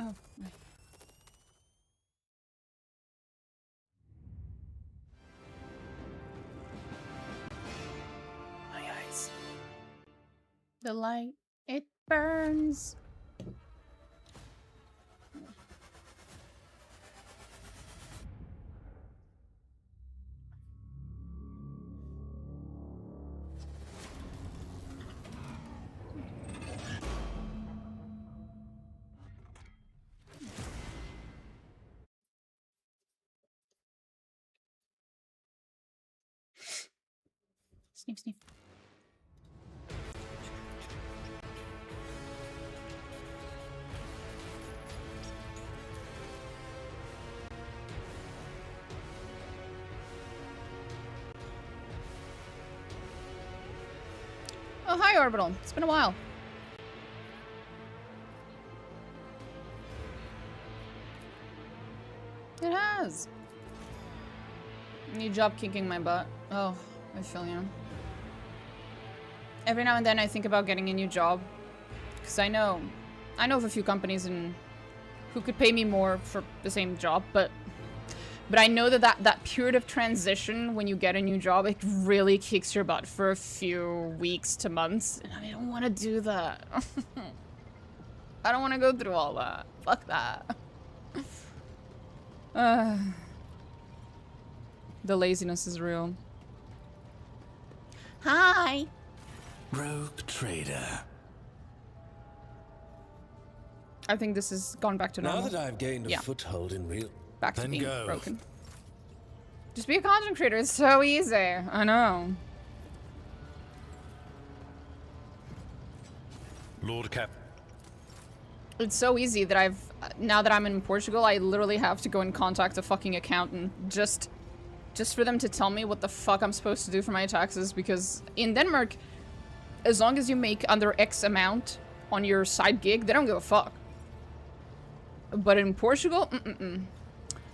Oh, right. My eyes. The light, it burns. Sniff, sniff. Oh, hi, Orbital. It's been a while. It has. New job kicking my butt. Oh, I feel you. Every now and then I think about getting a new job. Because I know of a few companies who could pay me more for the same job, but I know that period of transition when you get a new job, it really kicks your butt for a few weeks to months. And I don't want to do that. I don't want to go through all that. Fuck that. The laziness is real. Hi. Rogue trader. I think this has gone back to normal. Now that I've gained a foothold in real... Back to being broken. Just be a content creator. It's so easy. I know. Lord Cap. It's so easy that now that I'm in Portugal, I literally have to go and contact a fucking accountant just for them to tell me what the fuck I'm supposed to do for my taxes, because in Denmark, as long as you make under X amount on your side gig, they don't give a fuck. But in Portugal,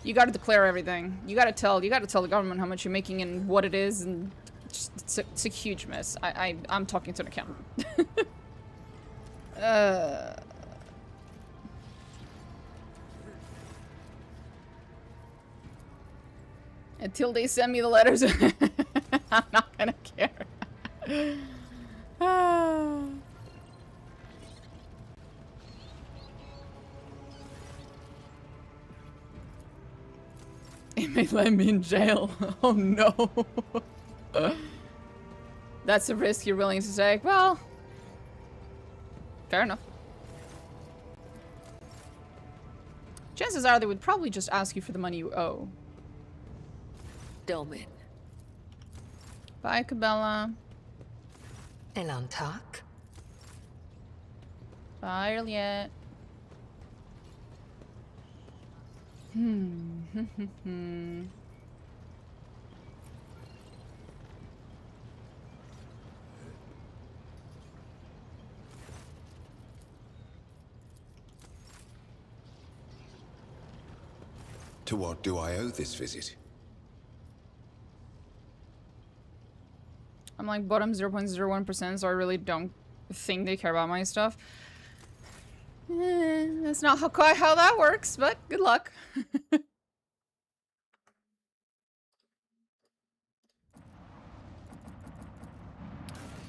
you gotta declare everything. You gotta tell the government how much you're making and what it is, and just, it's a huge mess. I'm talking to an accountant. Until they send me the letters, I'm not gonna care. It may land me in jail. Oh no. That's a risk you're willing to take. Well, fair enough. Chances are they would probably just ask you for the money you owe. Domin. Bye, Cabela. Elantak. Bye, Juliet. To what do I owe this visit? I'm like bottom 0.01%, so I really don't think they care about my stuff. That's not quite how that works, but good luck.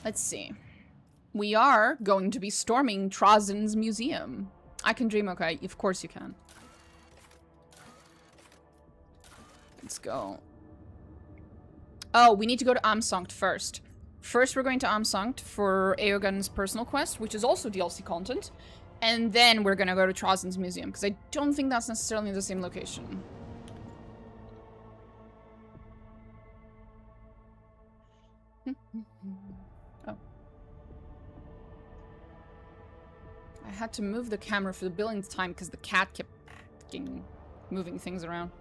Let's see. We are going to be storming Trazen's museum. I can dream, okay? Of course you can. Let's go. Oh, we need to go to Amsankt first. First, we're going to Amsankt for Eogunn's personal quest, which is also DLC content. And then we're gonna go to Trazen's museum, because I don't think that's necessarily the same location. Oh. I had to move the camera for the billionth time because the cat kept fucking moving things around.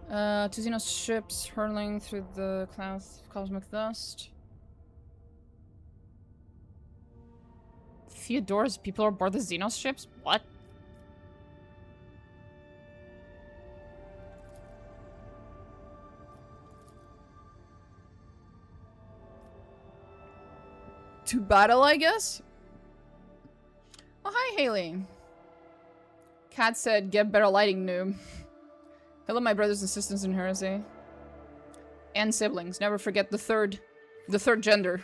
Two Xenos ships hurling through the clouds of cosmic dust. Theodore's people are aboard the Xenos ships? What? To battle, I guess? Oh, hi, Haley. Cat said, get better lighting, noob. Hello, my brothers and sisters in heresy. And siblings. Never forget the third gender.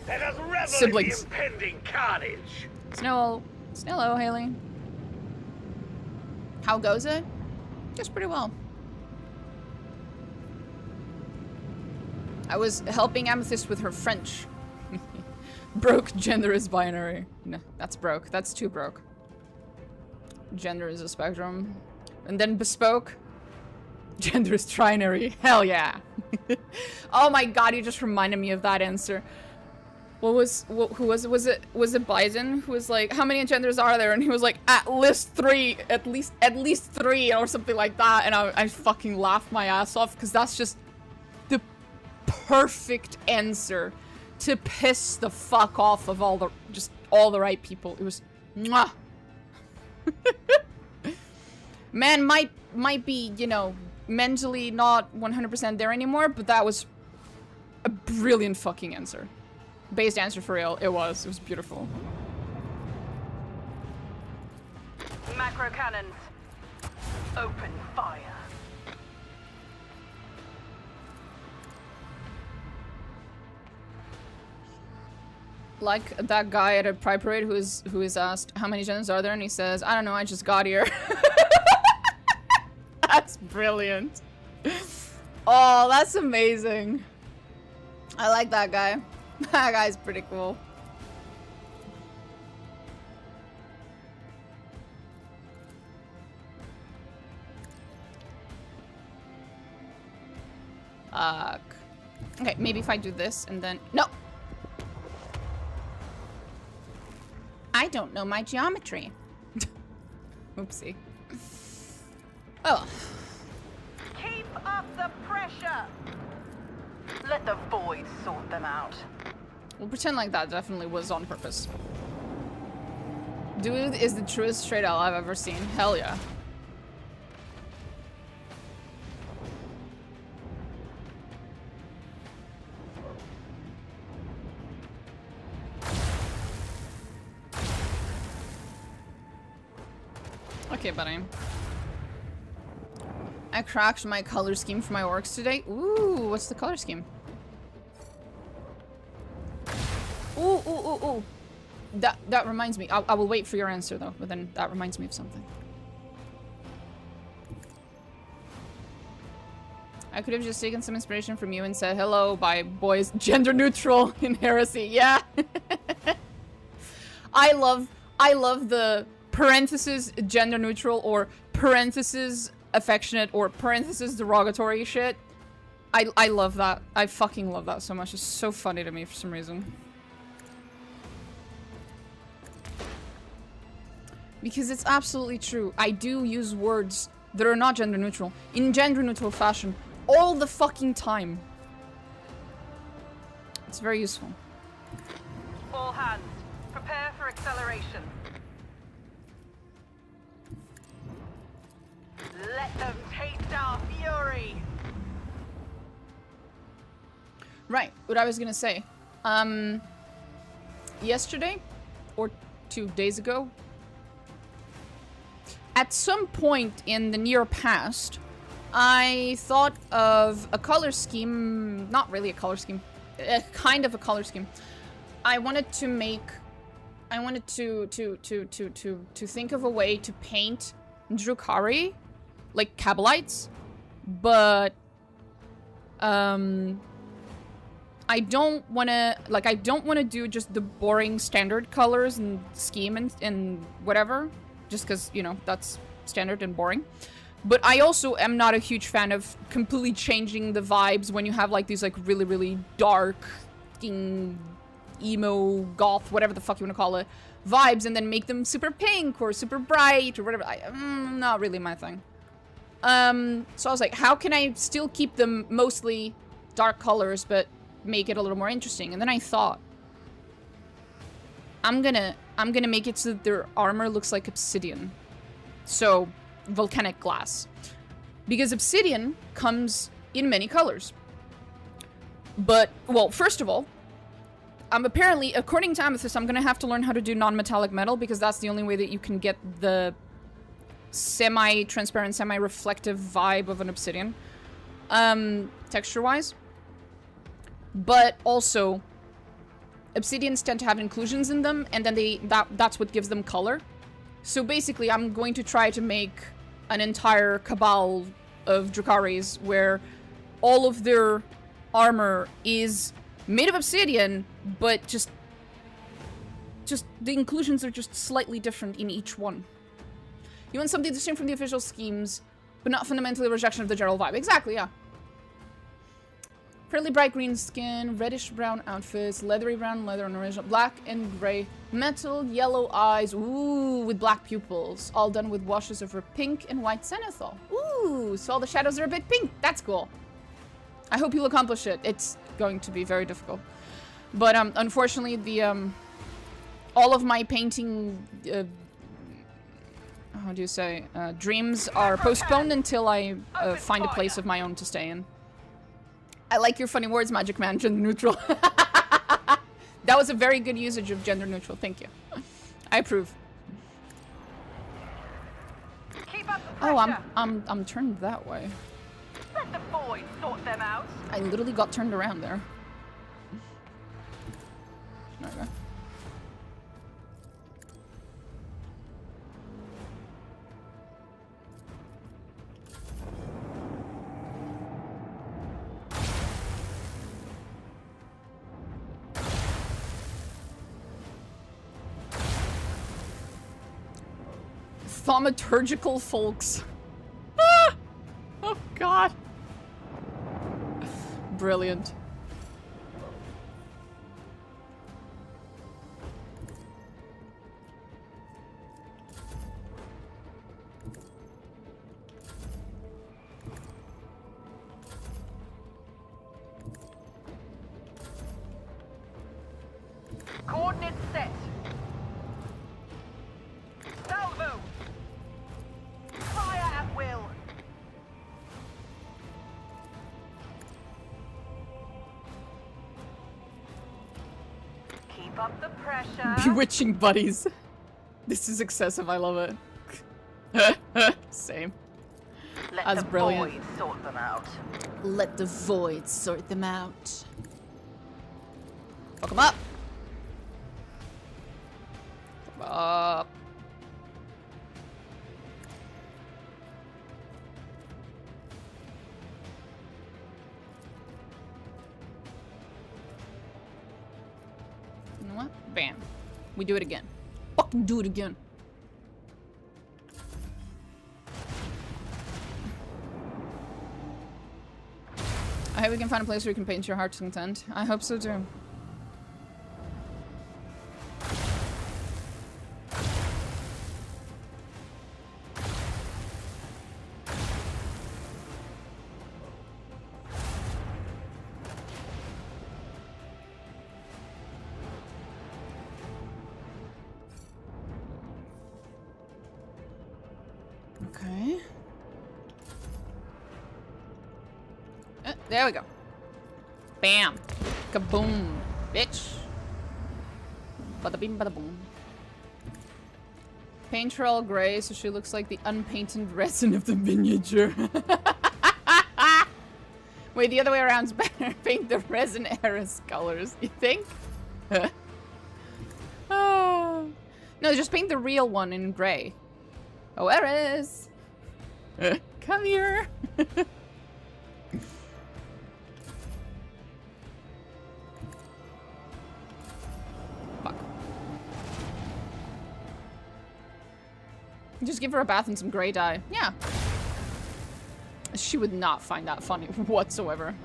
Let us revel Siblings. in the impending carnage. Snello, Haley. How goes it? Goes pretty well. I was helping Amethyst with her French. Broke gender is binary. No, that's broke. That's too broke. Gender is a spectrum. And then bespoke. Gender is trinary. Hell yeah. Oh my god, you just reminded me of that answer. Who was it? Was it Bison who was like, how many genders are there? And he was like, at least three, at least three, or something like that. And I fucking laughed my ass off because that's just the perfect answer to piss the fuck off of all the right people. It was mwah. Man might be, you know, mentally not 100% there anymore, but that was a brilliant fucking answer. Based answer for real. It was beautiful. Macro cannons. Open fire. Like that guy at a Pride Parade who is asked how many genders are there, and he says, I don't know, I just got here. That's brilliant. Oh, that's amazing. I like that guy. That guy's pretty cool. Okay, maybe if I do this and then... No! I don't know my geometry. Oopsie. Oh. Keep up the pressure. Let the void sort them out. We'll pretend like that definitely was on purpose. Dude is the truest straight owl I've ever seen. Hell yeah. Okay, buddy. I cracked my color scheme for my orcs today. Ooh, what's the color scheme? Ooh. That reminds me. I will wait for your answer though, but then that reminds me of something. I could have just taken some inspiration from you and said, hello, by boys, gender neutral in heresy. Yeah. I love the parentheses gender neutral or parentheses affectionate or parentheses derogatory shit. I love that. I fucking love that so much. It's so funny to me for some reason. Because it's absolutely true. I do use words that are not gender neutral in gender neutral fashion all the fucking time. It's very useful. All hands, prepare for acceleration. Let them taste our fury. Right, what I was gonna say. Yesterday, or 2 days ago, at some point in the near past, I thought of a color scheme, not really a color scheme, kind of a color scheme. I wanted to think of a way to paint Drukhari like Kabbalites, but I don't want to do just the boring standard colors and scheme and whatever, just because, you know, that's standard and boring. But I also am not a huge fan of completely changing the vibes when you have like these like really, really dark fucking emo, goth, whatever the fuck you want to call it, vibes, and then make them super pink or super bright or whatever. Not really my thing. So I was like, how can I still keep them mostly dark colors, but make it a little more interesting? And then I thought, I'm gonna make it so that their armor looks like obsidian. So, volcanic glass. Because obsidian comes in many colors. But, well, first of all, apparently, according to Amethyst, I'm gonna have to learn how to do non-metallic metal, because that's the only way that you can get the semi-transparent, semi-reflective vibe of an obsidian. Texture-wise. But also, obsidians tend to have inclusions in them, and then that's what gives them color. So basically, I'm going to try to make an entire cabal of Drukaris where all of their armor is made of obsidian, but just the inclusions are just slightly different in each one. You want something distinct from the official schemes, but not fundamentally a rejection of the general vibe. Exactly, yeah. Fairly bright green skin, reddish brown outfits, leathery brown leather and original, black and gray, metal, yellow eyes, ooh, with black pupils, all done with washes of her pink and white zenithal. Ooh, so all the shadows are a bit pink. That's cool. I hope you'll accomplish it. It's going to be very difficult. But unfortunately, the all of my painting, how do you say, dreams are postponed until I find a place of my own to stay in. I like your funny words, Magic Man. Gender neutral. That was a very good usage of gender neutral. Thank you. I approve. Keep up the Oh, pressure. I'm turned that way. Let the boys sort them out. I literally got turned around there. There we go. Thaumaturgical folks. Ah! Oh god. Brilliant. Coordinates set. Salvo. Fire at will. Keep up the pressure. Bewitching buddies. This is excessive. I love it. Same. Let That's the brilliant. boys sort them out. Let the void sort them out. Fuck them up. Fuck 'em up. You know what? Bam. We do it again. Fucking do it again. I hope we can find a place where you can paint your heart's content. I hope so too. Okay. There we go. Bam. Kaboom. Bitch. Bada bing, bada boom. Paint her all gray so she looks like the unpainted resin of the miniature. Wait, the other way around's better. Paint the resin Eris colors, you think? Oh. No, just paint the real one in gray. Oh, Eris! Come here! Fuck. Just give her a bath and some gray dye. Yeah. She would not find that funny whatsoever.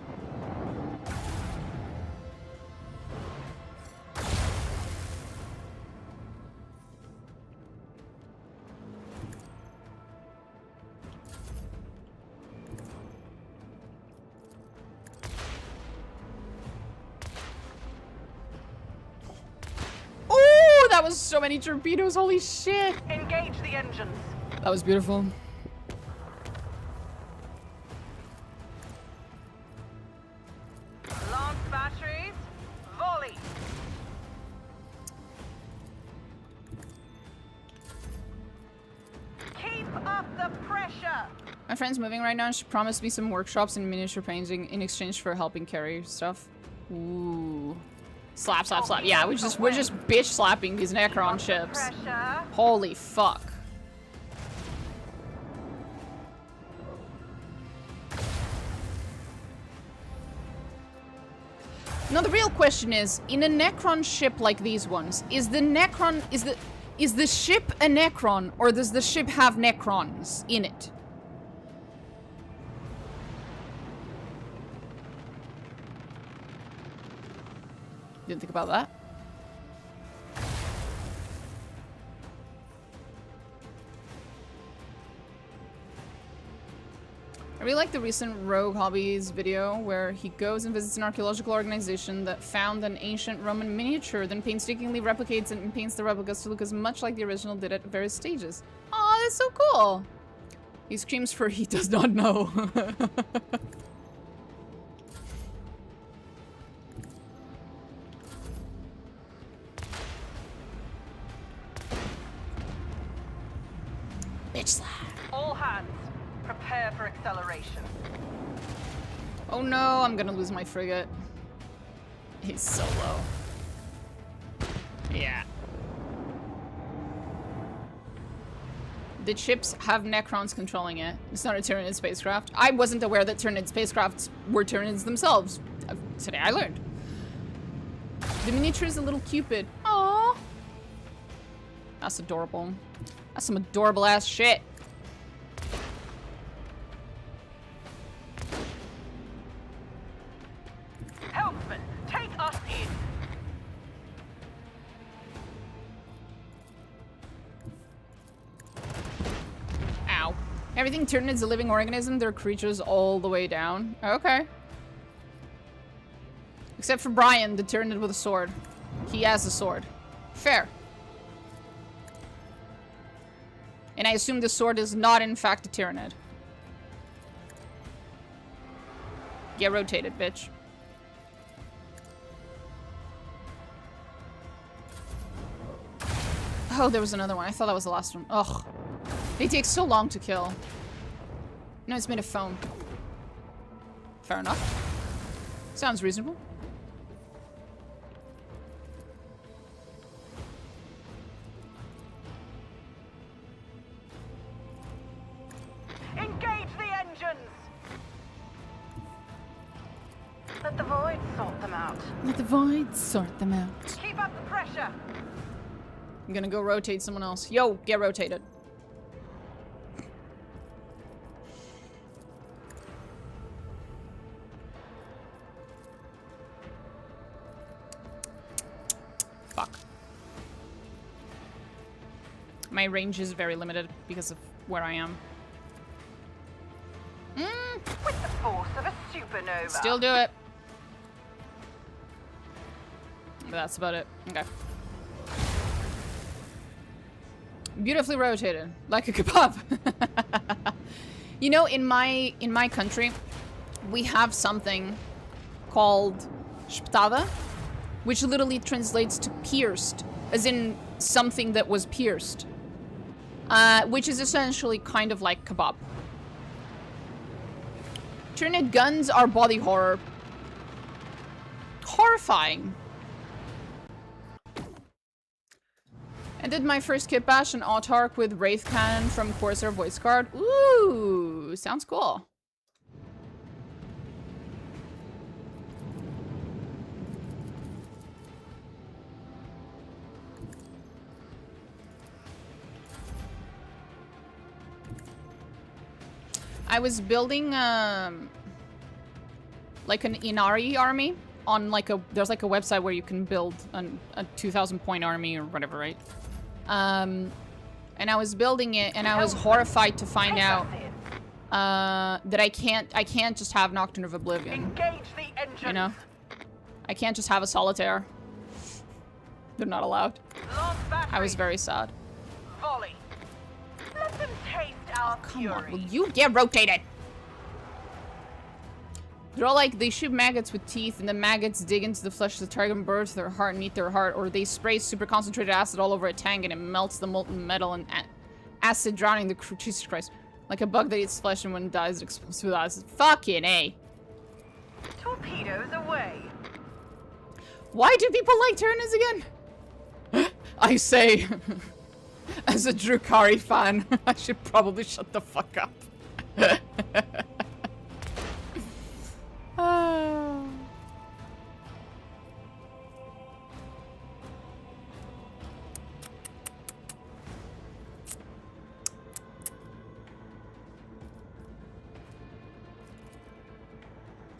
was so many torpedoes, holy shit! Engage the engines. That was beautiful. Launch batteries. Volley. Keep up the pressure. My friend's moving right now and she promised me some workshops in miniature painting in exchange for helping carry stuff. Ooh. Slap, slap, slap. Yeah, we're just bitch slapping these Necron ships. Pressure. Holy fuck. Now the real question is, in a Necron ship like these ones, is the ship a Necron, or does the ship have Necrons in it? Didn't think about that. I really like the recent Rogue Hobbies video where he goes and visits an archaeological organization that found an ancient Roman miniature, then painstakingly replicates it and paints the replicas to look as much like the original did at various stages. Aw, that's so cool! He screams for he does not know. Bitch slap. All hands, prepare for acceleration. Oh no, I'm gonna lose my frigate. He's so low. Yeah. The ships have Necrons controlling it. It's not a Tyranid spacecraft. I wasn't aware that Tyranid spacecrafts were Tyranids themselves. Today I learned. The miniature is a little Cupid. Aww. That's adorable. That's some adorable ass shit. Helmsman, take us in. Ow. Everything Tyranid's a living organism, they're creatures all the way down. Okay. Except for Brian, the Tyranid with a sword. He has a sword. Fair. And I assume the sword is not, in fact, a Tyranid. Get rotated, bitch. Oh, there was another one. I thought that was the last one. Ugh. They take so long to kill. No, it's made of foam. Fair enough. Sounds reasonable. Engage the engines. Let the void sort them out. Let the void sort them out. Keep up the pressure. I'm gonna go rotate someone else. Yo, get rotated. Fuck. My range is very limited because of where I am. With the force of a supernova. Still do it. That's about it. Okay. Beautifully rotated, like a kebab. You know, in my country, we have something called shptada, which literally translates to pierced, as in something that was pierced, which is essentially kind of like kebab. Tyranid guns are body horror. Horrifying. I did my first kit bash an Autark with Wraith Cannon from Corsair Voice Guard. Ooh, sounds cool. I was building like an Inari army on like there's like a website where you can build a 2,000 point army or whatever, right? And I was building it and I was horrified to find out that I can't just have Nocturne of Oblivion. Engage the engines. You know? I can't just have a solitaire. They're not allowed. Launch batteries. I was very sad. Volley. Let them taste our Come fury. on, will you get rotated? They're all like, they shoot maggots with teeth, and the maggots dig into the flesh of the target and burrow to their heart and eat their heart, or they spray super concentrated acid all over a tank and it melts the molten metal and acid drowning the crew. Jesus Christ. Like a bug that eats flesh and when it dies it explodes with acid. Fucking A. Torpedoes away. Why do people like Tyranids again? I say, as a Drukari fan, I should probably shut the fuck up.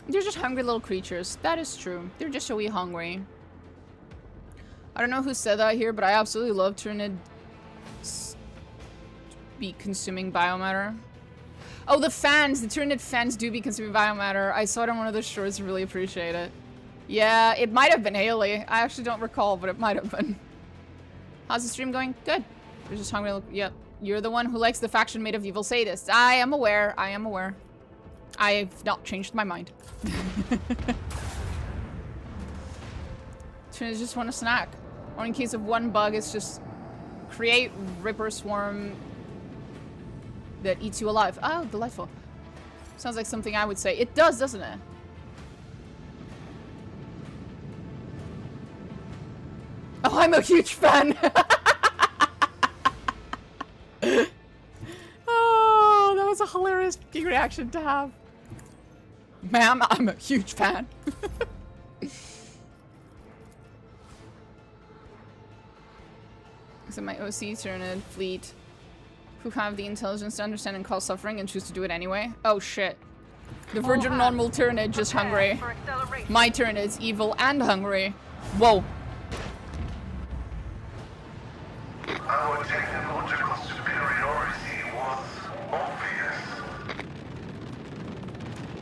They're just hungry little creatures. That is true. They're just a wee hungry. I don't know who said that here, but I absolutely love Tyranid be consuming biomatter. Oh, the fans! The Tyranid fans do be consuming biomatter. I saw it on one of the shorts. Really appreciate it. Yeah, it might have been Haley. I actually don't recall, but it might have been. How's the stream going? Good. They're just hungry. Yep. You're the one who likes the faction made of evil sadists. I am aware. I am aware. I've not changed my mind. Tyrannids just want a snack. Or in case of one bug, it's just create Ripper Swarm that eats you alive. Oh, delightful. Sounds like something I would say. It does, doesn't it? Oh, I'm a huge fan. Oh, that was a hilarious reaction to have. Ma'am, I'm a huge fan. So my OC Tyranid fleet, who have the intelligence to understand and cause suffering and choose to do it anyway. Oh shit. The virgin normal Tyranid just hungry. My Tyranid's evil and hungry. Whoa. Our technological superiority was obvious.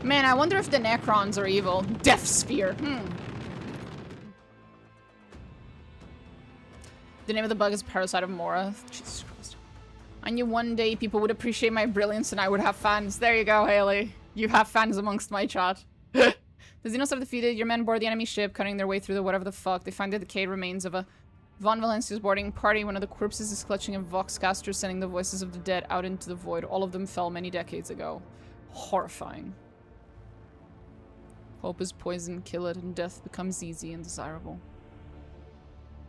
Man, I wonder if the Necrons are evil. Death Sphere. The name of the bug is Parasite of Mora. Jesus Christ. I knew one day people would appreciate my brilliance and I would have fans. There you go, Haley. You have fans amongst my chat. The Xenos have defeated your men board the enemy ship, cutting their way through the whatever the fuck. They find the decayed remains of a Von Valencia's boarding party. One of the corpses is clutching a Voxcaster, sending the voices of the dead out into the void. All of them fell many decades ago. Horrifying. Hope is poison, kill it, and death becomes easy and desirable.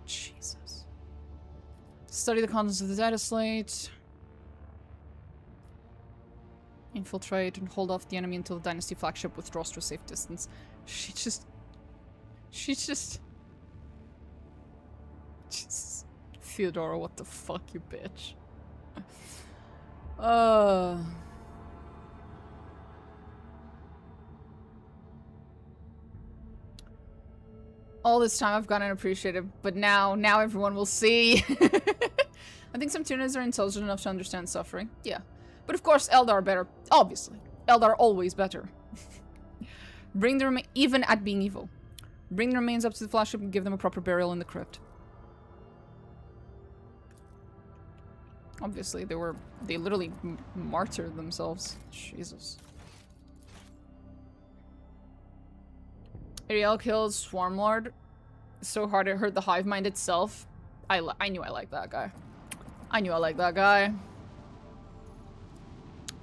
Jesus. Study the contents of the data slate. Infiltrate and hold off the enemy until the Dynasty flagship withdraws to a safe distance. She just... Jesus. Theodora, what the fuck, you bitch. All this time I've gone unappreciated, but now everyone will see. I think some Tyranids are intelligent enough to understand suffering. Yeah. But of course, Eldar are better. Obviously. Eldar are always better. Bring the remains, even at being evil. Bring the remains up to the flagship and give them a proper burial in the crypt. Obviously, they literally martyred themselves. Jesus. Ariel killed Swarmlord so hard it hurt the hive mind itself. I knew I liked that guy. I knew I liked that guy.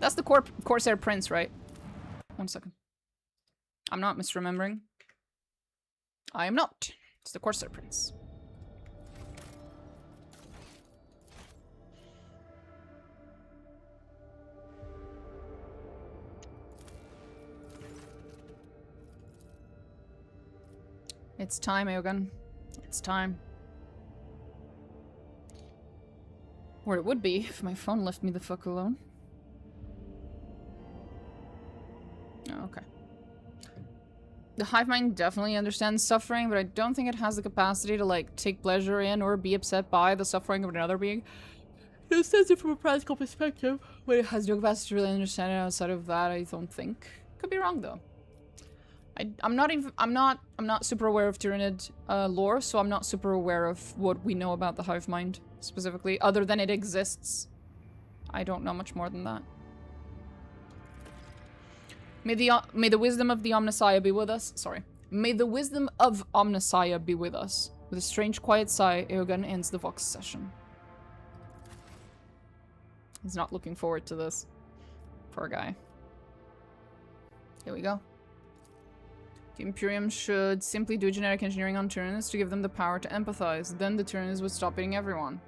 That's the Corsair Prince, right? 1 second. I'm not misremembering. I am not. It's the Corsair Prince. It's time, Eogunn. It's time. Or it would be if my phone left me the fuck alone. Oh, okay. The hive mind definitely understands suffering, but I don't think it has the capacity to, like, take pleasure in or be upset by the suffering of another being. It understands it from a practical perspective, but it has no capacity to really understand it outside of that, I don't think. Could be wrong, though. I'm not super aware of Tyranid lore, so I'm not super aware of what we know about the hive mind specifically, other than it exists. I don't know much more than that. May the wisdom of the Omnissiah be with us. Sorry. May the wisdom of Omnissiah be with us. With a strange quiet sigh, Eogunn ends the Vox session. He's not looking forward to this. Poor guy. Here we go. The Imperium should simply do genetic engineering on Tyranids to give them the power to empathize. Then the Tyranids would stop eating everyone.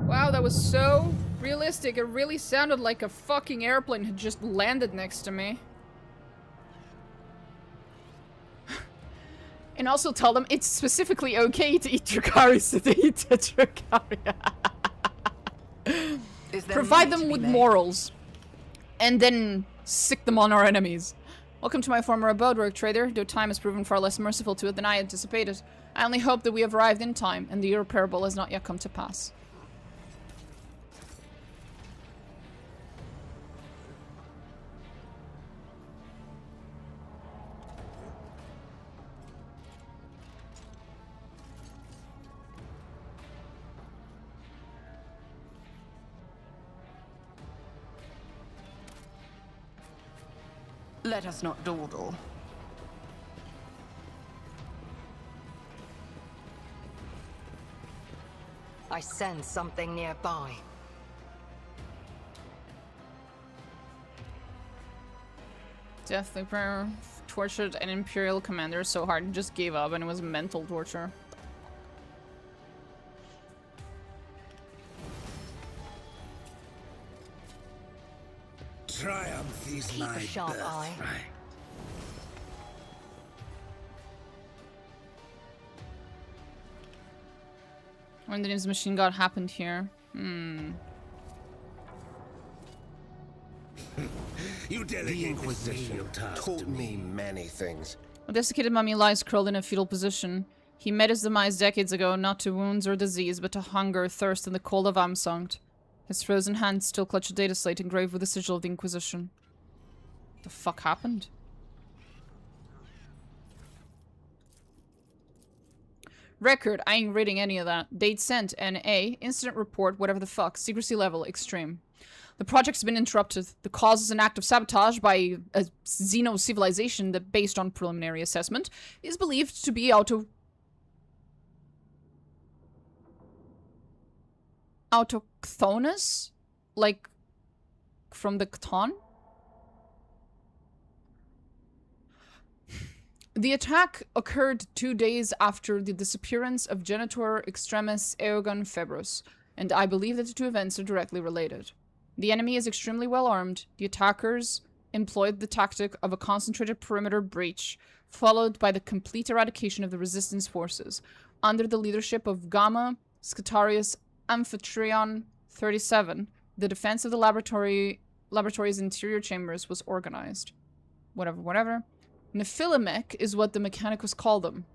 Wow, that was so realistic. It really sounded like a fucking airplane had just landed next to me. And also tell them it's specifically okay to eat Dracarys, so they eat the Dracarys. Provide them with morals. And then sick them on our enemies. Welcome to my former abode, Rogue Trader. Though time has proven far less merciful to it than I anticipated. I only hope that we have arrived in time, and the irreparable has not yet come to pass. Let us not dawdle. I sense something nearby. Deathleaper tortured an Imperial commander so hard he just gave up, and it was mental torture. Triumph is Keep my a sharp eye. birthright. When the machine gun happened here. You The Inquisition taught me many things. A desiccated mummy lies curled in a fetal position. He met his demise decades ago, not to wounds or disease, but to hunger, thirst, and the cold of Amsankt. His frozen hands still clutch a data slate engraved with the sigil of the Inquisition. What the fuck happened? Record, I ain't reading any of that. Date sent, NA. Incident report, whatever the fuck. Secrecy level, extreme. The project's been interrupted. The cause is an act of sabotage by a Xeno civilization that, based on preliminary assessment, is believed to be autochthonous? Like, from the Cthon? The attack occurred 2 days after the disappearance of Genitor Extremis Eogunn Febros, and I believe that the two events are directly related. The enemy is extremely well armed. The attackers employed the tactic of a concentrated perimeter breach, followed by the complete eradication of the resistance forces. Under the leadership of Gamma Scutarius Amphitryon 37, the defense of the laboratory's interior chambers was organized. Whatever. Nephilimech is what the Mechanicus call them.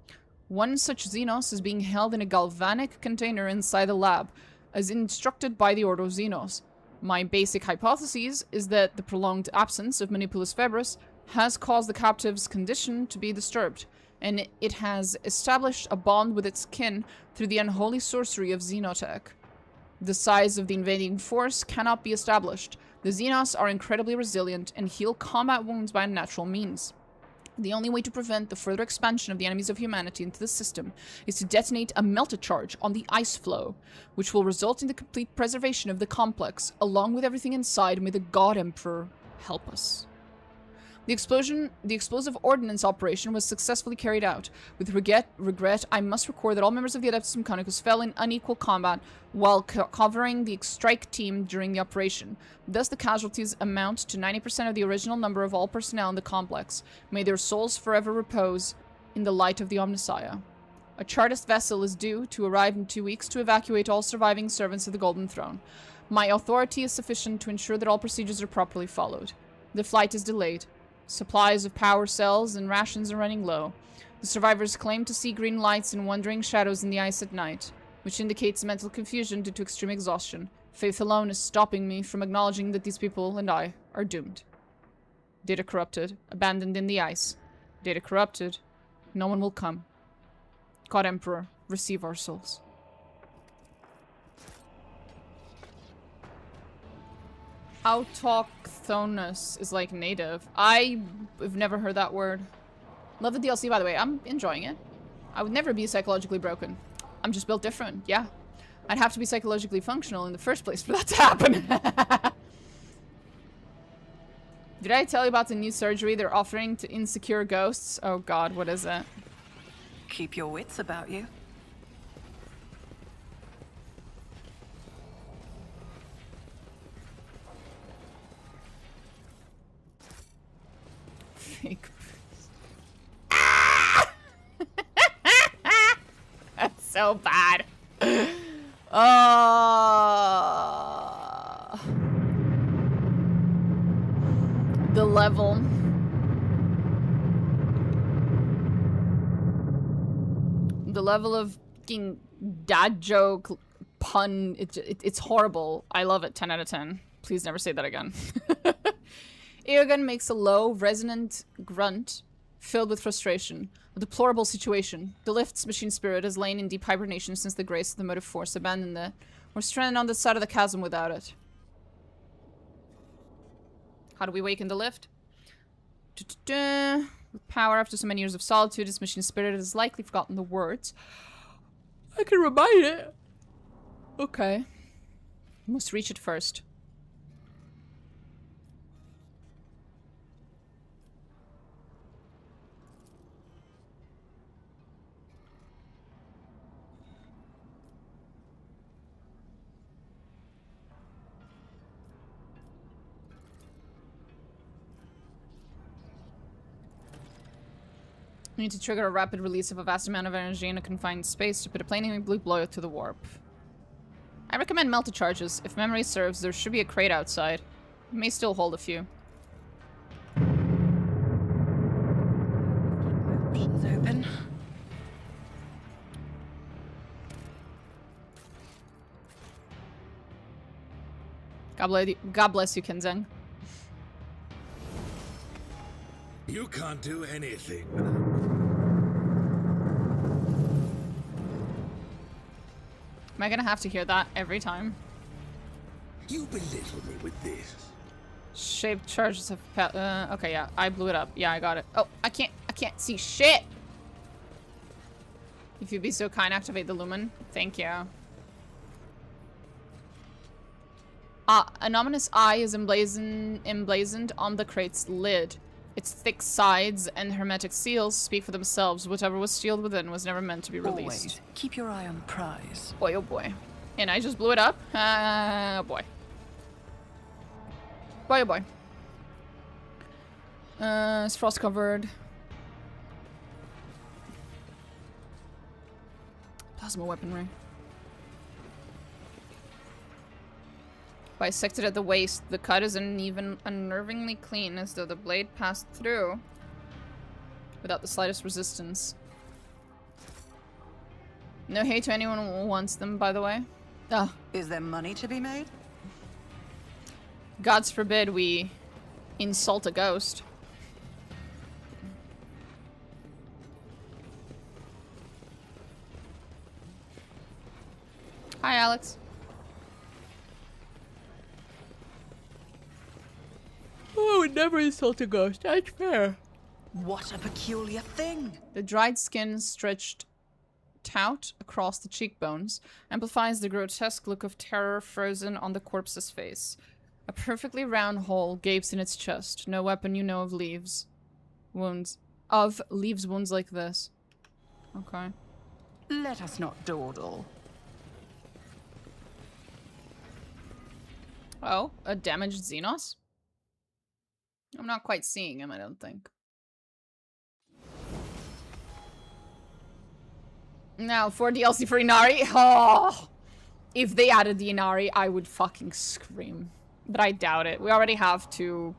One such Xenos is being held in a galvanic container inside the lab, as instructed by the Ordo Xenos. My basic hypothesis is that the prolonged absence of Manipulus Febris has caused the captive's condition to be disturbed, and it has established a bond with its kin through the unholy sorcery of Xenotech. The size of the invading force cannot be established. The Xenos are incredibly resilient and heal combat wounds by unnatural means. The only way to prevent the further expansion of the enemies of humanity into the system is to detonate a melta charge on the ice flow, which will result in the complete preservation of the complex, along with everything inside. May the God Emperor help us. The explosive ordnance operation was successfully carried out. With regret, I must record that all members of the Adeptus Mechanicus fell in unequal combat while covering the strike team during the operation. Thus, the casualties amount to 90% of the original number of all personnel in the complex. May their souls forever repose in the light of the Omnissiah. A Chartist vessel is due to arrive in 2 weeks to evacuate all surviving servants of the Golden Throne. My authority is sufficient to ensure that all procedures are properly followed. The flight is delayed. Supplies of power cells and rations are running low. The survivors claim to see green lights and wandering shadows in the ice at night, which indicates mental confusion due to extreme exhaustion. Faith alone is stopping me from acknowledging that these people and I are doomed. Data corrupted. Abandoned in the ice. Data corrupted. No one will come. God Emperor, receive our souls. Autochthonous is like native. I've never heard that word. Love the DLC, by the way. I'm enjoying it. I would never be psychologically broken. I'm just built different, yeah. I'd have to be psychologically functional in the first place for that to happen. Did I tell you about the new surgery they're offering to insecure ghosts? Oh god, what is it? Keep your wits about you. Fake. Ah! That's so bad. The level. The level of fucking dad joke pun. It's horrible. I love it. 10 out of 10. Please never say that again. Eogunn makes a low, resonant grunt filled with frustration. A deplorable situation. The lift's machine spirit has lain in deep hibernation since the grace of the motive force abandoned it. We're stranded on the side of the chasm without it. How do we waken the lift? With power after so many years of solitude, its machine spirit has likely forgotten the words. I can remind it. Okay. We must reach it first. We need to trigger a rapid release of a vast amount of energy in a confined space to put a plainly blue blow to the warp. I recommend melted charges. If memory serves, there should be a crate outside. It may still hold a few. Options open. God bless you, Kenzeng. You can't do anything. Am I gonna have to hear that every time? You belittle me with this. Shaped charges of okay, yeah, I blew it up. Yeah, I got it. Oh, I can't see shit! If you'd be so kind, activate the lumen. Thank you. An ominous eye is emblazoned on the crate's lid. Its thick sides and hermetic seals speak for themselves. Whatever was sealed within was never meant to be released. Always keep your eye on the prize. Boy, oh boy. And I just blew it up? Boy. Boy, oh boy. It's frost covered. Plasma weaponry. Bisected at the waist, the cut is uneven, unnervingly clean, as though the blade passed through without the slightest resistance. No hate to anyone who wants them, by the way. Is there money to be made? Gods forbid we insult a ghost. Hi, Alex. Oh, I would never insult a ghost. That's fair. What a peculiar thing. The dried skin stretched out across the cheekbones amplifies the grotesque look of terror frozen on the corpse's face. A perfectly round hole gapes in its chest. No weapon you know of leaves wounds like this. Okay. Let us not dawdle. Oh, a damaged Xenos? I'm not quite seeing him, I don't think. Now, for DLC for Inari, oh, if they added the Inari, I would fucking scream. But I doubt it. We already have two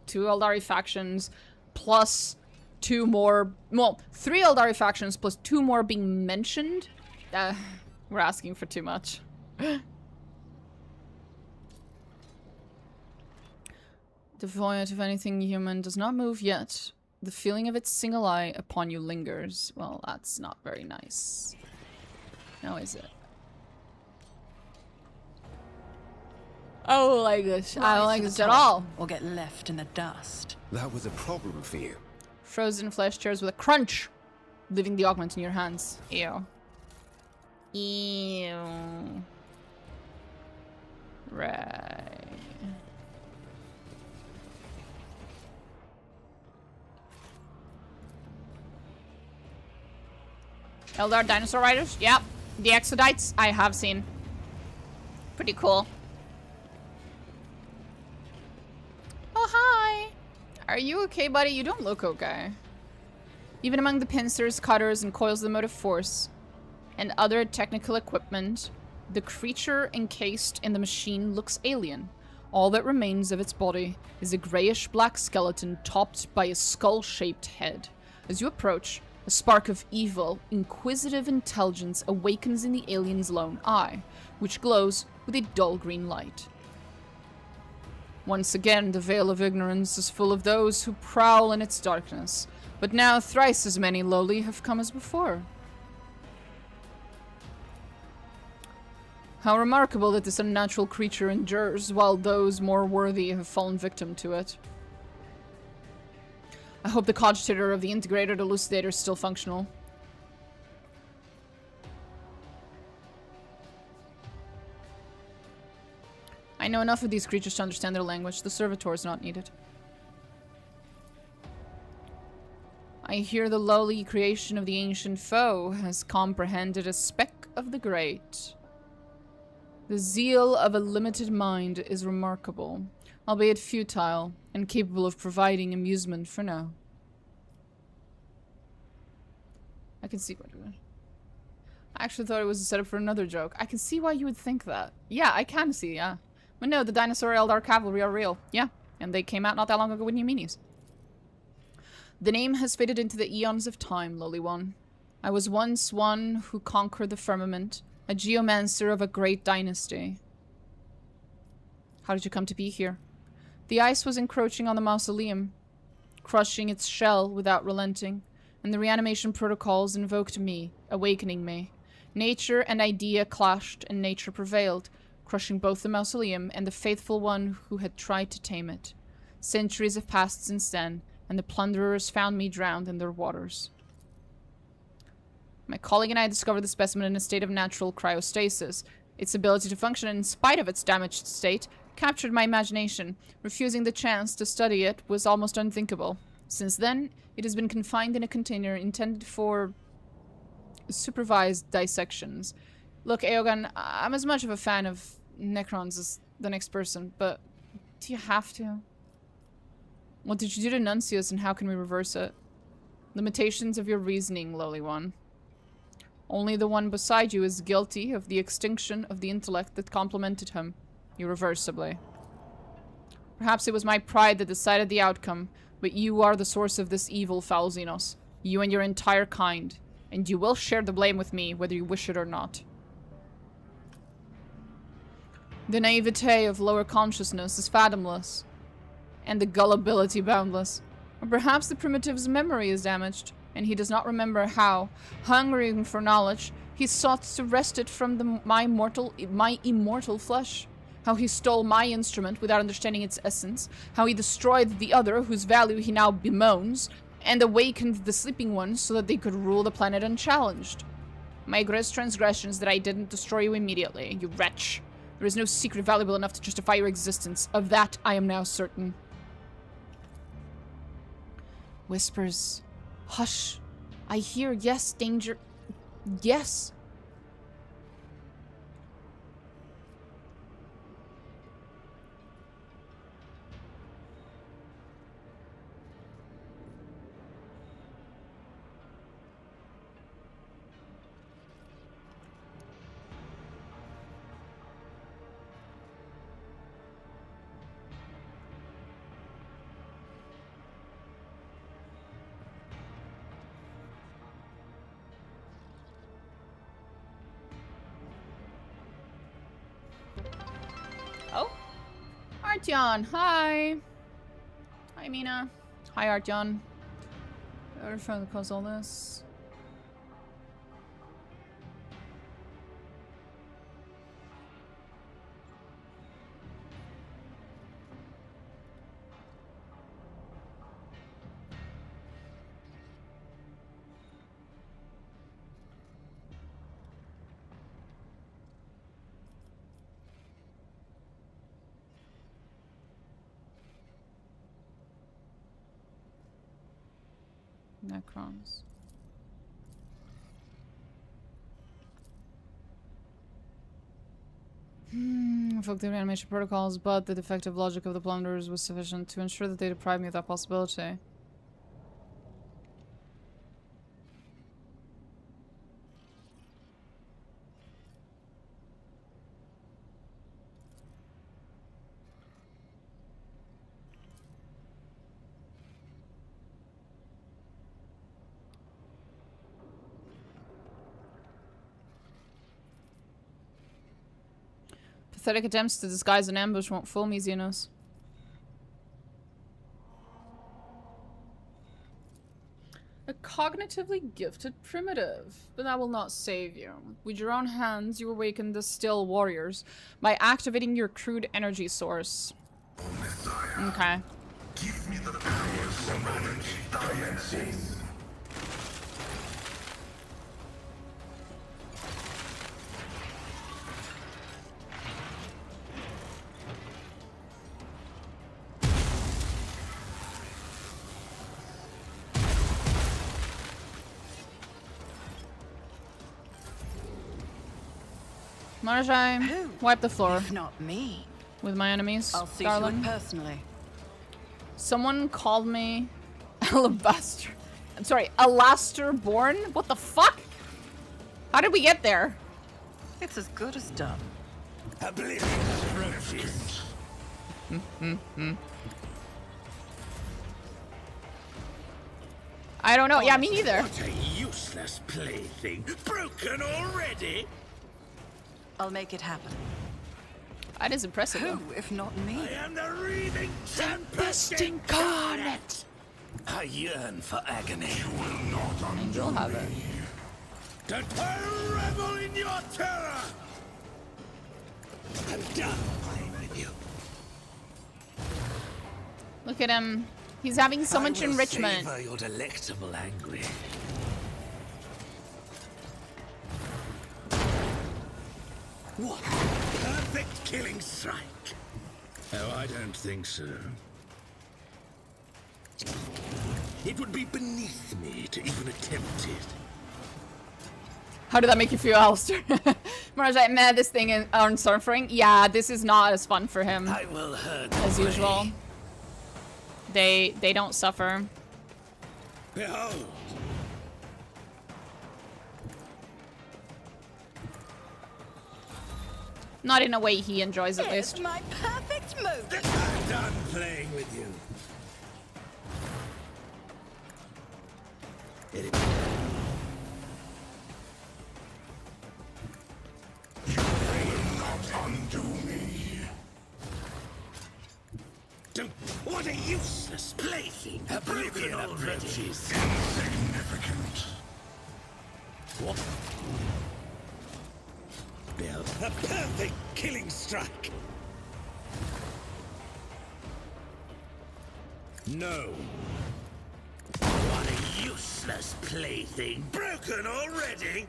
Eldari factions, plus 2 more, well, 3 Eldari factions, plus 2 more being mentioned. We're asking for too much. Devoid of anything human, does not move yet. The feeling of its single eye upon you lingers. Well, that's not very nice. Now is it? I don't like this. I don't like this at all. Or get left in the dust. That was a problem for you. Frozen flesh tears with a crunch, leaving the augment in your hands. Ew. Ew. Right. Eldar dinosaur riders? Yep. The Exodites, I have seen. Pretty cool. Oh, hi. Are you okay, buddy? You don't look okay. Even among the pincers, cutters, and coils of the motive force, and other technical equipment, the creature encased in the machine looks alien. All that remains of its body is a grayish-black skeleton topped by a skull-shaped head. As you approach, a spark of evil, inquisitive intelligence awakens in the alien's lone eye, which glows with a dull green light. Once again, the veil of ignorance is full of those who prowl in its darkness, but now thrice as many lowly have come as before. How remarkable that this unnatural creature endures, while those more worthy have fallen victim to it. I hope the cogitator of the integrated elucidator is still functional. I know enough of these creatures to understand their language. The servitor is not needed. I hear the lowly creation of the ancient foe has comprehended a speck of the great. The zeal of a limited mind is remarkable, albeit futile, and capable of providing amusement for now. I can see what it is. I actually thought it was a setup for another joke. I can see why you would think that. Yeah, I can see, yeah. But no, the dinosaur Eldar cavalry are real. Yeah, and they came out not that long ago with new minis. The name has faded into the eons of time, lowly one. I was once one who conquered the firmament, a geomancer of a great dynasty. How did you come to be here? The ice was encroaching on the mausoleum, crushing its shell without relenting, and the reanimation protocols invoked me, awakening me. Nature and idea clashed, and nature prevailed, crushing both the mausoleum and the faithful one who had tried to tame it. Centuries have passed since then, and the plunderers found me drowned in their waters. My colleague and I discovered the specimen in a state of natural cryostasis. Its ability to function in spite of its damaged state captured my imagination. Refusing the chance to study it was almost unthinkable. Since then, it has been confined in a container intended for supervised dissections. Look, Eogunn, I'm as much of a fan of Necrons as the next person, but do you have to? What did you do to Nuncius, and how can we reverse it? Limitations of your reasoning, lowly one. Only the one beside you is guilty of the extinction of the intellect that complemented him, irreversibly. Perhaps it was my pride that decided the outcome, but you are the source of this evil, foul Xenos. You and your entire kind. And you will share the blame with me, whether you wish it or not. The naivete of lower consciousness is fathomless, and the gullibility boundless. Or perhaps the primitive's memory is damaged, and he does not remember how, hungering for knowledge, he sought to wrest it from my immortal flesh. How he stole my instrument without understanding its essence. How he destroyed the other, whose value he now bemoans, and awakened the sleeping ones so that they could rule the planet unchallenged. My greatest transgression is that I didn't destroy you immediately, you wretch. There is no secret valuable enough to justify your existence. Of that, I am now certain. Whispers. Hush. I hear, yes, danger. Yes. Oh. Artyom, hi. Hi, Mina. Hi, Artyom. We're trying to cause all this. Necrons. Effective animation protocols, but the defective logic of the plunderers was sufficient to ensure that they deprived me of that possibility. Pathetic attempts to disguise an ambush won't fool me, Xenos. A cognitively gifted primitive, but that will not save you. With your own hands, you awaken the still warriors by activating your crude energy source. Okay. Give me the power from energy dimensions. Marazhai, wipe the floor If not me, with my enemies, I'll see darling. to it personally. Someone called me Alabaster. I'm sorry, Alaster Born? What the fuck? How did we get there? It's as good as done. Oblivion approaches. I don't know. Yeah, me neither. What a useless plaything. Broken already? I'll make it happen. That is impressive, though. Who, if not me? I am the reaving tempest incarnate. I yearn for agony. You will not And you'll have it. To revel in your terror! I'm done playing with you. Look at him. He's having so much I will enrichment. savor your delectable anguish. What? Perfect killing strike. Oh, I don't think so. It would be beneath me to even attempt it. How did that make you feel, Alistair? Marazhai, man, this thing on suffering. Yeah, this is not as fun for him I will hurt as away. usual. They don't suffer. Behold. Not in a way he enjoys, at least. my perfect move. I'm done playing with you. Don't. What a useless plaything. Oblivion approaches. Insignificant. What? Bill, a perfect killing strike. No. What a useless plaything. Broken already?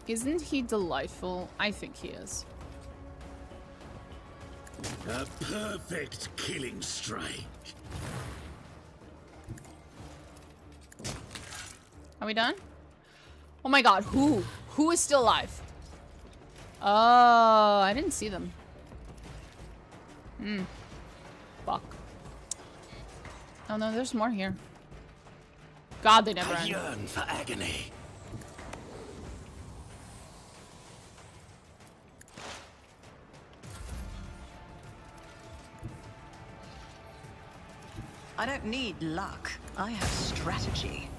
Isn't he delightful? I think he is. A perfect killing strike. Are we done? Oh my god, who? Who is still alive? Oh, I didn't see them. Fuck. Oh no, there's more here. God, they never I end. yearn for agony. I don't need luck. I have strategy.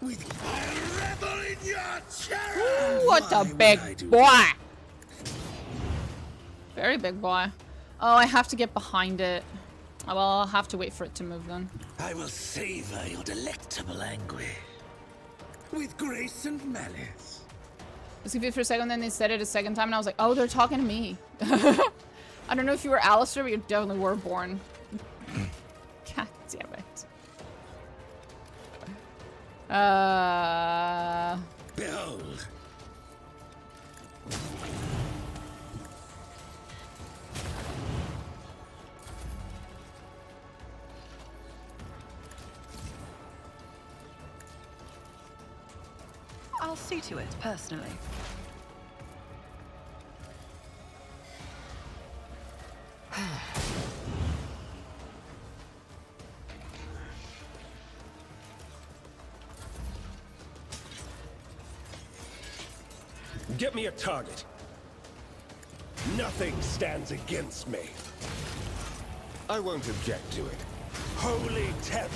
I'll revel in Ooh, what a big boy! Very big boy. Oh, I have to get behind it. Oh, well, I'll have to wait for it to move then. I will savor your delectable anguish with grace and malice. I was confused for a second, then they said it a second time, and I was like, oh, they're talking to me. I don't know if you were Alistair, but you definitely were born. God damn it. Behold. I'll see to it personally. Get me a target. Nothing stands against me. I won't object to it. Holy Tep!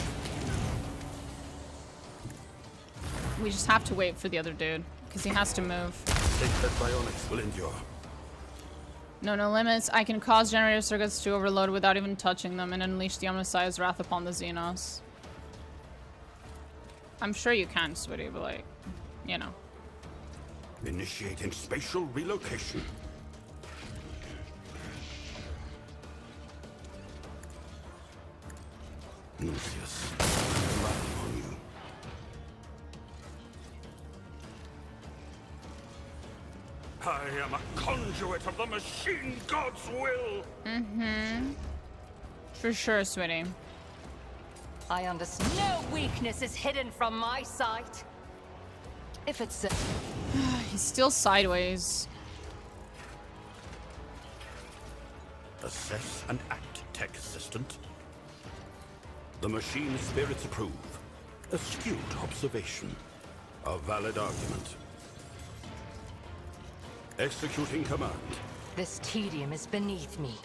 We just have to wait for the other dude, because he has to move. Think that bionics will endure. No limits. I can cause generator circuits to overload without even touching them and unleash the Omnisci's wrath upon the Xenos. I'm sure you can, sweetie, but like, you know. Initiating spatial relocation. Lucius, rely upon you. I am a conduit of the machine god's will. Mm-hmm. For sure, sweetie. I understand. No weakness is hidden from my sight. If it's He's still sideways. Assess and act, tech assistant. The machine spirits approve. Astute observation. A valid argument. Executing command. this tedium is beneath me.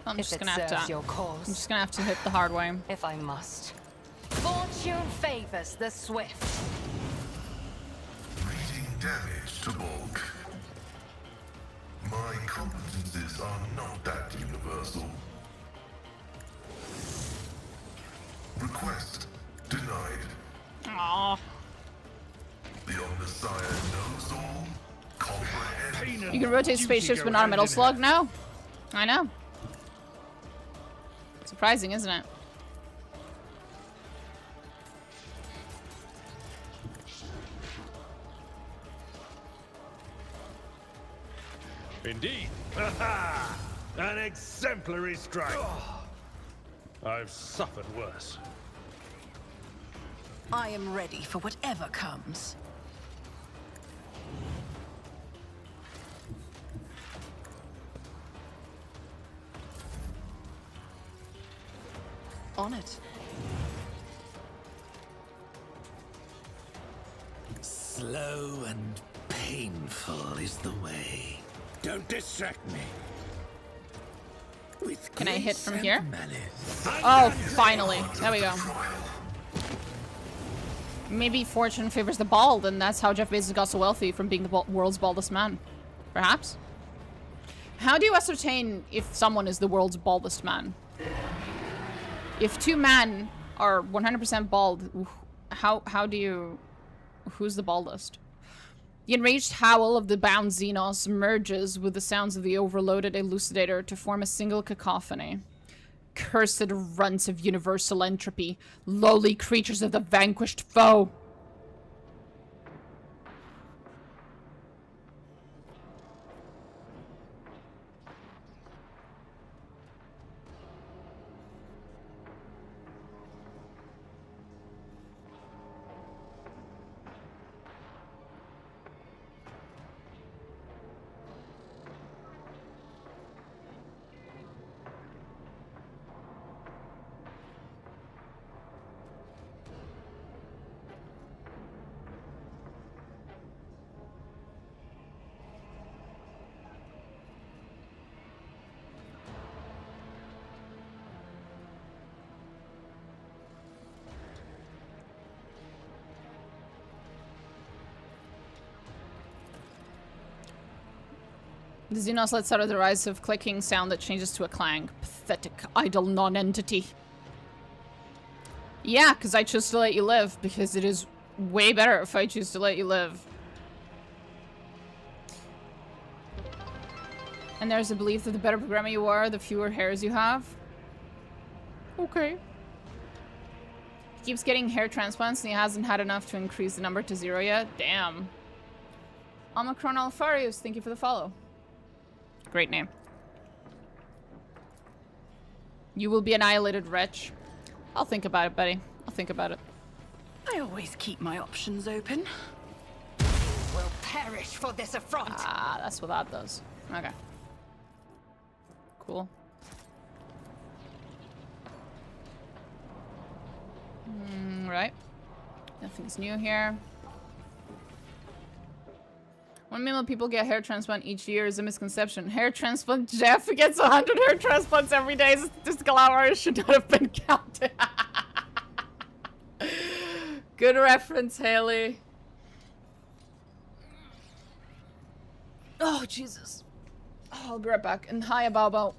I'm If just it gonna have serves to. your I'm cause, just gonna have to hit the hard way. if I must. Fortune favors the swift. Reading damage to bulk. My competences are not that universal. Request denied. Aww. The Omniscient knows all, comprehends. You can rotate spaceships but not a metal slug? No. I know. Surprising, isn't it? Indeed. An exemplary strike. I've suffered worse. I am ready for whatever comes. On it. Slow and painful is the way. Don't distract me. With Can I hit grace from and here? malice. Oh, finally. There we go. Maybe fortune favors the bald, and that's how Jeff Bezos got so wealthy, from being the world's baldest man. Perhaps? How do you ascertain if someone is the world's baldest man? If two men are 100% bald, how do you... Who's the baldest? The enraged howl of the bound Xenos merges with the sounds of the overloaded elucidator to form a single cacophony. Cursed runts of universal entropy, lowly creatures of the vanquished foe. The Xenos lets out a derisive clicking sound that changes to a clang. Pathetic, idle non-entity. Yeah, because I chose to let you live, because it is way better if I choose to let you live. And there's a belief that the better programmer you are, the fewer hairs you have. Okay. He keeps getting hair transplants and he hasn't had enough to increase the number to 0 yet. Damn. Omicron Alfarius, thank you for the follow. Great name. You will be annihilated, wretch. I'll think about it, buddy. I'll think about it. I always keep my options open. You will perish for this affront. Ah, that's what that does. Okay. Cool. Right. Nothing's new here. 1 million people get hair transplant each year is a misconception. Hair transplant, Jeff gets 100 hair transplants every day. Statistical hours should not have been counted. Good reference, Haley. Oh, Jesus. Oh, I'll be right back. And hi, Bao.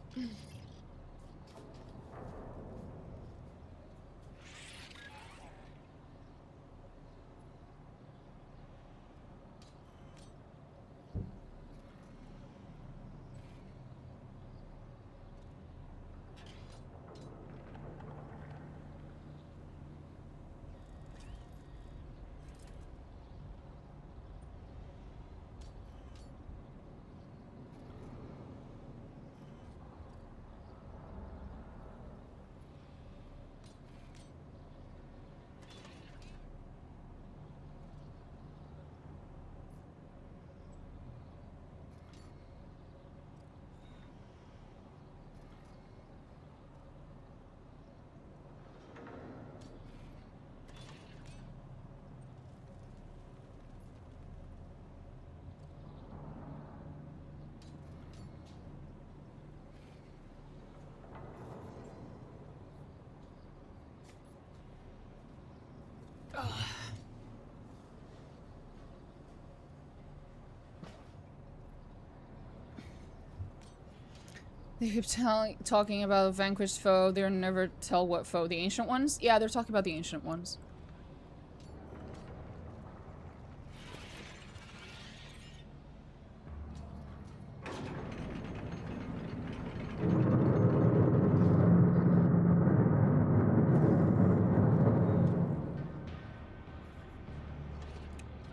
They keep talking about a vanquished foe. They'll never tell what foe. The ancient ones? Yeah, they're talking about the ancient ones.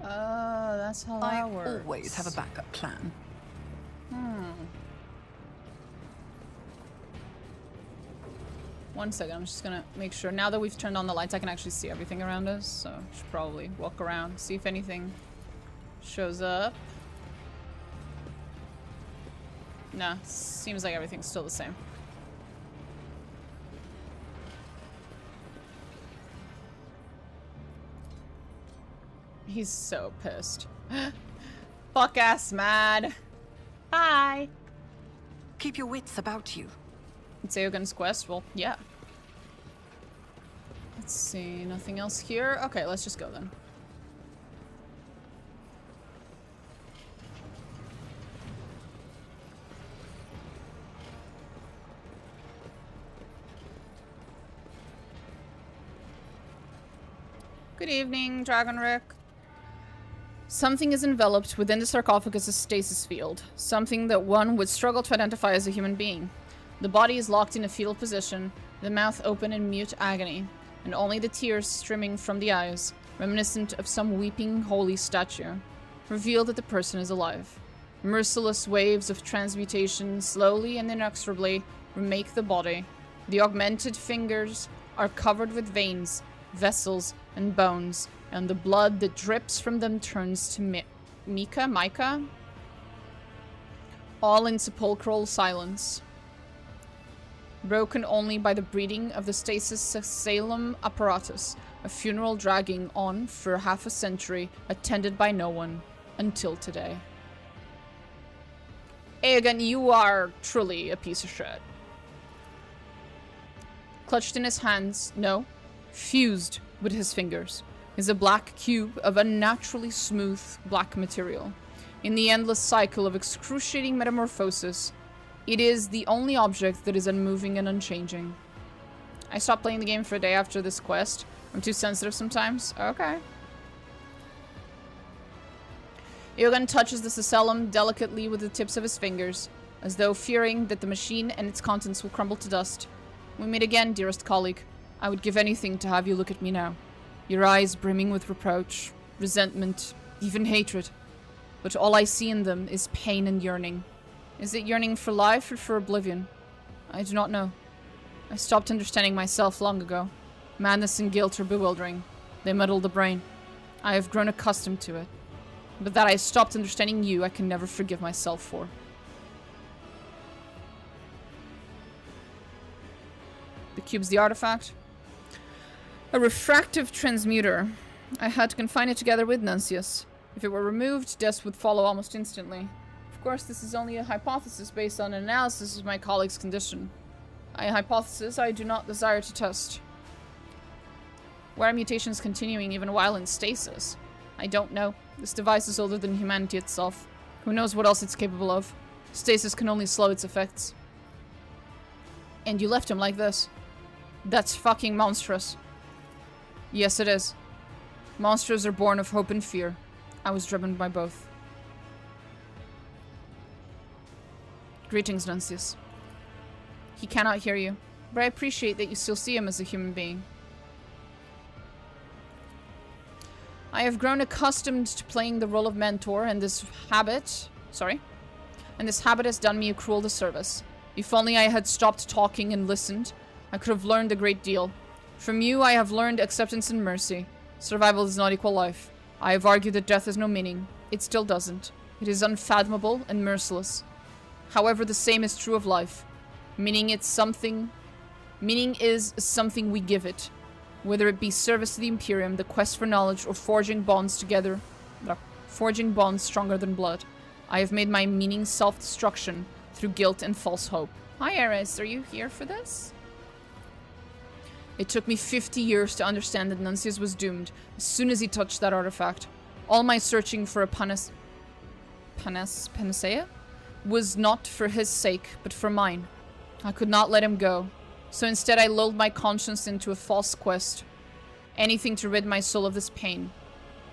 That's how that works. I always have a backup plan. One second, I'm just gonna make sure. Now that we've turned on the lights, I can actually see everything around us. So I should probably walk around, see if anything shows up. Nah, seems like everything's still the same. He's so pissed. Fuck ass mad. Hi. Keep your wits about you. It's Eogunn's quest? Well, yeah. Let's see, nothing else here? Okay, let's just go then. Good evening, Dragon Rick. Something is enveloped within the sarcophagus' stasis field. Something that one would struggle to identify as a human being. The body is locked in a fetal position, the mouth open in mute agony, and only the tears streaming from the eyes, reminiscent of some weeping holy statue, reveal that the person is alive. Merciless waves of transmutation slowly and inexorably remake the body. The augmented fingers are covered with veins, vessels, and bones, and the blood that drips from them turns to mica? All in sepulchral silence. Broken only by the breathing of the stasis Salem apparatus, a funeral dragging on for half a century, attended by no one, until today. Eogunn, you are truly a piece of shit. Clutched in his hands, no, fused with his fingers, is a black cube of unnaturally smooth black material. In the endless cycle of excruciating metamorphosis, it is the only object that is unmoving and unchanging. I stopped playing the game for a day after this quest. I'm too sensitive sometimes. Okay. Eogunn touches the Cecellum delicately with the tips of his fingers, as though fearing that the machine and its contents will crumble to dust. We meet again, dearest colleague. I would give anything to have you look at me now. Your eyes brimming with reproach, resentment, even hatred. But all I see in them is pain and yearning. Is it yearning for life or for oblivion? I do not know. I stopped understanding myself long ago. Madness and guilt are bewildering. They muddle the brain. I have grown accustomed to it. But that I stopped understanding you, I can never forgive myself for. The cube's the artifact. A refractive transmuter. I had to confine it together with Nuncius. If it were removed, death would follow almost instantly. Of course, this is only a hypothesis based on an analysis of my colleague's condition. A hypothesis I do not desire to test. Why are mutations continuing even while in stasis? I don't know. This device is older than humanity itself. Who knows what else it's capable of? Stasis can only slow its effects. And you left him like this. That's fucking monstrous. Yes, it is. Monsters are born of hope and fear. I was driven by both. Greetings, Nuncius. He cannot hear you, but I appreciate that you still see him as a human being. I have grown accustomed to playing the role of mentor, and this habit has done me a cruel disservice. If only I had stopped talking and listened, I could have learned a great deal. From you, I have learned acceptance and mercy. Survival does not equal life. I have argued that death has no meaning. It still doesn't. It is unfathomable and merciless. However, the same is true of life. Meaning is something we give it. Whether it be service to the Imperium, the quest for knowledge, or forging bonds stronger than blood. I have made my meaning self-destruction through guilt and false hope. Hi, Ares. Are you here for this? It took me 50 years to understand that Nuncius was doomed as soon as he touched that artifact. All my searching for a panacea was not for his sake, but for mine. I could not let him go. So instead I lulled my conscience into a false quest. Anything to rid my soul of this pain.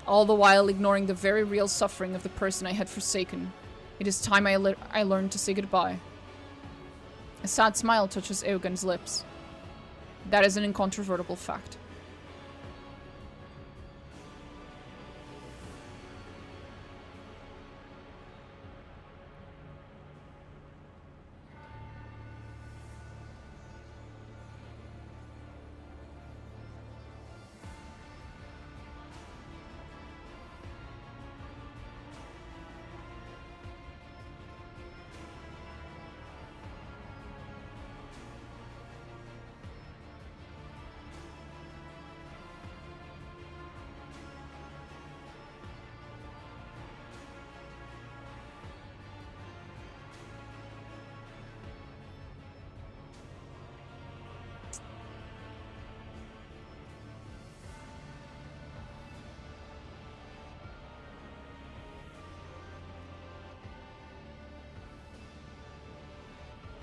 All the while ignoring the very real suffering of the person I had forsaken. It is time I learned to say goodbye. A sad smile touches Eogunn's lips. That is an incontrovertible fact.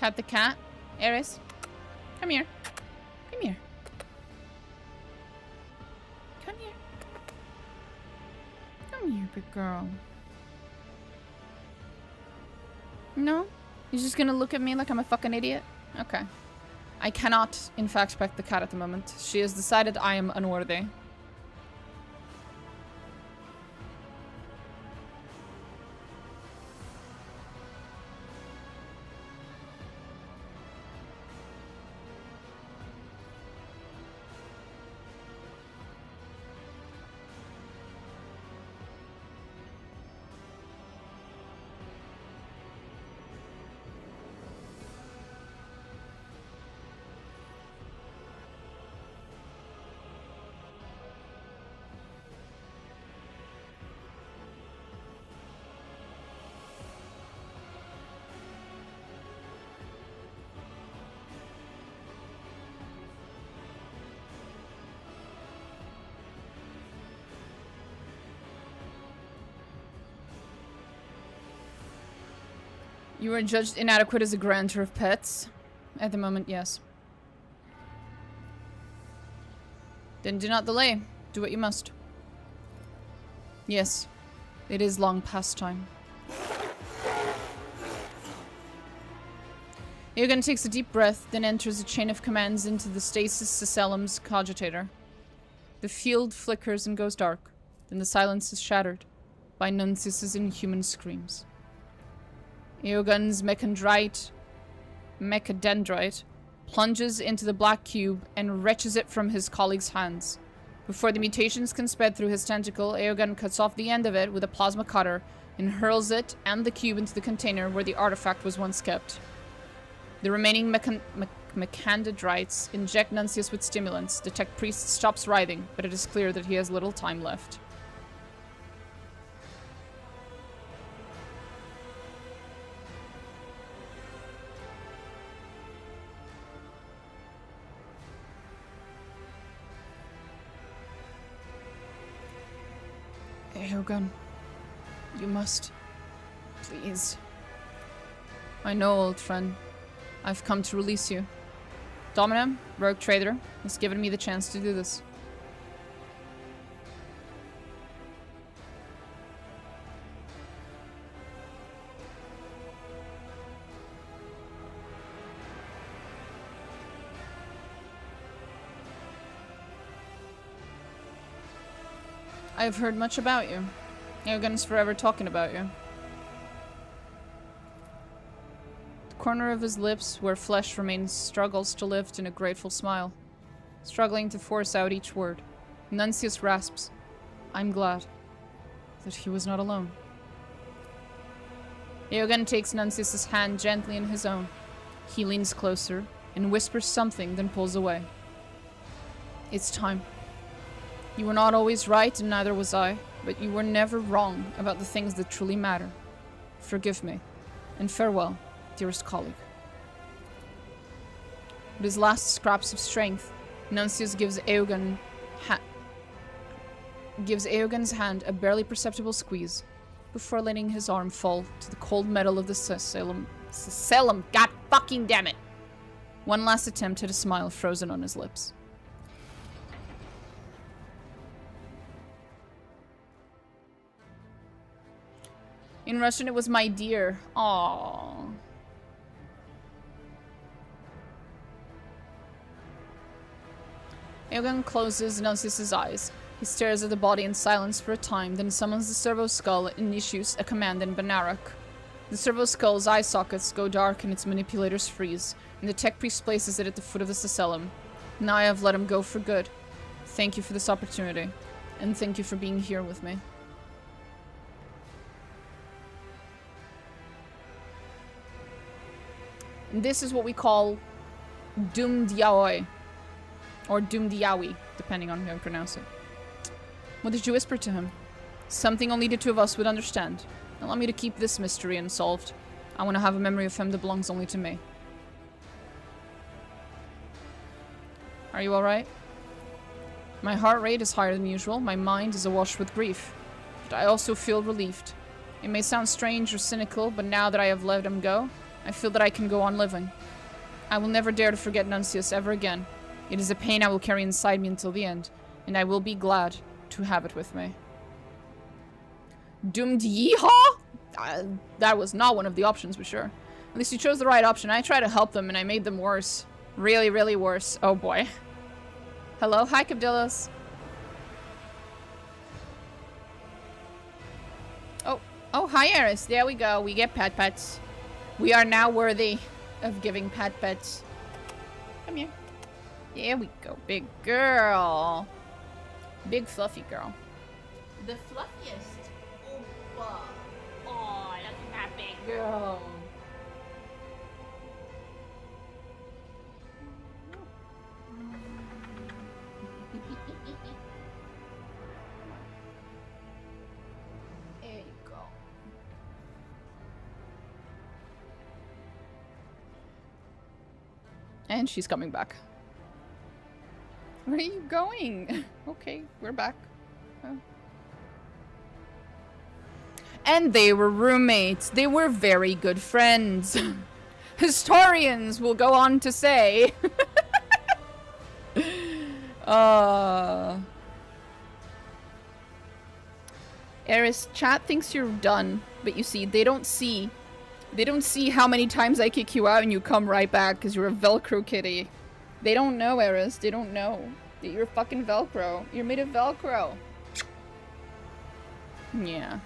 Pet the cat. Eris. Come here. Come here. Come here. Come here, big girl. No? You're just gonna look at me like I'm a fucking idiot? Okay. I cannot, in fact, pet the cat at the moment. She has decided I am unworthy. You are judged inadequate as a grantor of pets. At the moment, yes. Then do not delay. Do what you must. Yes. It is long past time. Eogunn takes a deep breath, then enters a chain of commands into the stasis Cecelum's cogitator. The field flickers and goes dark. Then the silence is shattered by Nuncius's inhuman screams. Eogunn's mechadendrite plunges into the black cube and wrenches it from his colleague's hands. Before the mutations can spread through his tentacle, Eogunn cuts off the end of it with a plasma cutter and hurls it and the cube into the container where the artifact was once kept. The remaining mechadendrites inject Nuncius with stimulants. The tech priest stops writhing, but it is clear that he has little time left. Eogunn, you must. Please. I know, old friend. I've come to release you. Domina, rogue trader, has given me the chance to do this. I have heard much about you. Eogunn is forever talking about you. The corner of his lips, where flesh remains, struggles to lift in a grateful smile, struggling to force out each word. Nuncius rasps, I'm glad that he was not alone. Eogunn takes Nuncius's hand gently in his own. He leans closer and whispers something, then pulls away. It's time. You were not always right, and neither was I, but you were never wrong about the things that truly matter. Forgive me, and farewell, dearest colleague. With his last scraps of strength, Nuncius gives Eogunn's hand a barely perceptible squeeze, before letting his arm fall to the cold metal of the Cecelum. God fucking damn it! One last attempt at a smile frozen on his lips. In Russian, it was my dear. Aww. Eogunn closes Nuncius's eyes. He stares at the body in silence for a time, then summons the servo skull and issues a command in Banarok. The servo skull's eye sockets go dark and its manipulators freeze, and the tech priest places it at the foot of the Cecelum. Now I have let him go for good. Thank you for this opportunity, and thank you for being here with me. And this is what we call Doom Diaoi. Or Doom Diawi, depending on how you pronounce it. What did you whisper to him? Something only the two of us would understand. Allow me to keep this mystery unsolved. I want to have a memory of him that belongs only to me. Are you alright? My heart rate is higher than usual. My mind is awash with grief. But I also feel relieved. It may sound strange or cynical, but now that I have let him go, I feel that I can go on living. I will never dare to forget Nuncius ever again. It is a pain I will carry inside me until the end, and I will be glad to have it with me. Doomed yeehaw? That was not one of the options, for sure. At least you chose the right option. I tried to help them, and I made them worse. Really, really worse. Oh boy. Hello? Hi, Cabdillos. Oh, hi, Eris. There we go. We get pet pets. We are now worthy of giving pet pets. Come here. There we go. Big girl. Big fluffy girl. The fluffiest. Oh, oh, look at that big girl. There you go. And she's coming back. Where are you going? Okay, we're back. Oh. And they were roommates. They were very good friends. Historians will go on to say. Eris, chat thinks you're done, but you see, they don't see how many times I kick you out and you come right back because you're a Velcro kitty. They don't know, Eris. They don't know that you're fucking Velcro. You're made of Velcro. Yeah.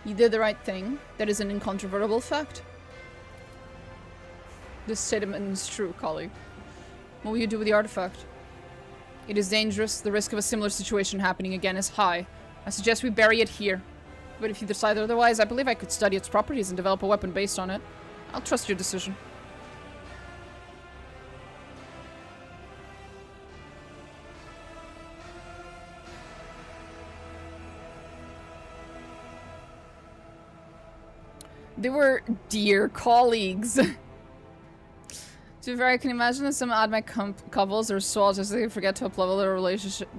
You did the right thing. That is an incontrovertible fact. This statement is true, colleague. What will you do with the artifact? It is dangerous. The risk of a similar situation happening again is high. I suggest we bury it here. But if you decide otherwise, I believe I could study its properties and develop a weapon based on it. I'll trust your decision. They were dear colleagues. To be fair, I can imagine that some AdMech couples are so autistic they forget to uplevel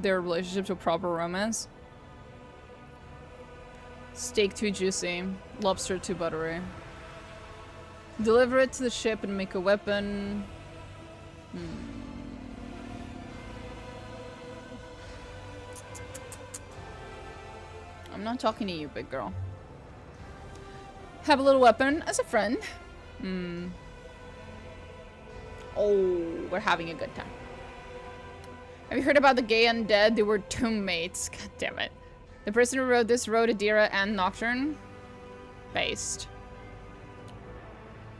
their relationship to a proper romance. Steak too juicy. Lobster too buttery. Deliver it to the ship and make a weapon. I'm not talking to you, big girl. Have a little weapon as a friend. Oh, we're having a good time. Have you heard about the gay undead? They were tombmates. God damn it. The person who wrote this wrote Adira and Nocturne. Based.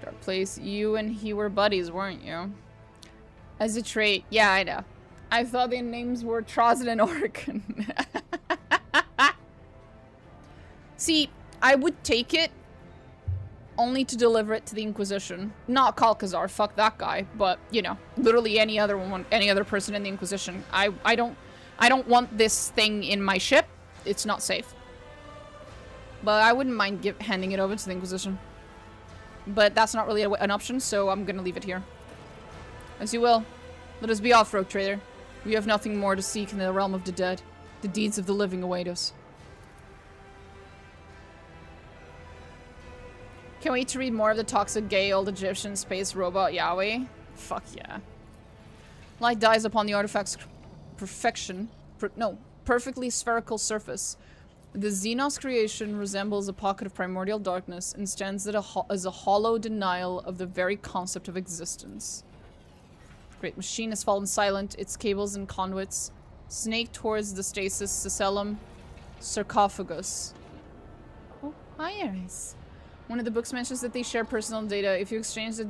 Dark Place. You and he were buddies, weren't you? As a trait. Yeah, I know. I thought their names were Trozen and Orkan. See, I would take it only to deliver it to the Inquisition. Not Kalkazar, fuck that guy, but, you know, literally any other one, any other person in the Inquisition. I don't want this thing in my ship. It's not safe. But I wouldn't mind handing it over to the Inquisition. But that's not really an option, so I'm gonna leave it here. As you will. Let us be off, Rogue Trader. We have nothing more to seek in the realm of the dead. The deeds of the living await us. Can't wait to read more of the toxic gay old Egyptian space robot Yahweh. Fuck yeah. Light dies upon the artifact's perfectly spherical surface. The Xenos creation resembles a pocket of primordial darkness and stands as a hollow denial of the very concept of existence. The great machine has fallen silent, its cables and conduits snake towards the stasis Cecellum sarcophagus. Oh, hi Ares. One of the books mentions that they share personal data. If you exchange the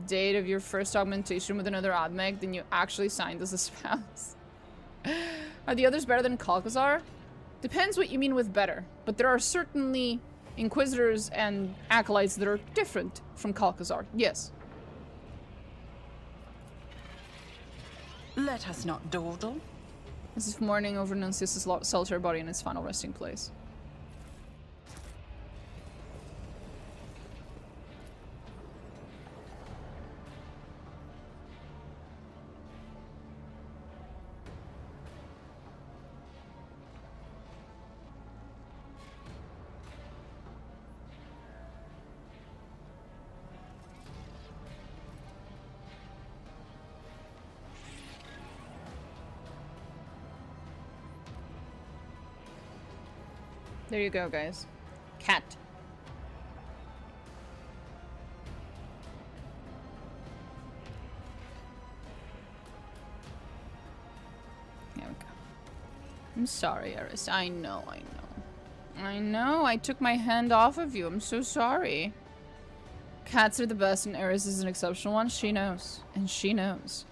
date of your first augmentation with another AdMech, then you actually signed as a spouse. Are the others better than Kalkazar? Depends what you mean with better, but there are certainly Inquisitors and Acolytes that are different from Kalkazar, yes. Let us not dawdle. This is mourning over Nuncius's solitary body in its final resting place. There you go, guys. Cat. There we go. I'm sorry, Eris. I know. I know, I took my hand off of you. I'm so sorry. Cats are the best and Eris is an exceptional one. She knows. And she knows.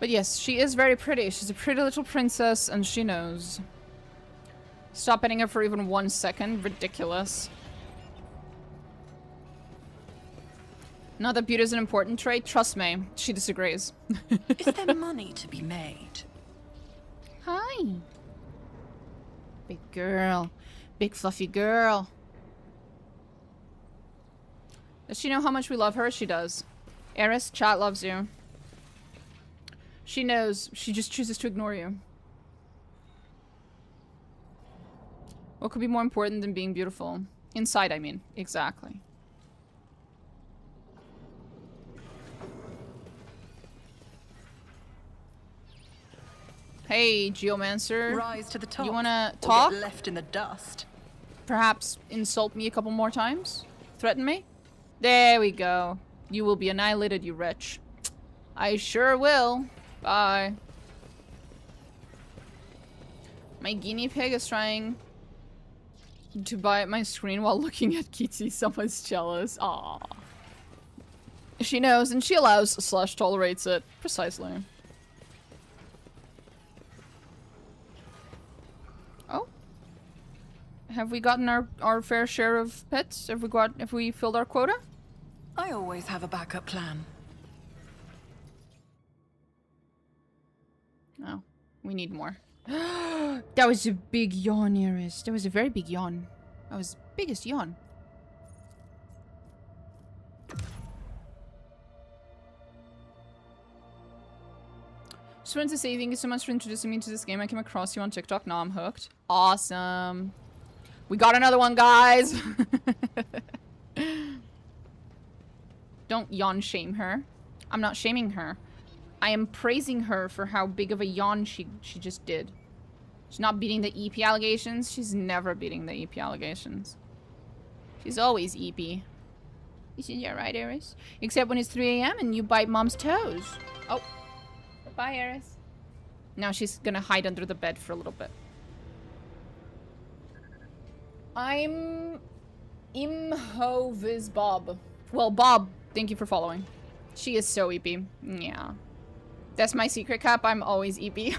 But yes, she is very pretty. She's a pretty little princess and she knows. Stop petting her for even 1 second. Ridiculous. Not that beauty is an important trait. Trust me. She disagrees. Is there money to be made? Hi. Big girl. Big fluffy girl. Does she know how much we love her? She does. Eris, chat loves you. She knows. She just chooses to ignore you. What could be more important than being beautiful? Inside, I mean. Exactly. Hey, Geomancer. Rise to the top. You wanna or talk? get left in the dust. Perhaps insult me a couple more times? Threaten me? There we go. You will be annihilated, you wretch. I sure will. Bye. My guinea pig is trying to bite my screen while looking at Kitty. Someone's jealous. Aww. She knows and she allows / tolerates it. Precisely. Oh. Have we gotten our fair share of pets? Have we filled our quota? I always have a backup plan. Oh, we need more. That was a big yawn, Iris. That was a very big yawn. That was the biggest yawn. Just wanted to say thank you so much for introducing me to this game. I came across you on TikTok. Now I'm hooked. Awesome. We got another one, guys. Don't yawn shame her. I'm not shaming her. I am praising her for how big of a yawn she just did. She's not beating the EP allegations. She's never beating the EP allegations. She's always EP. Isn't that right, Eris? Except when it's 3 AM and you bite mom's toes. Oh. Bye, Eris. Now she's gonna hide under the bed for a little bit. I'm Imhoviz Bob. Well, Bob, thank you for following. She is so EP. Yeah. That's my secret cap. I'm always EP.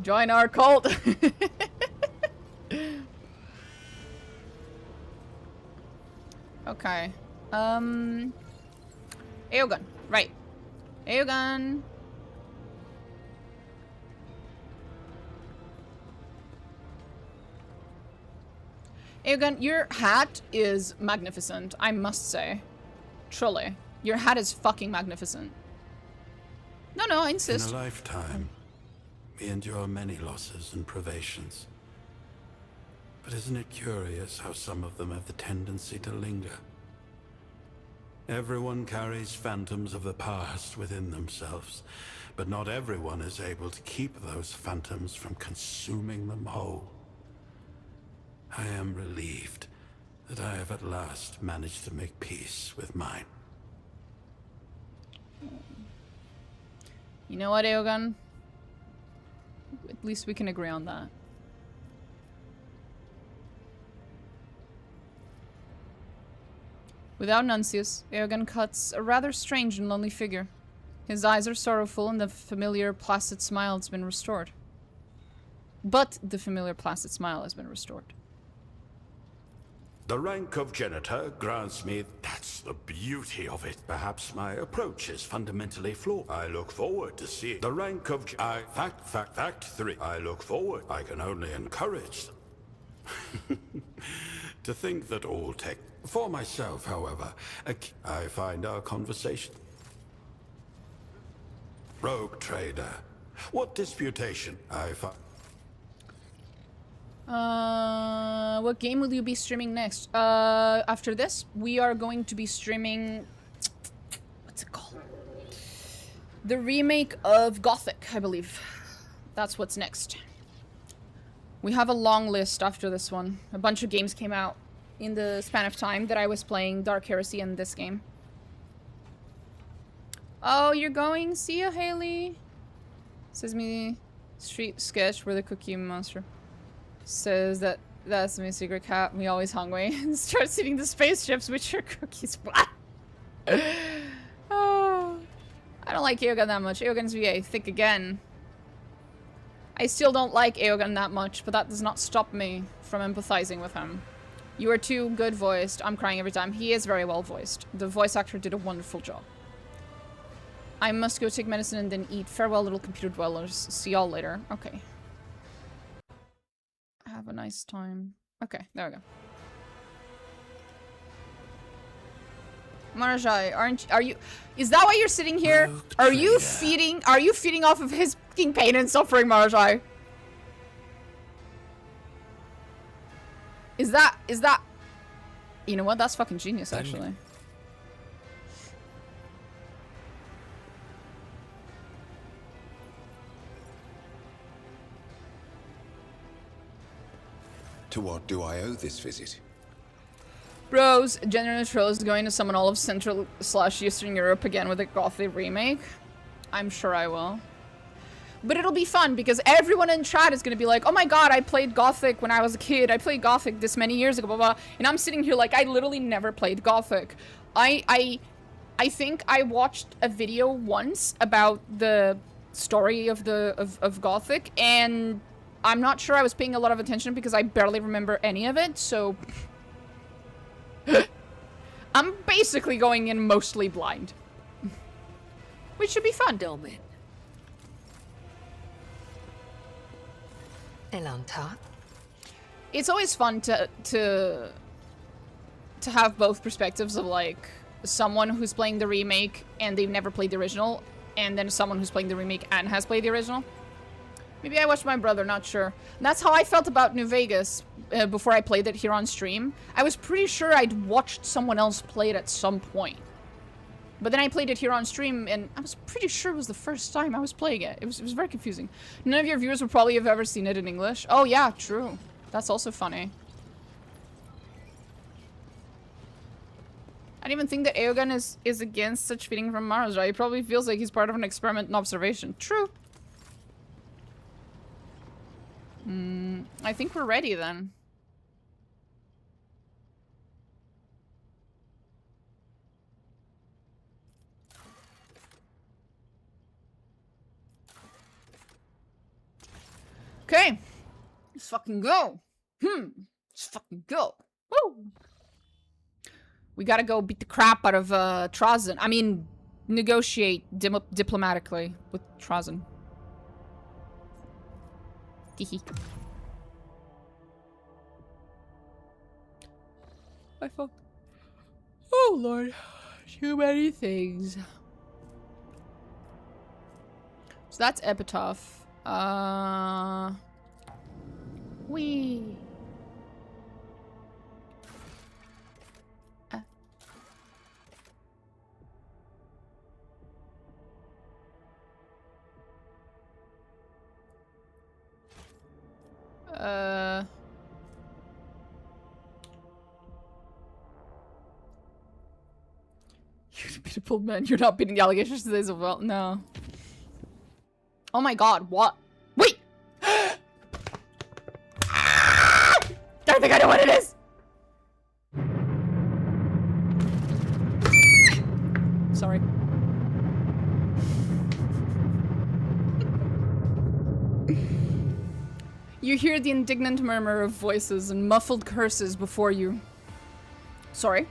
Join our cult. Okay. Eogunn. Right. Eogunn. Eogunn, your hat is magnificent, I must say. Truly. Your hat is fucking magnificent. No, I insist. In a lifetime, we endure many losses and privations. But isn't it curious how some of them have the tendency to linger? Everyone carries phantoms of the past within themselves, but not everyone is able to keep those phantoms from consuming them whole. I am relieved that I have at last managed to make peace with mine. You know what, Eogunn? At least we can agree on that. Without Nuncius, Eogunn cuts a rather strange and lonely figure. His eyes are sorrowful and the familiar placid smile has been restored. But the familiar placid smile has been restored. The rank of janitor grants me... That's the beauty of it. Perhaps my approach is fundamentally flawed. I look forward to seeing the rank of... Fact 3. I look forward. I can only encourage them. To think that all tech... For myself, however, I find our conversation... Rogue trader. What disputation I find... What game will you be streaming next? After this, we are going to be streaming... What's it called? The remake of Gothic, I believe. That's what's next. We have a long list after this one. A bunch of games came out in the span of time that I was playing Dark Heresy and this game. Oh, you're going? See ya, Haley. Says me, street sketch where the Cookie Monster says that's my secret cat. We always hungry and starts eating the spaceships, which are cookies. Oh, I don't like Eogunn that much. Eogunn's VA thick again. I still don't like Eogunn that much, but that does not stop me from empathizing with him. You are too good voiced. I'm crying every time. He is very well voiced. The voice actor did a wonderful job. I must go take medicine and then eat. Farewell, little computer dwellers. See y'all later. Okay. Have a nice time. Okay, there we go. Marazhai, are you, is that why you're sitting here? Are you feeding off of his fucking pain and suffering, Marazhai? Is that... You know what? That's fucking genius, actually. To what do I owe this visit? Bros, General Troll is going to summon all of Central/Eastern Europe again with a Gothic remake. I'm sure I will. But it'll be fun because everyone in chat is gonna be like, oh my god, I played Gothic when I was a kid. I played Gothic this many years ago, blah, blah. And I'm sitting here like, I literally never played Gothic. I think I watched a video once about the story of Gothic, and I'm not sure I was paying a lot of attention because I barely remember any of it, so... I'm basically going in mostly blind. Which should be fun. Domin. Elanta. It's always fun to have both perspectives of like someone who's playing the remake and they've never played the original, and then someone who's playing the remake and has played the original. Maybe I watched my brother, not sure. And that's how I felt about New Vegas before I played it here on stream. I was pretty sure I'd watched someone else play it at some point. But then I played it here on stream, and I was pretty sure it was the first time I was playing it. It was very confusing. None of your viewers would probably have ever seen it in English. Oh yeah, true. That's also funny. I don't even think that Eogunn is against such feeding from Marazhai. He probably feels like he's part of an experiment and observation. True. I think we're ready then. Okay. Let's fucking go. Let's fucking go. Woo! We gotta go beat the crap out of Trazen. I mean, negotiate diplomatically with Trazen. I fucked. Oh lord, too many things. So that's Epitaph. Wee. You're a beautiful man. You're not beating the allegations today as well. No. Oh my god, what? Wait! I think I know what it is! Sorry. You hear the indignant murmur of voices and muffled curses before you. Sorry.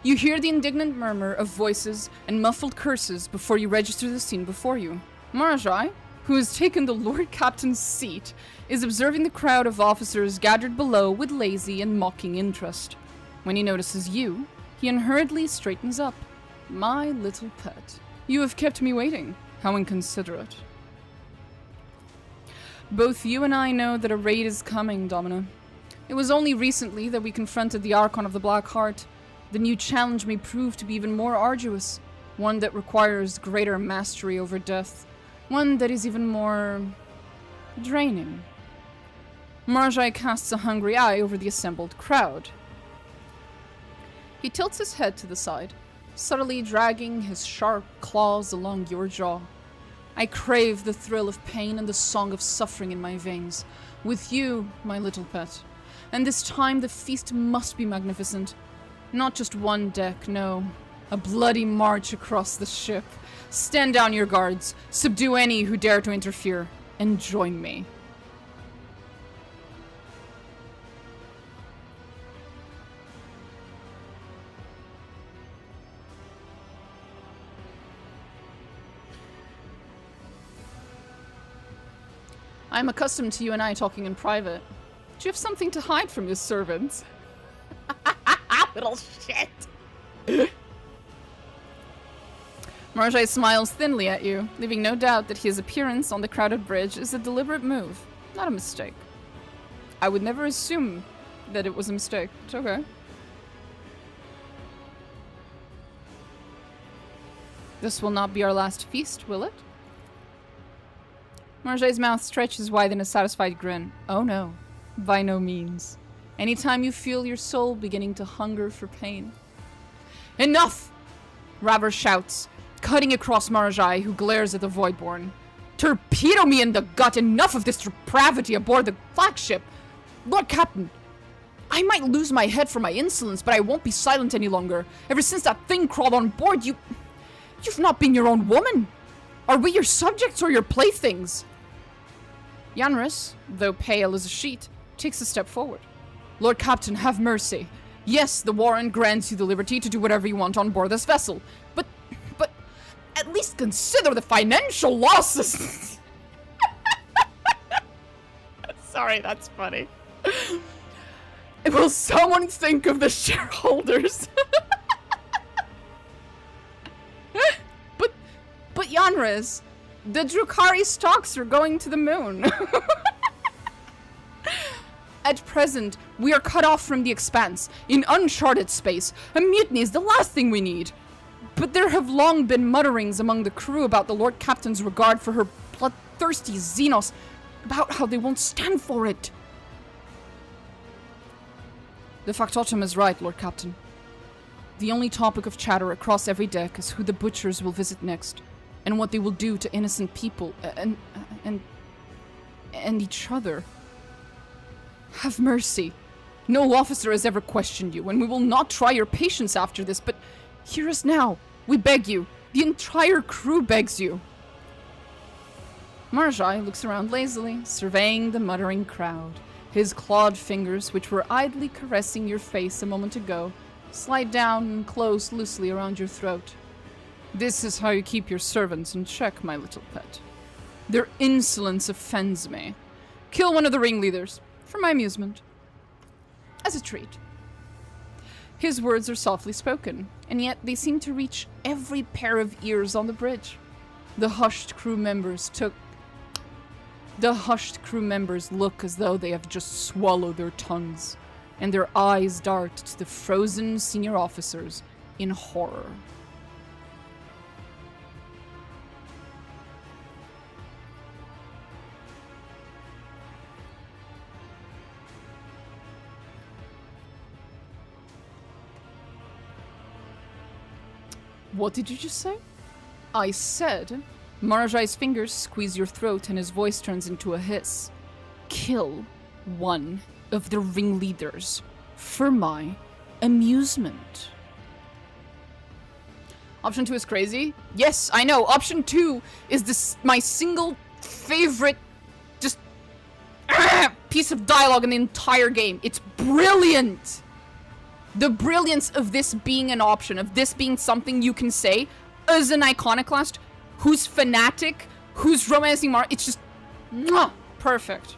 You hear the indignant murmur of voices and muffled curses before you register the scene before you. Marazhai, who has taken the Lord Captain's seat, is observing the crowd of officers gathered below with lazy and mocking interest. When he notices you, he unhurriedly straightens up. My little pet, you have kept me waiting. How inconsiderate. Both you and I know that a raid is coming, Domina. It was only recently that we confronted the Archon of the Black Heart. The new challenge may prove to be even more arduous, one that requires greater mastery over death, one that is even more draining. Marazhai casts a hungry eye over the assembled crowd. He tilts his head to the side, subtly dragging his sharp claws along your jaw. I crave the thrill of pain and the song of suffering in my veins. With you, my little pet. And this time the feast must be magnificent. Not just one deck, no. A bloody march across the ship. Stand down your guards. Subdue any who dare to interfere. And join me. I'm accustomed to you and I talking in private. Do you have something to hide from your servants? Little shit. Marazhai smiles thinly at you, leaving no doubt that his appearance on the crowded bridge is a deliberate move, not a mistake. I would never assume that it was a mistake. It's okay. This will not be our last feast, will it? Marazhai's mouth stretches wide in a satisfied grin. Oh no, by no means. Anytime you feel your soul beginning to hunger for pain. Enough! Raver shouts, cutting across Marazhai, who glares at the Voidborn. Torpedo me in the gut! Enough of this depravity aboard the flagship! Lord Captain, I might lose my head for my insolence, but I won't be silent any longer. Ever since that thing crawled on board, you've not been your own woman. Are we your subjects or your playthings? Yanris, though pale as a sheet, takes a step forward. Lord Captain, have mercy. Yes, the warrant grants you the liberty to do whatever you want on board this vessel, but at least consider the financial losses. Sorry, that's funny. Will someone think of the shareholders? But Yanris, the Drukhari stocks are going to the moon. At present, we are cut off from the expanse, in uncharted space. A mutiny is the last thing we need. But there have long been mutterings among the crew about the Lord Captain's regard for her bloodthirsty Xenos, about how they won't stand for it. The factotum is right, Lord Captain. The only topic of chatter across every deck is who the butchers will visit next, and what they will do to innocent people, and each other. Have mercy. No officer has ever questioned you, and we will not try your patience after this, but hear us now. We beg you. The entire crew begs you. Marazhai looks around lazily, surveying the muttering crowd. His clawed fingers, which were idly caressing your face a moment ago, slide down and close loosely around your throat. This is how you keep your servants in check, my little pet. Their insolence offends me. Kill one of the ringleaders, for my amusement. As a treat. His words are softly spoken, and yet they seem to reach every pair of ears on the bridge. The hushed crew members look as though they have just swallowed their tongues, and their eyes dart to the frozen senior officers in horror. What did you just say? I said, Marazhai's fingers squeeze your throat and his voice turns into a hiss. Kill one of the ringleaders for my amusement. Option 2 is crazy. Yes, I know. Option 2 is my single favorite just piece of dialogue in the entire game. It's brilliant. The brilliance of this being an option, of this being something you can say as an iconoclast who's fanatic, who's romancing it's just perfect.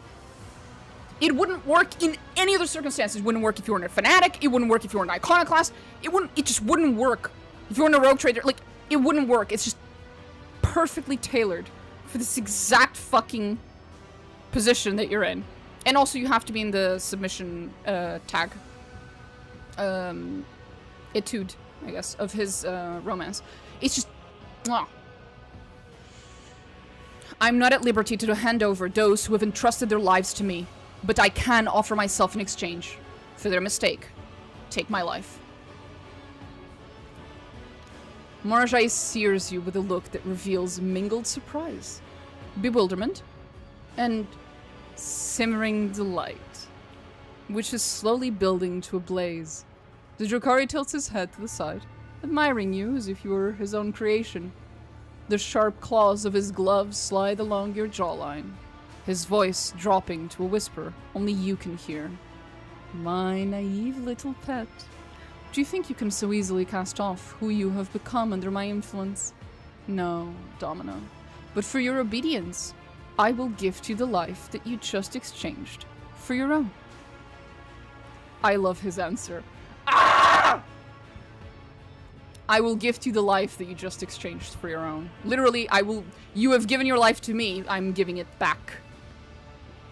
It wouldn't work in any other circumstances. It wouldn't work if you weren't a fanatic. It wouldn't work if you were an iconoclast. It just wouldn't work if you weren't a rogue trader. Like, it wouldn't work. It's just perfectly tailored for this exact fucking position that you're in. And also you have to be in the submission tag. Etude, I guess, of his romance. It's just I'm not at liberty to hand over those who have entrusted their lives to me, but I can offer myself in exchange for their mistake. Take my life. Marazhai sears you with a look that reveals mingled surprise, bewilderment, and simmering delight, which is slowly building to a blaze. The Drukhari tilts his head to the side, admiring you as if you were his own creation. The sharp claws of his gloves slide along your jawline, his voice dropping to a whisper only you can hear. My naive little pet. Do you think you can so easily cast off who you have become under my influence? No, Domino. But for your obedience, I will gift you the life that you just exchanged for your own. I love his answer. Ah! I will gift you the life that you just exchanged for your own. Literally, you have given your life to me, I'm giving it back.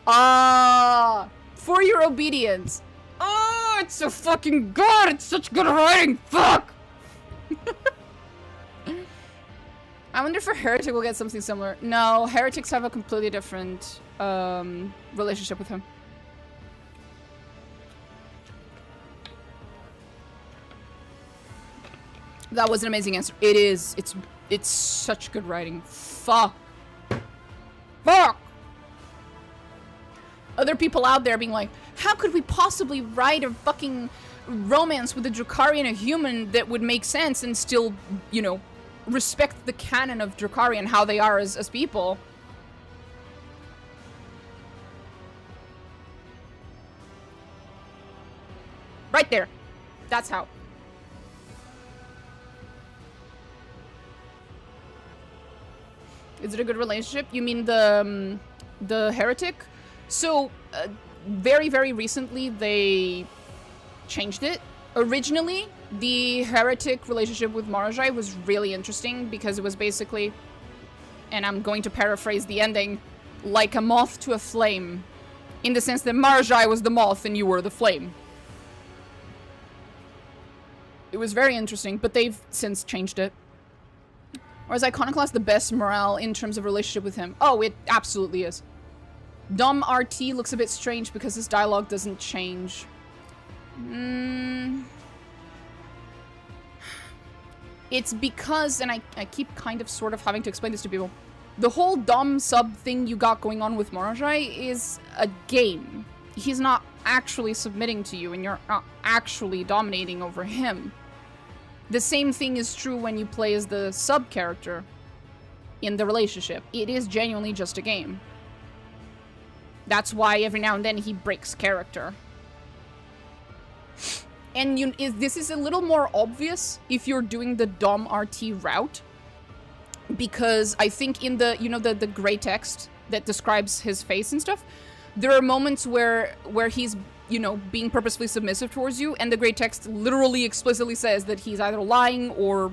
Ah! For your obedience. Oh, it's so fucking good. It's such good writing. Fuck. I wonder if a heretic will get something similar. No, heretics have a completely different relationship with him. That was an amazing answer. It is. It's such good writing. Fuck. Fuck. Other people out there being like, how could we possibly write a fucking romance with a Drukhari and a human that would make sense and still, you know, respect the canon of Drukhari and how they are as people? Right there. That's how. Is it a good relationship? You mean the heretic? So, very, very recently they changed it. Originally, the heretic relationship with Marazhai was really interesting because it was basically, and I'm going to paraphrase the ending, like a moth to a flame. In the sense that Marazhai was the moth and you were the flame. It was very interesting, but they've since changed it. Or is Iconoclast the best morale in terms of relationship with him? Oh, it absolutely is. Dom RT looks a bit strange because his dialogue doesn't change. It's because, and I keep kind of sort of having to explain this to people, the whole Dom sub thing you got going on with Marazhai is a game. He's not actually submitting to you and you're not actually dominating over him. The same thing is true when you play as the sub character in the relationship. It is genuinely just a game. That's why every now and then he breaks character. And this is a little more obvious if you're doing the Dom RT route. Because I think in the, you know, the gray text that describes his face and stuff, there are moments where he's, you know, being purposefully submissive towards you, and the gray text literally explicitly says that he's either lying or,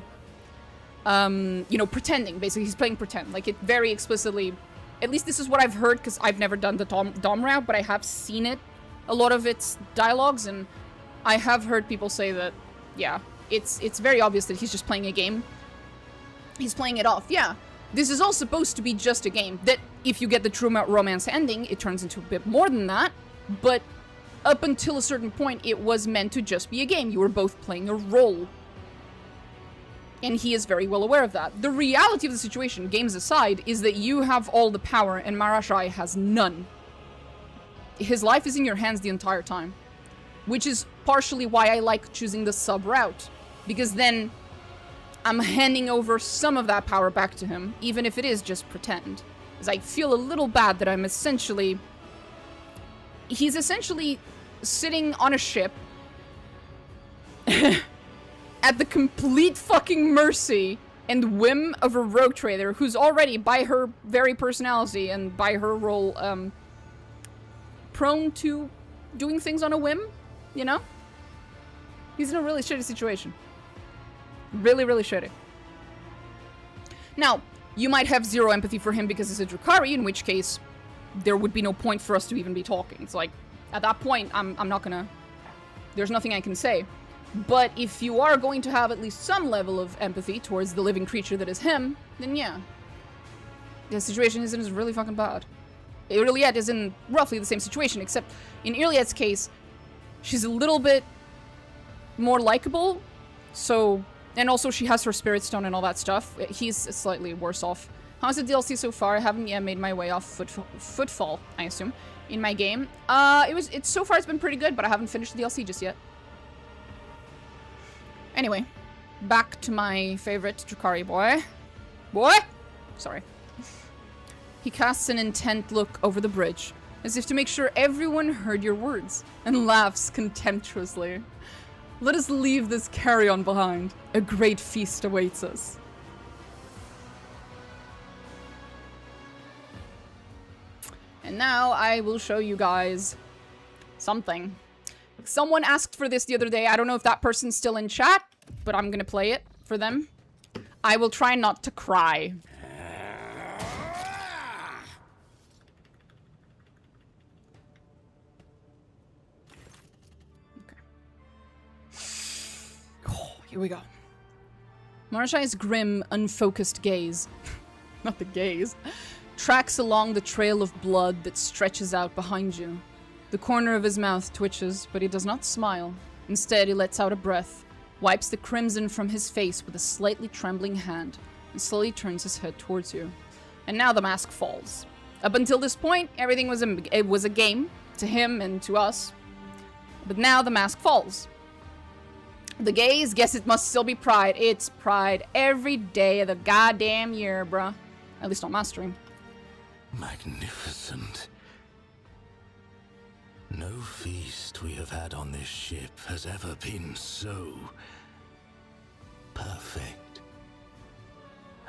you know, pretending. Basically, he's playing pretend. Like, it very explicitly, at least this is what I've heard, because I've never done the Dom route, but I have seen it, a lot of its dialogues, and I have heard people say that, yeah, it's very obvious that he's just playing a game. He's playing it off, yeah. This is all supposed to be just a game, that if you get the True Romance ending, it turns into a bit more than that, but up until a certain point, it was meant to just be a game. You were both playing a role. And he is very well aware of that. The reality of the situation, games aside, is that you have all the power and Marazhai has none. His life is in your hands the entire time. Which is partially why I like choosing the sub route. Because then I'm handing over some of that power back to him, even if it is just pretend. Because I feel a little bad that I'm essentially... He's essentially sitting on a ship at the complete fucking mercy and whim of a rogue trader who's already, by her very personality and by her role, prone to doing things on a whim, you know? He's in a really shitty situation. Really, really shitty. Now, you might have zero empathy for him because he's a Drukhari, in which case there would be no point for us to even be talking. It's like, at that point, I'm not gonna... There's nothing I can say. But if you are going to have at least some level of empathy towards the living creature that is him, then yeah. The situation is really fucking bad. Iliad is in roughly the same situation, except in Iliad's case, she's a little bit more likable, so... And also she has her spirit stone and all that stuff. He's slightly worse off. How's the DLC so far? I haven't yet made my way off Footfall, I assume, in my game. So far it's been pretty good, but I haven't finished the DLC just yet. Anyway, back to my favorite Drukhari boy. Sorry. He casts an intent look over the bridge, as if to make sure everyone heard your words, and laughs contemptuously. Let us leave this carrion behind. A great feast awaits us. And now I will show you guys something. Someone asked for this the other day. I don't know if that person's still in chat, but I'm gonna play it for them. I will try not to cry. Here we go. Marazhai's grim, unfocused gaze, not the gaze, tracks along the trail of blood that stretches out behind you. The corner of his mouth twitches, but he does not smile. Instead, he lets out a breath, wipes the crimson from his face with a slightly trembling hand, and slowly turns his head towards you. And now the mask falls. Up until this point, everything was a game, to him and to us. But now the mask falls. The gaze, guess it must still be pride. It's pride every day of the goddamn year, bruh. At least on my stream. Magnificent. No feast we have had on this ship has ever been so perfect.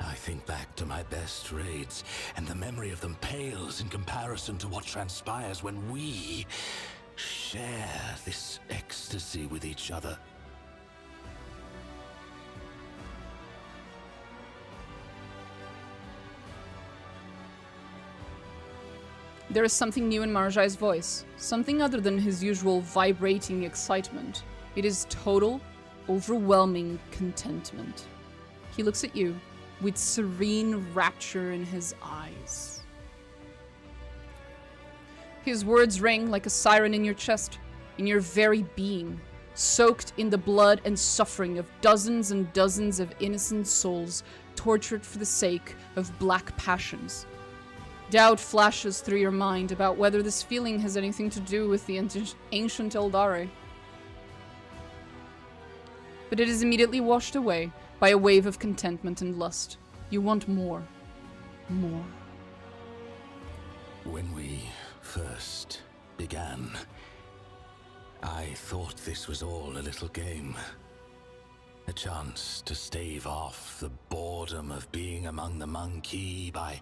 I think back to my best raids, and the memory of them pales in comparison to what transpires when we share this ecstasy with each other. There is something new in Marazhai's voice, something other than his usual vibrating excitement. It is total, overwhelming contentment. He looks at you with serene rapture in his eyes. His words ring like a siren in your chest, in your very being, soaked in the blood and suffering of dozens and dozens of innocent souls tortured for the sake of black passions. Doubt flashes through your mind about whether this feeling has anything to do with the ancient Eldari. But it is immediately washed away by a wave of contentment and lust. You want more. More. When we first began, I thought this was all a little game. A chance to stave off the boredom of being among the monkey by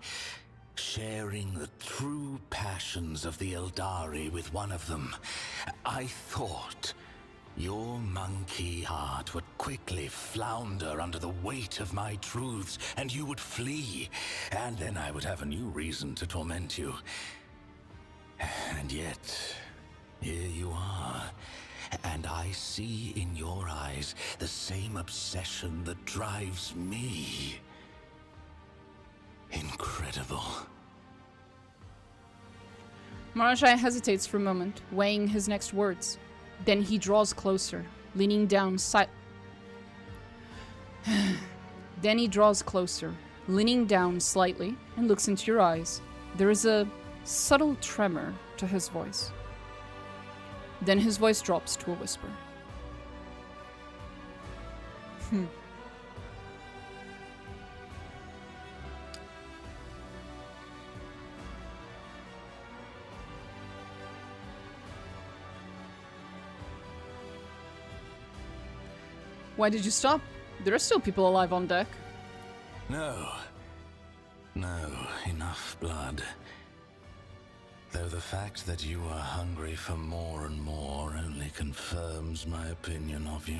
sharing the true passions of the Eldari with one of them. I thought your monkey heart would quickly flounder under the weight of my truths, and you would flee, and then I would have a new reason to torment you. And yet, here you are, and I see in your eyes the same obsession that drives me. Incredible. Marazhai hesitates for a moment, weighing his next words. Then he draws closer, leaning down slightly, and looks into your eyes. There is a subtle tremor to his voice. Then his voice drops to a whisper. Why did you stop? There are still people alive on deck. No, enough blood. Though the fact that you are hungry for more and more only confirms my opinion of you.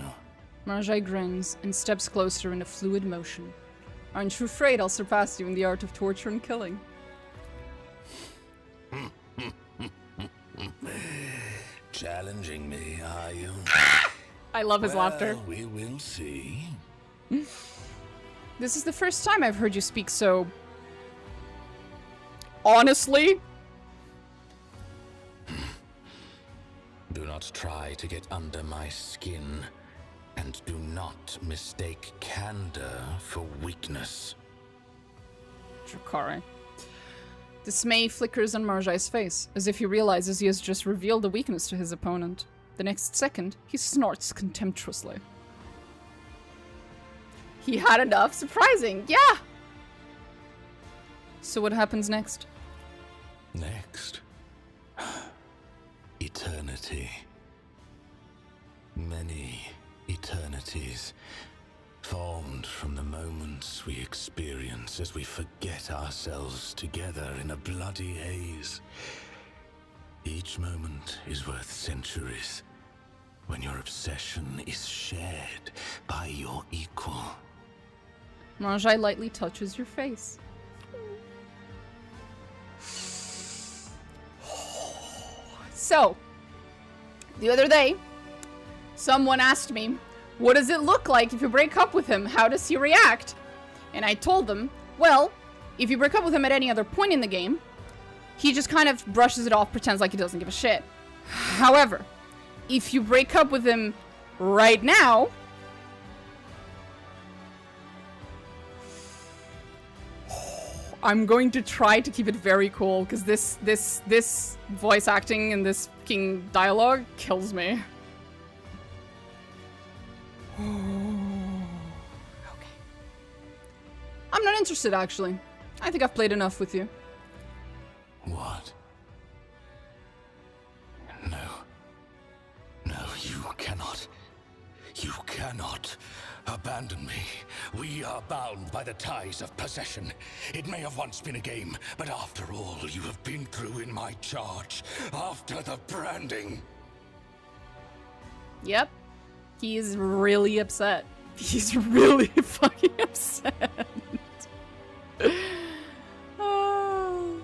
Marazhai grins and steps closer in a fluid motion. Aren't you afraid I'll surpass you in the art of torture and killing? Challenging me, are you? I love his laughter. We will see. This is the first time I've heard you speak so... honestly? Do not try to get under my skin, and do not mistake candor for weakness. Drakari. Dismay flickers on Marazhai's face, as if he realizes he has just revealed a weakness to his opponent. The next second, he snorts contemptuously. He had enough? Surprising, yeah! So what happens next? Next. Eternity. Many eternities, formed from the moments we experience as we forget ourselves together in a bloody haze. Each moment is worth centuries, when your obsession is shared by your equal. Marazhai lightly touches your face. So, the other day, someone asked me, what does it look like if you break up with him? How does he react? And I told them, well, if you break up with him at any other point in the game, he just kind of brushes it off, pretends like he doesn't give a shit. However, if you break up with him right now, I'm going to try to keep it very cool, because this voice acting and this fucking dialogue kills me. Okay. I'm not interested, actually. I think I've played enough with you. What? No. No, you cannot. You cannot abandon me. We are bound by the ties of possession. It may have once been a game, but after all you have been through in my charge, after the branding. Yep. He's really upset. He's really fucking upset. Oh.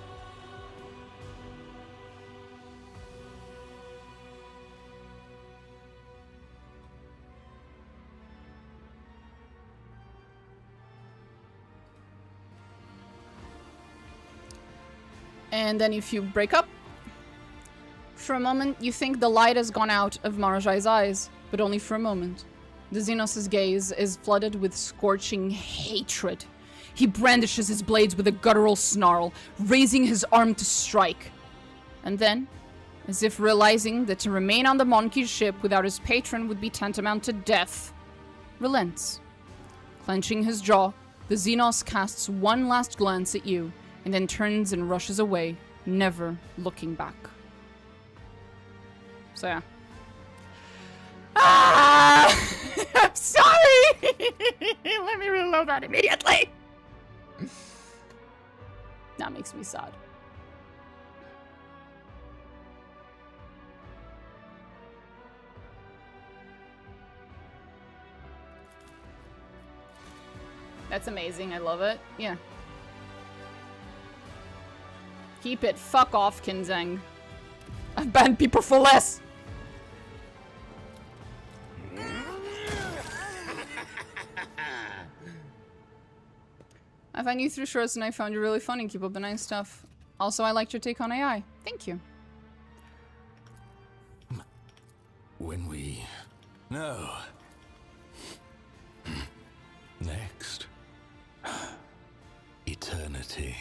And then if you break up, for a moment you think the light has gone out of Marazhai's eyes, but only for a moment. The Xenos' gaze is flooded with scorching hatred. He brandishes his blades with a guttural snarl, raising his arm to strike. And then, as if realizing that to remain on the Monkey's ship without his patron would be tantamount to death, relents. Clenching his jaw, the Xenos casts one last glance at you, and then turns and rushes away, never looking back. So yeah. Ah! I'm sorry! Let me reload that immediately! That makes me sad. That's amazing, I love it. Yeah. Keep it. Fuck off, Kinzang. I've banned people for less! I find you through shorts and I found you really funny. Keep up the nice stuff. Also, I liked your take on AI. Thank you. When we... No. Next. Eternity.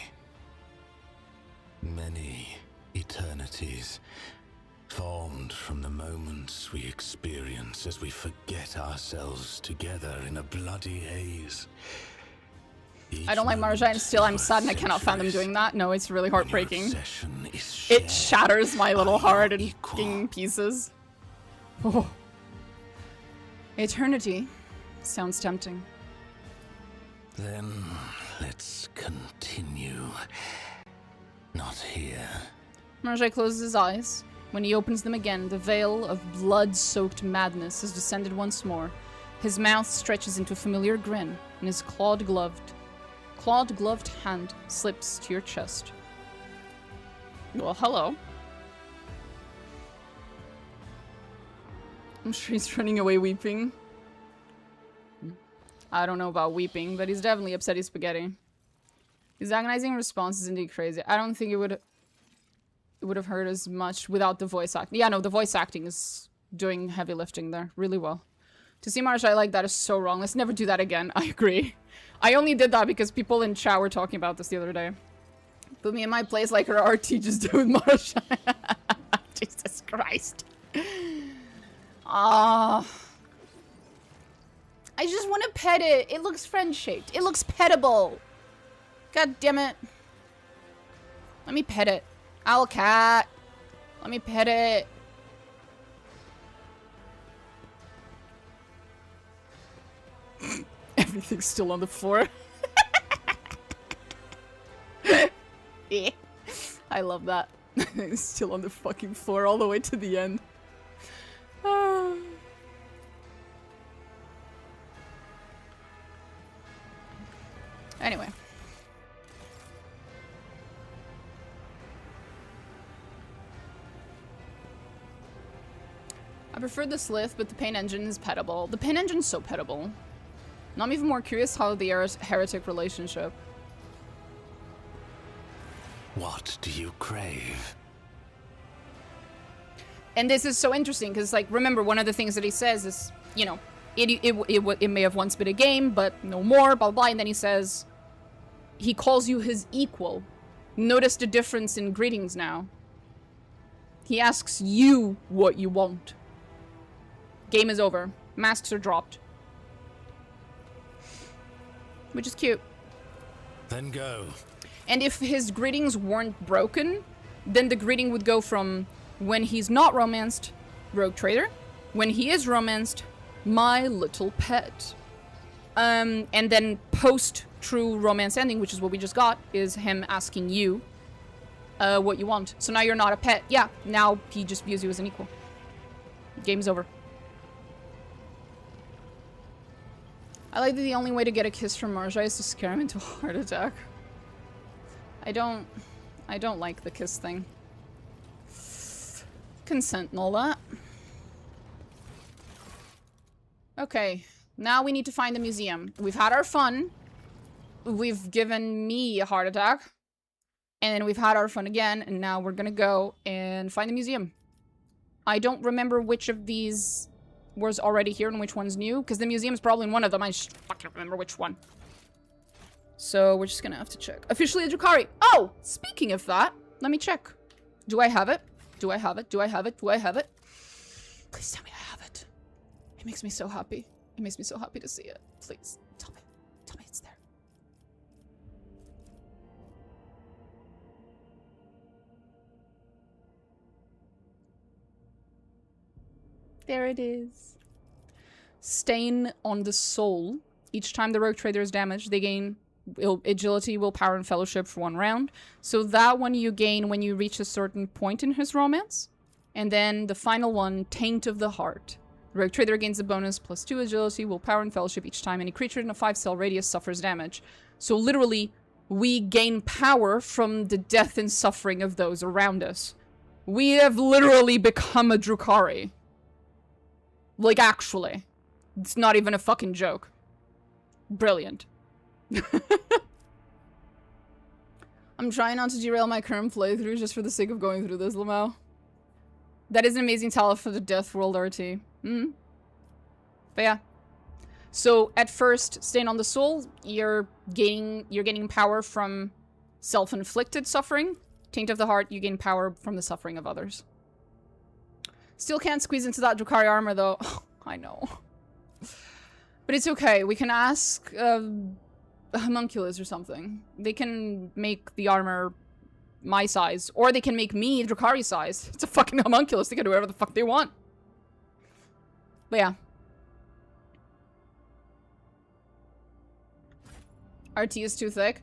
Many eternities. Formed from the moments we experience as we forget ourselves together in a bloody haze. I don't like Marazhai, and still I'm sad and I cannot fathom doing that. No, it's really heartbreaking. It shatters my little heart in fucking pieces. Oh. Eternity sounds tempting. Then let's continue. Not here. Marazhai closes his eyes. When he opens them again, the veil of blood-soaked madness has descended once more. His mouth stretches into a familiar grin, and his clawed-gloved hand slips to your chest. Well, hello. I'm sure he's running away weeping. I don't know about weeping, but he's definitely upset he's spaghetti. His agonizing response is indeed crazy. I don't think it would have hurt as much without the voice acting. Yeah, no, the voice acting is doing heavy lifting there really well. To see Marazhai like that is so wrong. Let's never do that again. I agree. I only did that because people in chat were talking about this the other day. Put me in my place like her art teachers do with Marazhai. Jesus Christ. I just want to pet it. It looks friend-shaped. It looks pettable. God damn it. Let me pet it. Owl cat. Let me pet it. Everything's still on the floor. Yeah. I love that. It's still on the fucking floor all the way to the end. Anyway. I prefer the Slith, but the Pain Engine is petable. The Pain Engine's so petable. Now I'm even more curious how the heretic relationship. What do you crave? And this is so interesting, because, like, remember, one of the things that he says is, you know, it may have once been a game, but no more, blah, blah, blah. And then he says, he calls you his equal. Notice the difference in greetings now. He asks you what you want. Game is over. Masks are dropped. Which is cute. Then go. And if his greetings weren't broken, then the greeting would go from when he's not romanced, rogue trader. When he is romanced, my little pet. And then post true romance ending, which is what we just got, is him asking you what you want. So now you're not a pet. Yeah, now he just views you as an equal. Game's over. I like that the only way to get a kiss from Marazhai is to scare him into a heart attack. I don't like the kiss thing. Consent and all that. Okay, now we need to find the museum. We've had our fun. We've given me a heart attack. And then we've had our fun again, and now we're gonna go and find the museum. I don't remember which of these was already here and which one's new, because the museum's probably in one of them. I just fucking remember which one. So we're just gonna have to check. Officially a Drukhari. Oh! Speaking of that, let me check. Do I have it? Do I have it? Do I have it? Do I have it? Please tell me I have it. It makes me so happy. It makes me so happy to see it. Please, tell me. Tell me it's there. There it is. Stain on the soul. Each time the rogue trader is damaged, they gain agility, willpower, and fellowship for 1 round. So that one you gain when you reach a certain point in his romance. And then the final one, Taint of the Heart. The rogue trader gains a bonus +2 agility, willpower, and fellowship each time any creature in a 5-cell radius suffers damage. So literally, we gain power from the death and suffering of those around us. We have literally become a Drukhari. Like, actually. It's not even a fucking joke. Brilliant. I'm trying not to derail my current playthrough just for the sake of going through this, Lamau. That is an amazing talent for the Death World RT. But yeah. So, at first, Stain on the Soul, you're gaining power from self-inflicted suffering. Taint of the Heart, you gain power from the suffering of others. Still can't squeeze into that Drukhari armor, though. I know. But it's okay. We can ask homunculus or something. They can make the armor my size. Or they can make me Drukhari size. It's a fucking homunculus. They can do whatever the fuck they want. But yeah. RT is too thick?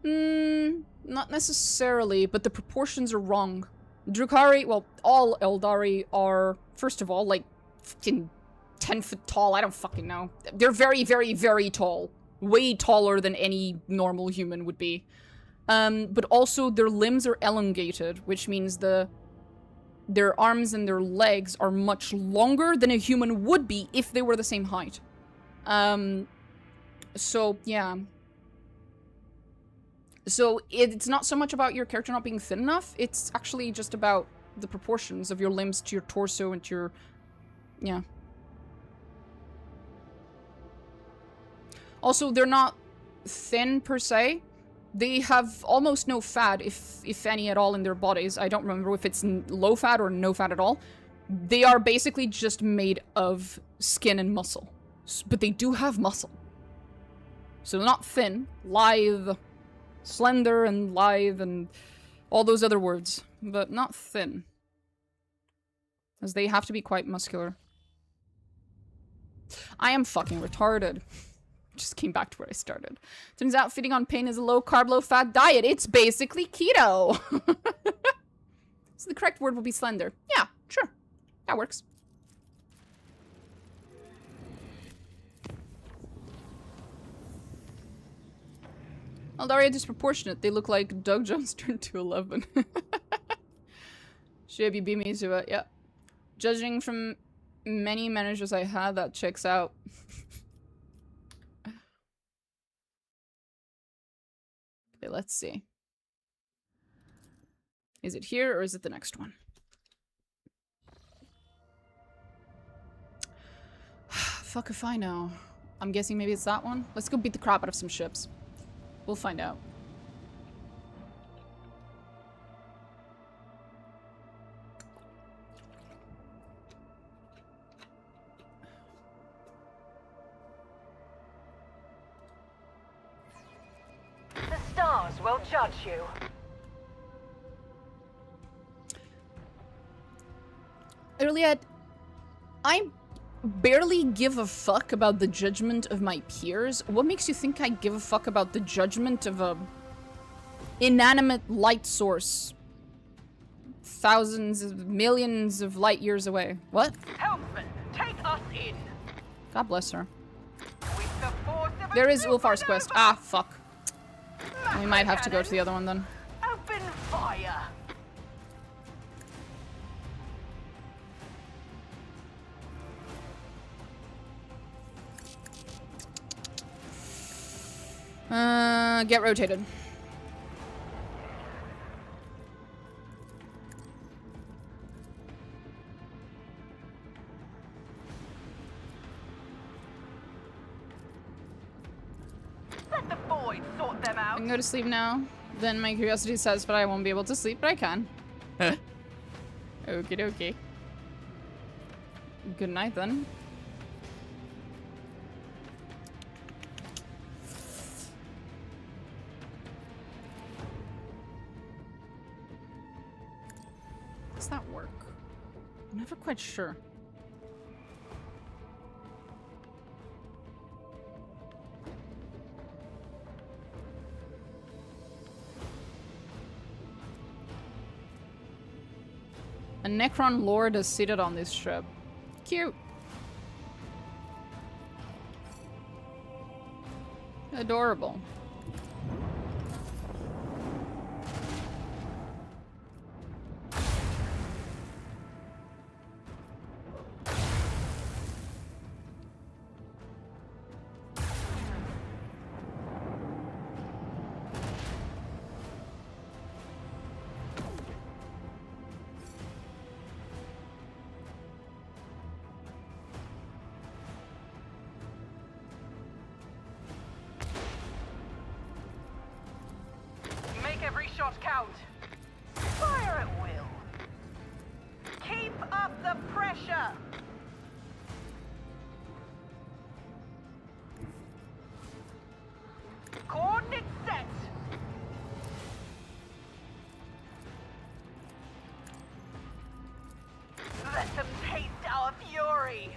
Not necessarily, but the proportions are wrong. Drukhari, well, all Eldari are, first of all, like, fucking 10 foot tall. I don't fucking know. They're very, very, very tall. Way taller than any normal human would be. But also their limbs are elongated, which means their arms and their legs are much longer than a human would be if they were the same height. So, yeah. So, it's not so much about your character not being thin enough, it's actually just about the proportions of your limbs to your torso and to your... yeah. Also, they're not thin, per se. They have almost no fat, if any at all, in their bodies. I don't remember if it's low fat or no fat at all. They are basically just made of skin and muscle. But they do have muscle. So, not thin, lithe... slender and lithe and all those other words, but not thin. As they have to be quite muscular. I am fucking retarded. Just came back to where I started. Turns out feeding on pain is a low-carb, low-fat diet. It's basically keto. So the correct word will be slender. Yeah, sure. That works. Eldari are disproportionate. They look like Doug Jones turned to 11. Should you beat me to it? Yeah. Judging from many managers I had, that checks out. Okay, let's see. Is it here or is it the next one? Fuck if I know. I'm guessing maybe it's that one. Let's go beat the crap out of some ships. We'll find out. The stars will judge you. Iliad, I barely give a fuck about the judgment of my peers. What makes you think I give a fuck about the judgment of a inanimate light source thousands of millions of light years away? What? Helmsman, take us in. God bless her. With the force of a There is Ulfar's quest. supernova. Ah, fuck. We Massive might have to go to cannon. the other one then. Open fire. Get rotated. Let the void sort them I out. can go to sleep now. Then my curiosity is satisfied. I won't be able to sleep, but I can. Okie dokie. Good night then. Does that work? I'm never quite sure. A Necron Lord is seated on this ship. Cute. Adorable. Make every shot count. Fire at will. Keep up the pressure. Coordinates set. Let them taste our fury.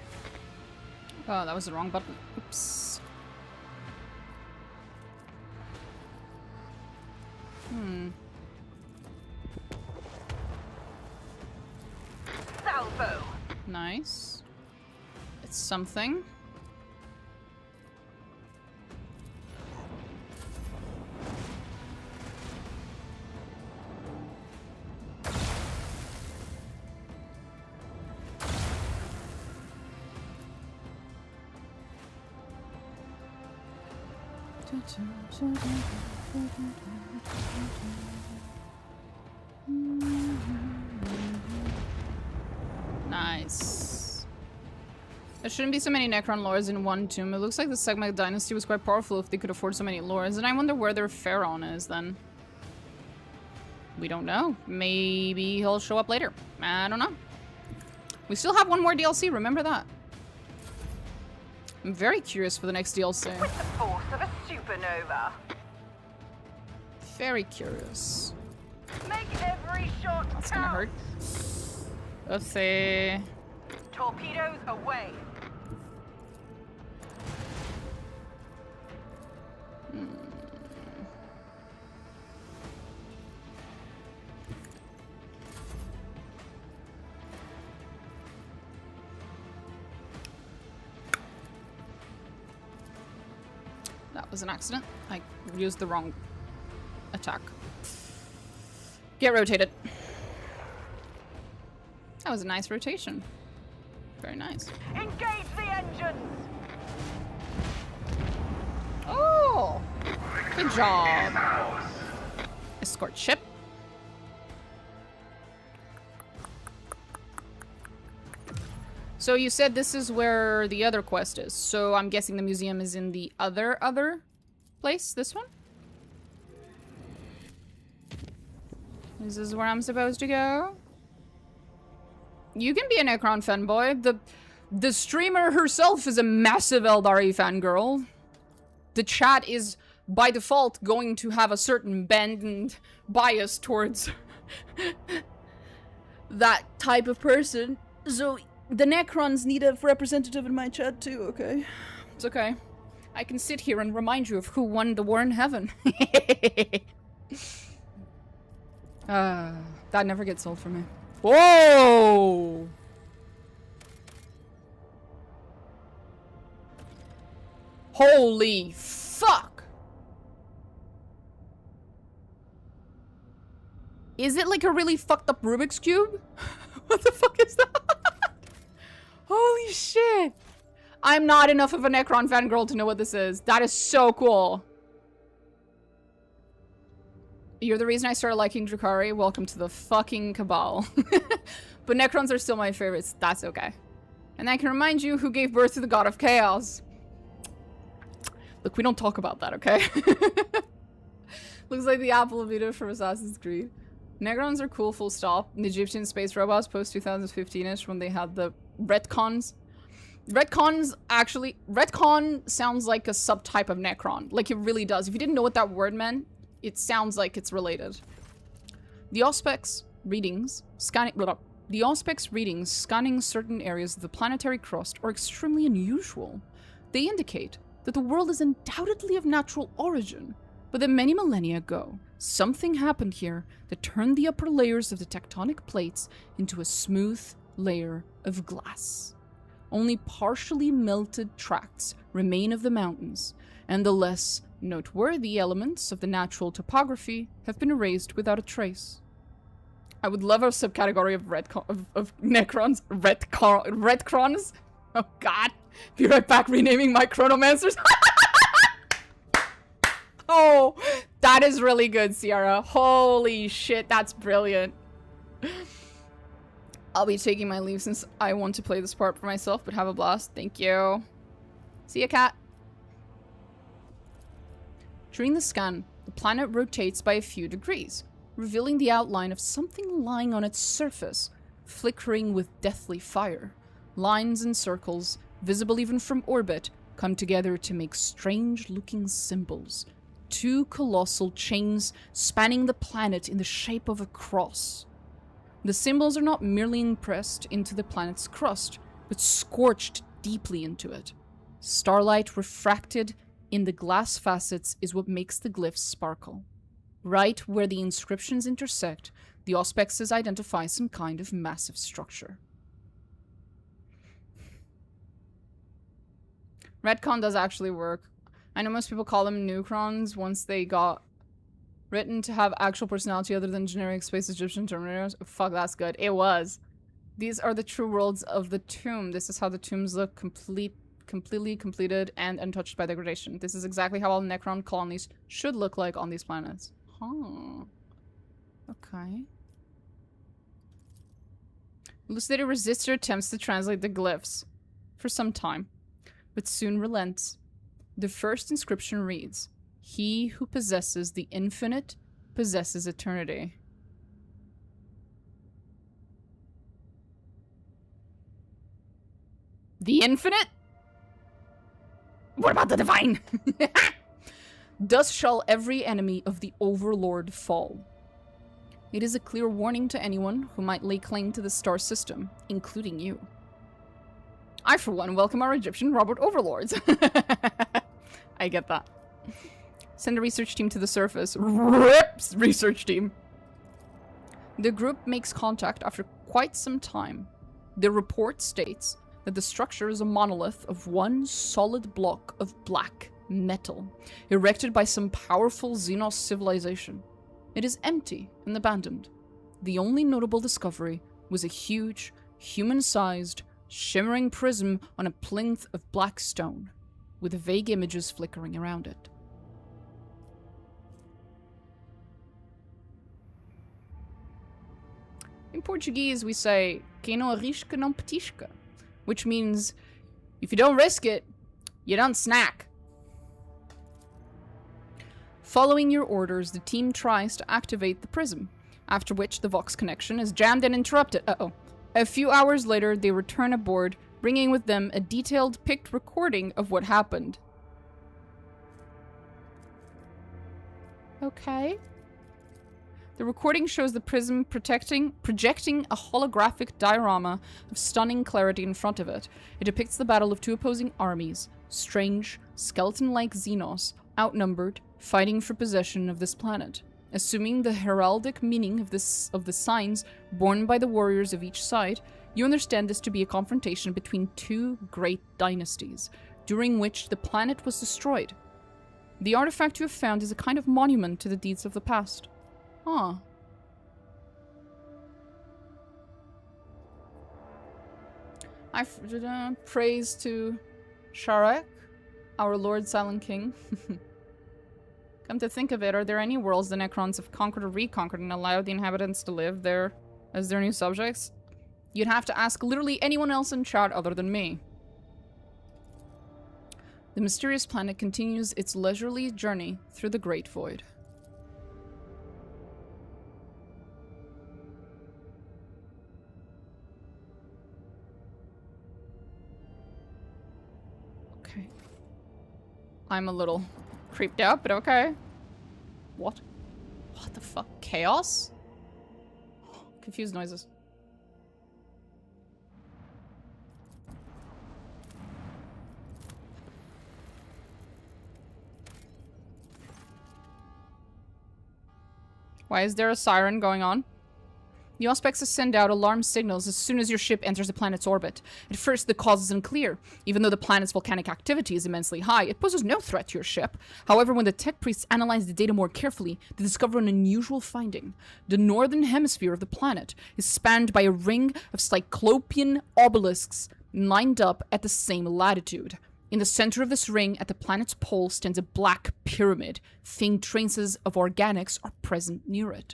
Oh, that was the wrong button. Oops. Salvo. Nice. It's something. Nice. There shouldn't be so many Necron lords in one tomb. It looks like the Segmag dynasty was quite powerful if they could afford so many lords, and I wonder where their pharaoh is then. We don't know. Maybe he'll show up later. I don't know. We still have one more DLC, remember that. I'm very curious for the next DLC. With the force of a supernova. Very curious. Make every shot That's count. gonna hurt. Let's see. Torpedoes away. That was an accident. I used the wrong attack. Get rotated. That was a nice rotation. Very nice. Engage the engines! Oh! Good job. Escort ship. So you said this is where the other quest is. So I'm guessing the museum is in the other place? This one? This is where I'm supposed to go? You can be an Necron fanboy. The streamer herself is a massive Eldari fangirl. The chat is, by default, going to have a certain bend and bias towards that type of person. So the Necrons need a representative in my chat too, okay? It's okay. I can sit here and remind you of who won the war in heaven. That never gets old for me. Whoa! Holy fuck! Is it like a really fucked up Rubik's Cube? What the fuck is that? Holy shit! I'm not enough of a Necron fangirl to know what this is. That is so cool. You're the reason I started liking Drukhari. Welcome to the fucking Cabal. But Necrons are still my favorites. That's okay. And I can remind you who gave birth to the God of Chaos. Look, we don't talk about that, okay? Looks like the Apple Vita from Assassin's Creed. Necrons are cool, full stop. The Egyptian space robots post 2015-ish when they had the retcons. Retcons, actually, retcon sounds like a subtype of Necron. Like, it really does. If you didn't know what that word meant, it sounds like it's related. The Auspex readings scanning certain areas of the planetary crust are extremely unusual. They indicate that the world is undoubtedly of natural origin, but that many millennia ago, something happened here that turned the upper layers of the tectonic plates into a smooth layer of glass. Only partially melted tracts remain of the mountains, and the less noteworthy elements of the natural topography have been erased without a trace. I would love a subcategory of Necrons. Retcrons? Oh god. Be right back renaming my Chronomancers. Oh, that is really good, Sierra. Holy shit, that's brilliant. I'll be taking my leave since I want to play this part for myself, but have a blast. Thank you. See ya, cat. During the scan, the planet rotates by a few degrees, revealing the outline of something lying on its surface, flickering with deathly fire. Lines and circles, visible even from orbit, come together to make strange-looking symbols. Two colossal chains spanning the planet in the shape of a cross. The symbols are not merely impressed into the planet's crust, but scorched deeply into it. Starlight refracted in the glass facets is what makes the glyphs sparkle. Right where the inscriptions intersect, the auspexes identify some kind of massive structure. Retcon does actually work. I know most people call them Nucrons once they got written to have actual personality other than generic space Egyptian Terminators. Fuck, that's good. It was. These are the true worlds of the tomb. This is how the tombs look, completely completed and untouched by degradation. This is exactly how all Necron colonies should look like on these planets. Huh. Okay. Elucidated Resistor attempts to translate the glyphs for some time, but soon relents. The first inscription reads, "He who possesses the infinite possesses eternity." The infinite? What about the divine? Thus shall every enemy of the Overlord fall. It is a clear warning to anyone who might lay claim to the star system, including you. I, for one, welcome our Egyptian robot overlords. I get that. Send a research team to the surface. Rips research team. The group makes contact after quite some time. The report states that the structure is a monolith of one solid block of black metal, erected by some powerful Xenos civilization. It is empty and abandoned. The only notable discovery was a huge, human-sized, shimmering prism on a plinth of black stone, with vague images flickering around it. In Portuguese, we say, "Quem não arrisca não petisca," which means, if you don't risk it, you don't snack. Following your orders, the team tries to activate the prism, after which the Vox connection is jammed and interrupted. Uh-oh. A few hours later, they return aboard, bringing with them a detailed picked recording of what happened. Okay. The recording shows the prism projecting a holographic diorama of stunning clarity in front of it. It depicts the battle of two opposing armies, strange, skeleton-like Xenos, outnumbered, fighting for possession of this planet. Assuming the heraldic meaning of the signs borne by the warriors of each side, you understand this to be a confrontation between two great dynasties, during which the planet was destroyed. The artifact you have found is a kind of monument to the deeds of the past. Huh. Praise to Sharek, our Lord Silent King. Come to think of it, are there any worlds the Necrons have conquered or reconquered and allowed the inhabitants to live there as their new subjects? You'd have to ask literally anyone else in chat other than me. The mysterious planet continues its leisurely journey through the Great Void. Okay. I'm a little creeped out, but okay. What? What the fuck? Chaos? Confused noises. Why is there a siren going on? The Auspex send out alarm signals as soon as your ship enters the planet's orbit. At first, the cause is unclear. Even though the planet's volcanic activity is immensely high, it poses no threat to your ship. However, when the tech priests analyze the data more carefully, they discover an unusual finding. The northern hemisphere of the planet is spanned by a ring of cyclopean obelisks lined up at the same latitude. In the center of this ring, at the planet's pole, stands a black pyramid. Faint traces of organics are present near it.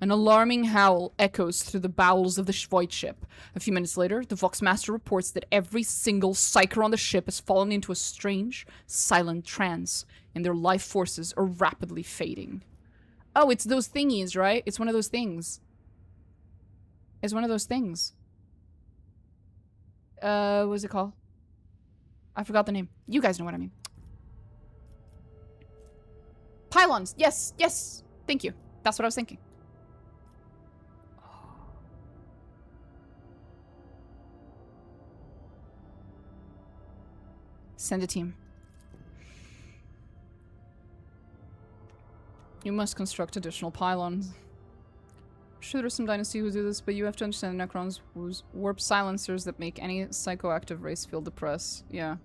An alarming howl echoes through the bowels of the void ship. A few minutes later, the Voxmaster reports that every single psyker on the ship has fallen into a strange, silent trance, and their life forces are rapidly fading. Oh, it's those thingies, right? It's one of those things. It's one of those things. What's it called? I forgot the name. You guys know what I mean. Pylons! Yes! Yes! Thank you. That's what I was thinking. Send a team. You must construct additional pylons. Sure, there's some dynasty who do this, but you have to understand the Necrons use warp silencers that make any psychoactive race feel depressed. Yeah.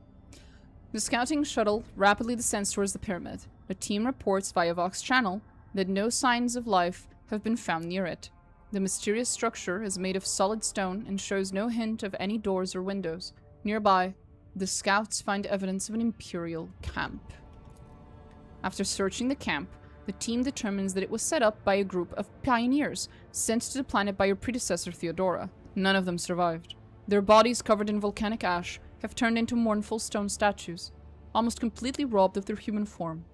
The scouting shuttle rapidly descends towards the pyramid. The team reports via Vox channel that no signs of life have been found near it. The mysterious structure is made of solid stone and shows no hint of any doors or windows. Nearby, the scouts find evidence of an Imperial camp. After searching the camp, the team determines that it was set up by a group of pioneers sent to the planet by your predecessor Theodora. None of them survived. Their bodies, covered in volcanic ash, have turned into mournful stone statues, almost completely robbed of their human form.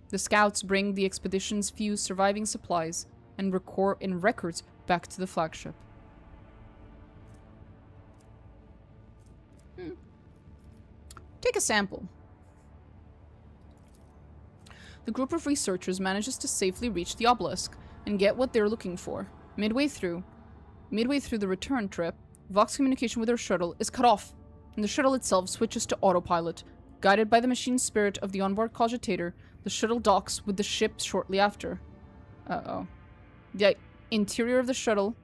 The scouts bring the expedition's few surviving supplies and records back to the flagship. Take a sample. The group of researchers manages to safely reach the obelisk and get what they're looking for. Midway through the return trip, Vox communication with their shuttle is cut off, and the shuttle itself switches to autopilot. Guided by the machine spirit of the onboard cogitator, the shuttle docks with the ship shortly after. Uh-oh. The interior of the shuttle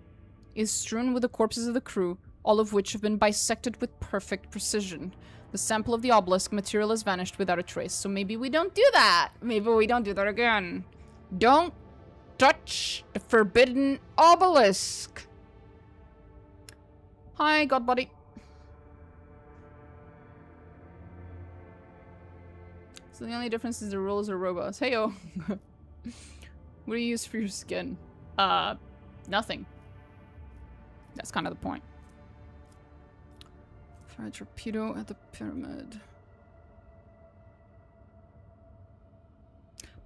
is strewn with the corpses of the crew, all of which have been bisected with perfect precision. The sample of the obelisk material has vanished without a trace, so maybe we don't do that. Maybe we don't do that again. Don't touch the forbidden obelisk. Hi, Godbody. So the only difference is the rules are robots. Heyo. What do you use for your skin? Nothing. That's kind of the point. Fire torpedo at the pyramid.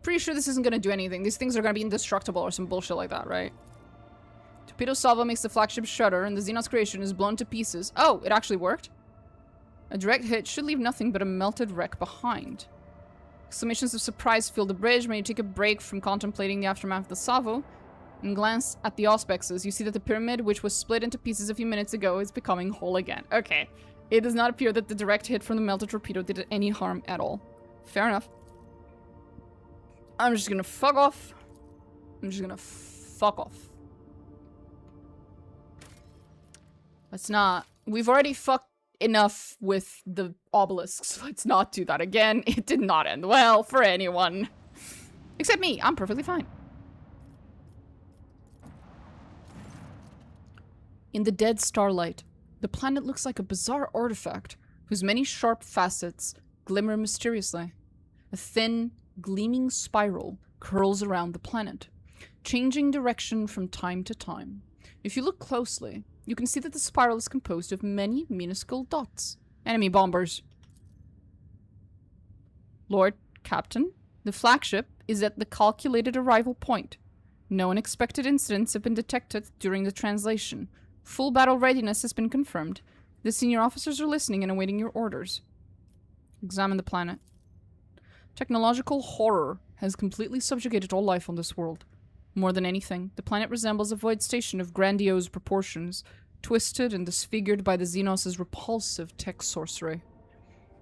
Pretty sure this isn't gonna do anything. These things are gonna be indestructible or some bullshit like that, right? Torpedo salvo makes the flagship shudder and the Xenos creation is blown to pieces. Oh, it actually worked? A direct hit should leave nothing but a melted wreck behind. Exclamations of surprise fill the bridge when you take a break from contemplating the aftermath of the salvo and glance at the auspexes. You see that the pyramid, which was split into pieces a few minutes ago, is becoming whole again. Okay. It does not appear that the direct hit from the melted torpedo did any harm at all. Fair enough. I'm just gonna fuck off. I'm just gonna fuck off. Let's not. We've already fucked enough with the obelisks. Let's not do that again. It did not end well for anyone. Except me. I'm perfectly fine. In the dead starlight, the planet looks like a bizarre artifact whose many sharp facets glimmer mysteriously. A thin, gleaming spiral curls around the planet, changing direction from time to time. If you look closely, you can see that the spiral is composed of many minuscule dots. Enemy bombers. Lord Captain, the flagship is at the calculated arrival point. No unexpected incidents have been detected during the translation. Full battle readiness has been confirmed. The senior officers are listening and awaiting your orders. Examine the planet. Technological horror has completely subjugated all life on this world. More than anything, the planet resembles a void station of grandiose proportions, twisted and disfigured by the Xenos' repulsive tech sorcery.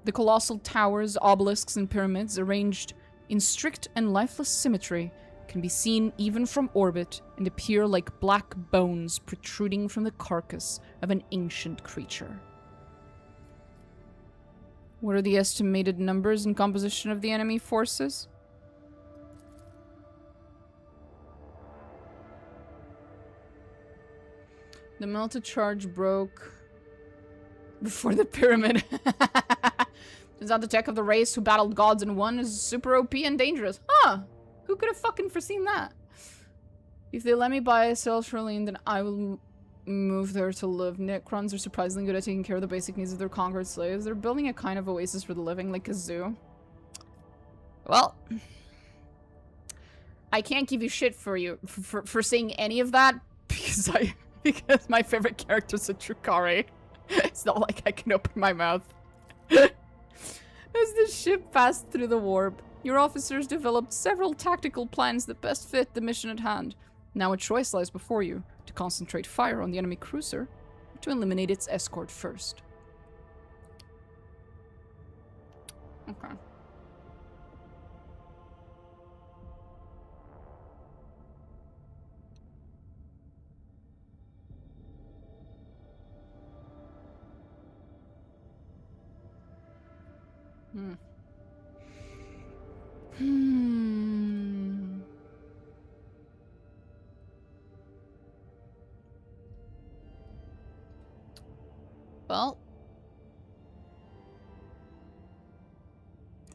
The colossal towers, obelisks, and pyramids, arranged in strict and lifeless symmetry, can be seen even from orbit and appear like black bones protruding from the carcass of an ancient creature. What are the estimated numbers and composition of the enemy forces? The melted charge broke before the pyramid. Turns out the tech of the race who battled gods and won is super OP and dangerous. Huh! Who could have fucking foreseen that? If they let me buy a cell Charlene, then I will move there to live. Necrons are surprisingly good at taking care of the basic needs of their conquered slaves. They're building a kind of oasis for the living, like a zoo. Well, I can't give you shit for saying any of that because my favorite character is a Trukari. It's not like I can open my mouth. As the ship passed through the warp, your officers developed several tactical plans that best fit the mission at hand. Now a choice lies before you, to concentrate fire on the enemy cruiser, or to eliminate its escort first. Okay. Well,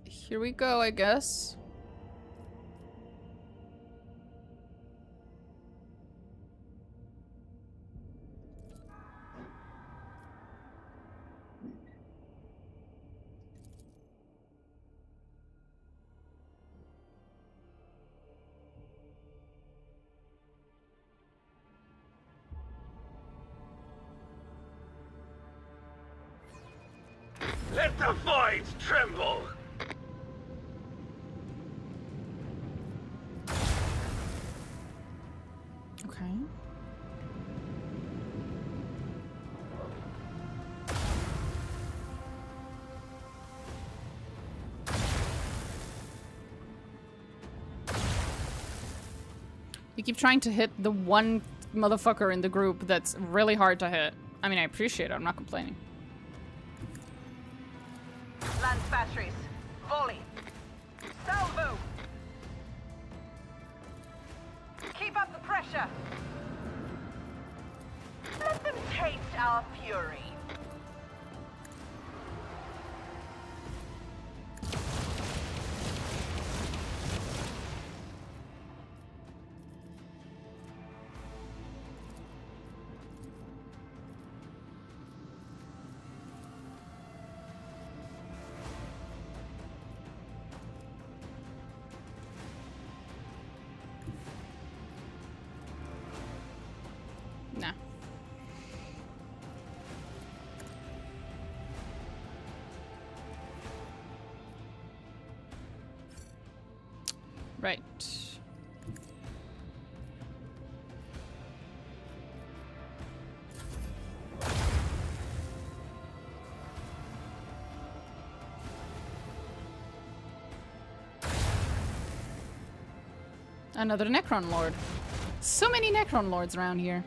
here we go, I guess. Let the voids tremble! Okay. You keep trying to hit the one motherfucker in the group that's really hard to hit. I mean, I appreciate it. I'm not complaining. Lance batteries. Volley. Salvo. Keep up the pressure. Let them taste our fury. Right. Another Necron Lord. So many Necron Lords around here.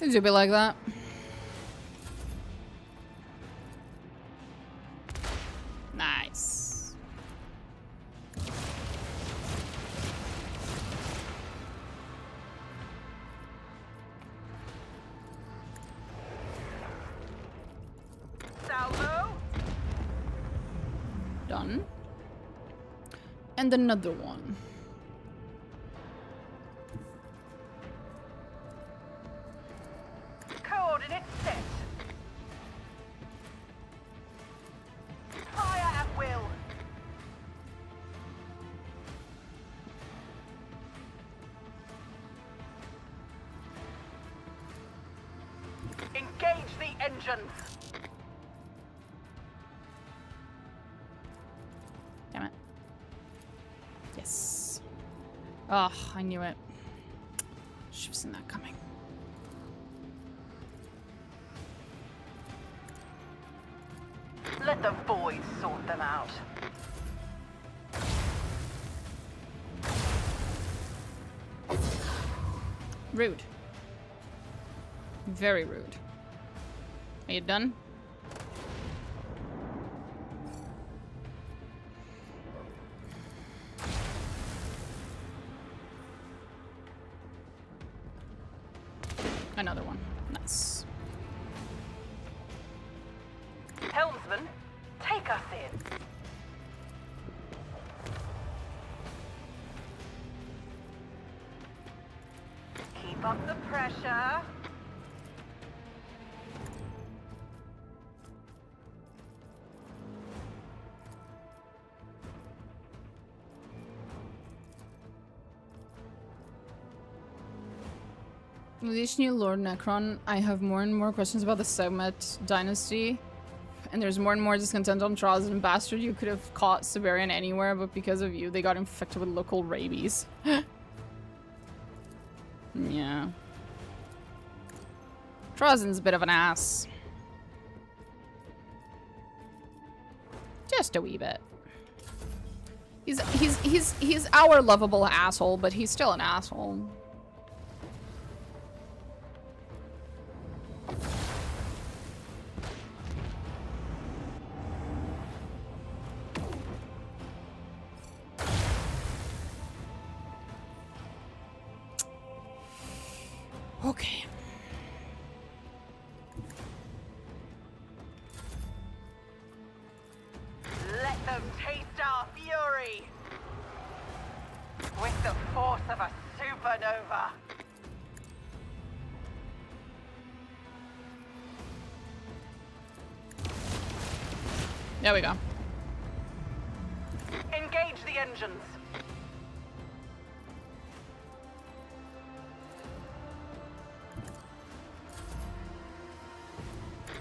It should be like that. Nice. Salvo. Done. And another one. Coordinates set. Fire at will. Engage the engines. Damn it. Yes. Oh, I knew it. Should have seen that coming. Let the voids sort them out. Rude. Very rude. Are you done? Another one. Nice. Helmsman, take us in. Keep up the pressure. With each new Lord Necron, I have more and more questions about the Segmet dynasty. And there's more and more discontent on Trozen Bastard. You could have caught Siberian anywhere, but because of you, they got infected with local rabies. Yeah. Trozen's a bit of an ass. Just a wee bit. He's our lovable asshole, but he's still an asshole. Okay. Let them taste our fury. With the force of a supernova. There we go. Engage the engines.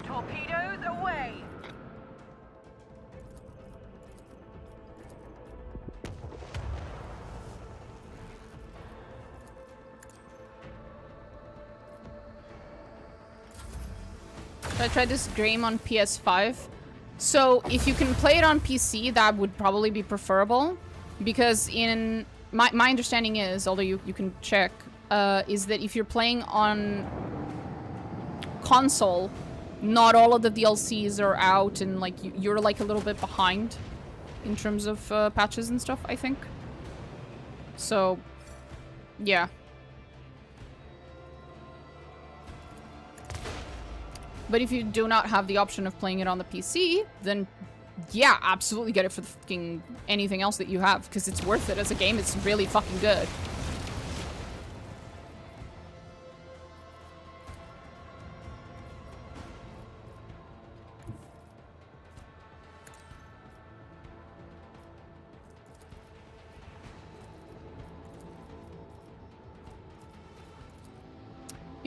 Torpedoes away. I tried this game on PS5. So if you can play it on PC, that would probably be preferable. Because in my understanding is, although you can check, is that if you're playing on console, not all of the DLCs are out, and like you're like a little bit behind in terms of patches and stuff, I think. So, yeah. But if you do not have the option of playing it on the PC, then yeah, absolutely get it for the fucking anything else that you have, because it's worth it as a game. It's really fucking good.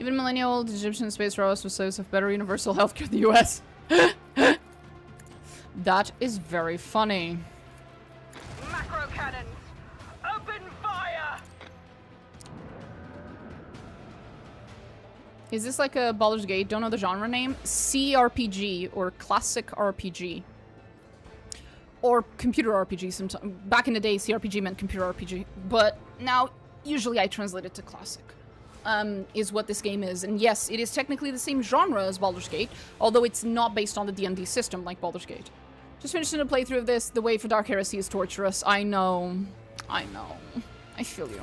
Even millennial-old Egyptian space robots with slaves have better universal healthcare than the US. That is very funny. Macro cannons! Open fire! Is this like a Baldur's Gate? Don't know the genre name. CRPG or classic RPG. Or computer RPG sometimes. Back in the day, CRPG meant computer RPG. But now, usually I translate it to classic. Is what this game is. And yes, it is technically the same genre as Baldur's Gate, although it's not based on the D&D system like Baldur's Gate. Just finishing a playthrough of this. The wait for Dark Heresy is torturous. I know. I know. I feel you.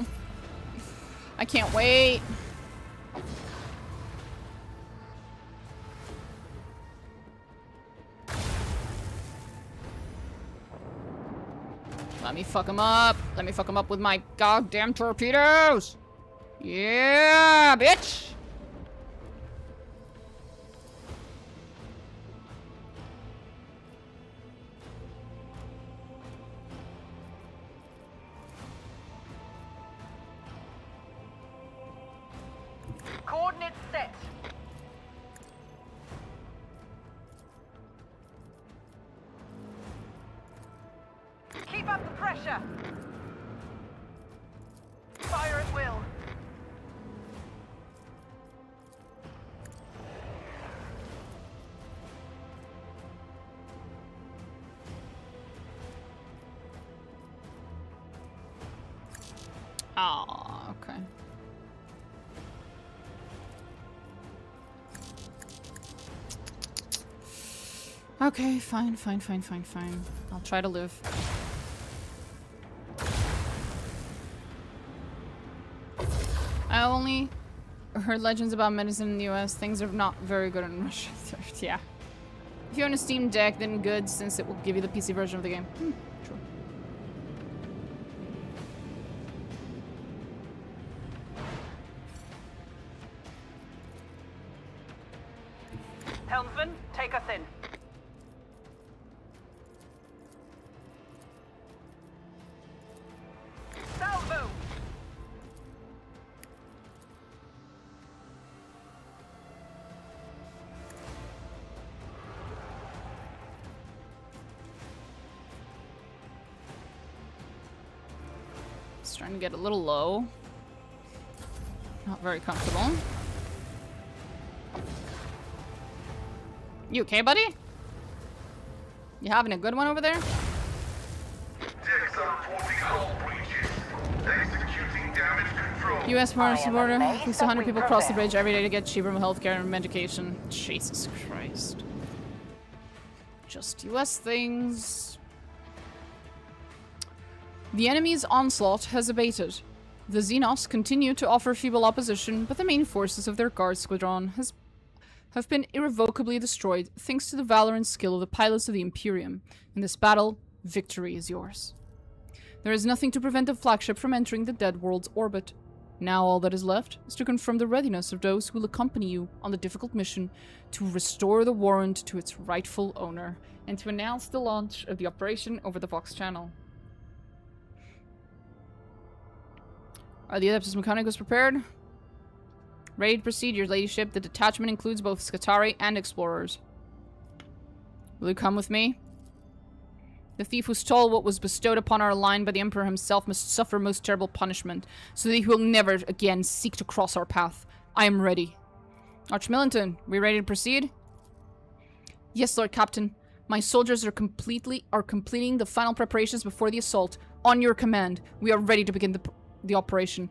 I can't wait. Let me fuck him up. Let me fuck him up with my goddamn torpedoes. Yeah, bitch. Coordinates set. Keep up the pressure. Fire at will. Oh, okay. Okay, fine. I'll try to live. I only heard legends about medicine in the US. Things are not very good in Russia. Yeah. If you own a Steam Deck, then good, since it will give you the PC version of the game. True. Helmsman, take us in. Salvo! It's trying to get a little low. Not very comfortable. You okay, buddy? You having a good one over there? Decks are reporting hull breaches. Executing damage control. U.S. border. At least 100 people cross the bridge every day to get cheaper healthcare and medication. Jesus Christ. Just U.S. things. The enemy's onslaught has abated. The Xenos continue to offer feeble opposition, but the main forces of their guard squadron have been irrevocably destroyed thanks to the valor and skill of the pilots of the Imperium. In this battle, victory is yours. There is nothing to prevent the flagship from entering the Dead World's orbit. Now all that is left is to confirm the readiness of those who will accompany you on the difficult mission to restore the warrant to its rightful owner, and to announce the launch of the operation over the Vox channel. Are the Adeptus Mechanicus prepared? Ready to proceed, your ladyship. The detachment includes both Scutari and explorers. Will you come with me? The thief who stole what was bestowed upon our line by the Emperor himself must suffer most terrible punishment, so that he will never again seek to cross our path. I am ready. Archmilliton, we ready to proceed? Yes, Lord Captain. My soldiers are completing the final preparations before the assault. On your command, we are ready to begin the operation.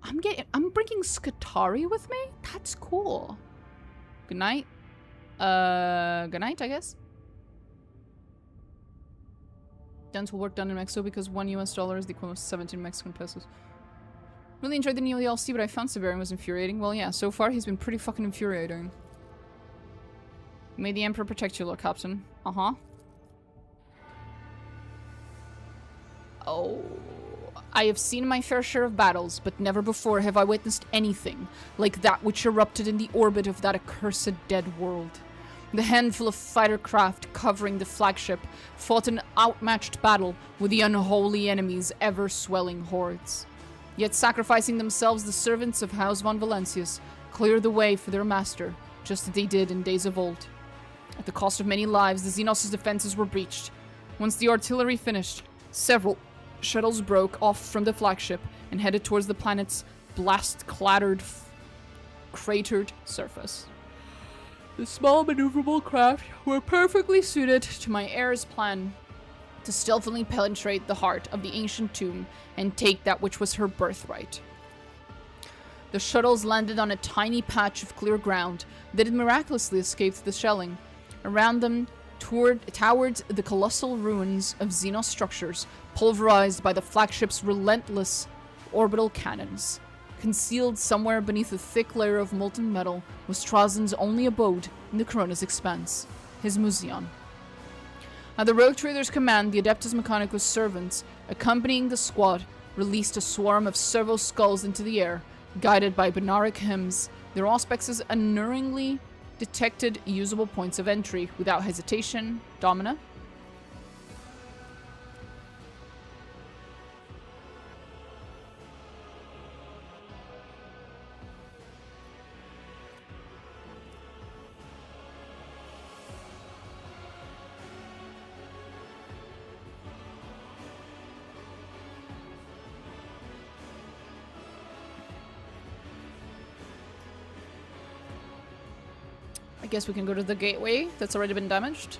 I'm bringing Scutari with me? That's cool. Good night. Good night, I guess. Dental work done in Mexico because $1 US is the equivalent of 17 Mexican pesos. Really enjoyed the new DLC, but I found Severian was infuriating. Well, yeah, so far he's been pretty fucking infuriating. May the Emperor protect you, Lord Captain. Uh-huh. Oh... I have seen my fair share of battles, but never before have I witnessed anything like that which erupted in the orbit of that accursed dead world. The handful of fighter craft covering the flagship fought an outmatched battle with the unholy enemy's ever-swelling hordes. Yet sacrificing themselves, the servants of House von Valancius cleared the way for their master, just as they did in days of old. At the cost of many lives, the Xenos' defenses were breached. Once the artillery finished, several shuttles broke off from the flagship and headed towards the planet's blast-clattered, cratered surface. The small maneuverable craft were perfectly suited to my heir's plan to stealthily penetrate the heart of the ancient tomb and take that which was her birthright. The shuttles landed on a tiny patch of clear ground that had miraculously escaped the shelling. Around them towered the colossal ruins of Xenos structures, pulverized by the flagship's relentless orbital cannons. Concealed somewhere beneath a thick layer of molten metal was Trazen's only abode in the Corona's expanse, his Museon. At the Rogue Trader's command, the Adeptus Mechanicus servants, accompanying the squad, released a swarm of servo skulls into the air, guided by Benaric hymns. Their auspexes unerringly detected usable points of entry without hesitation. Domina? I guess we can go to the gateway that's already been damaged.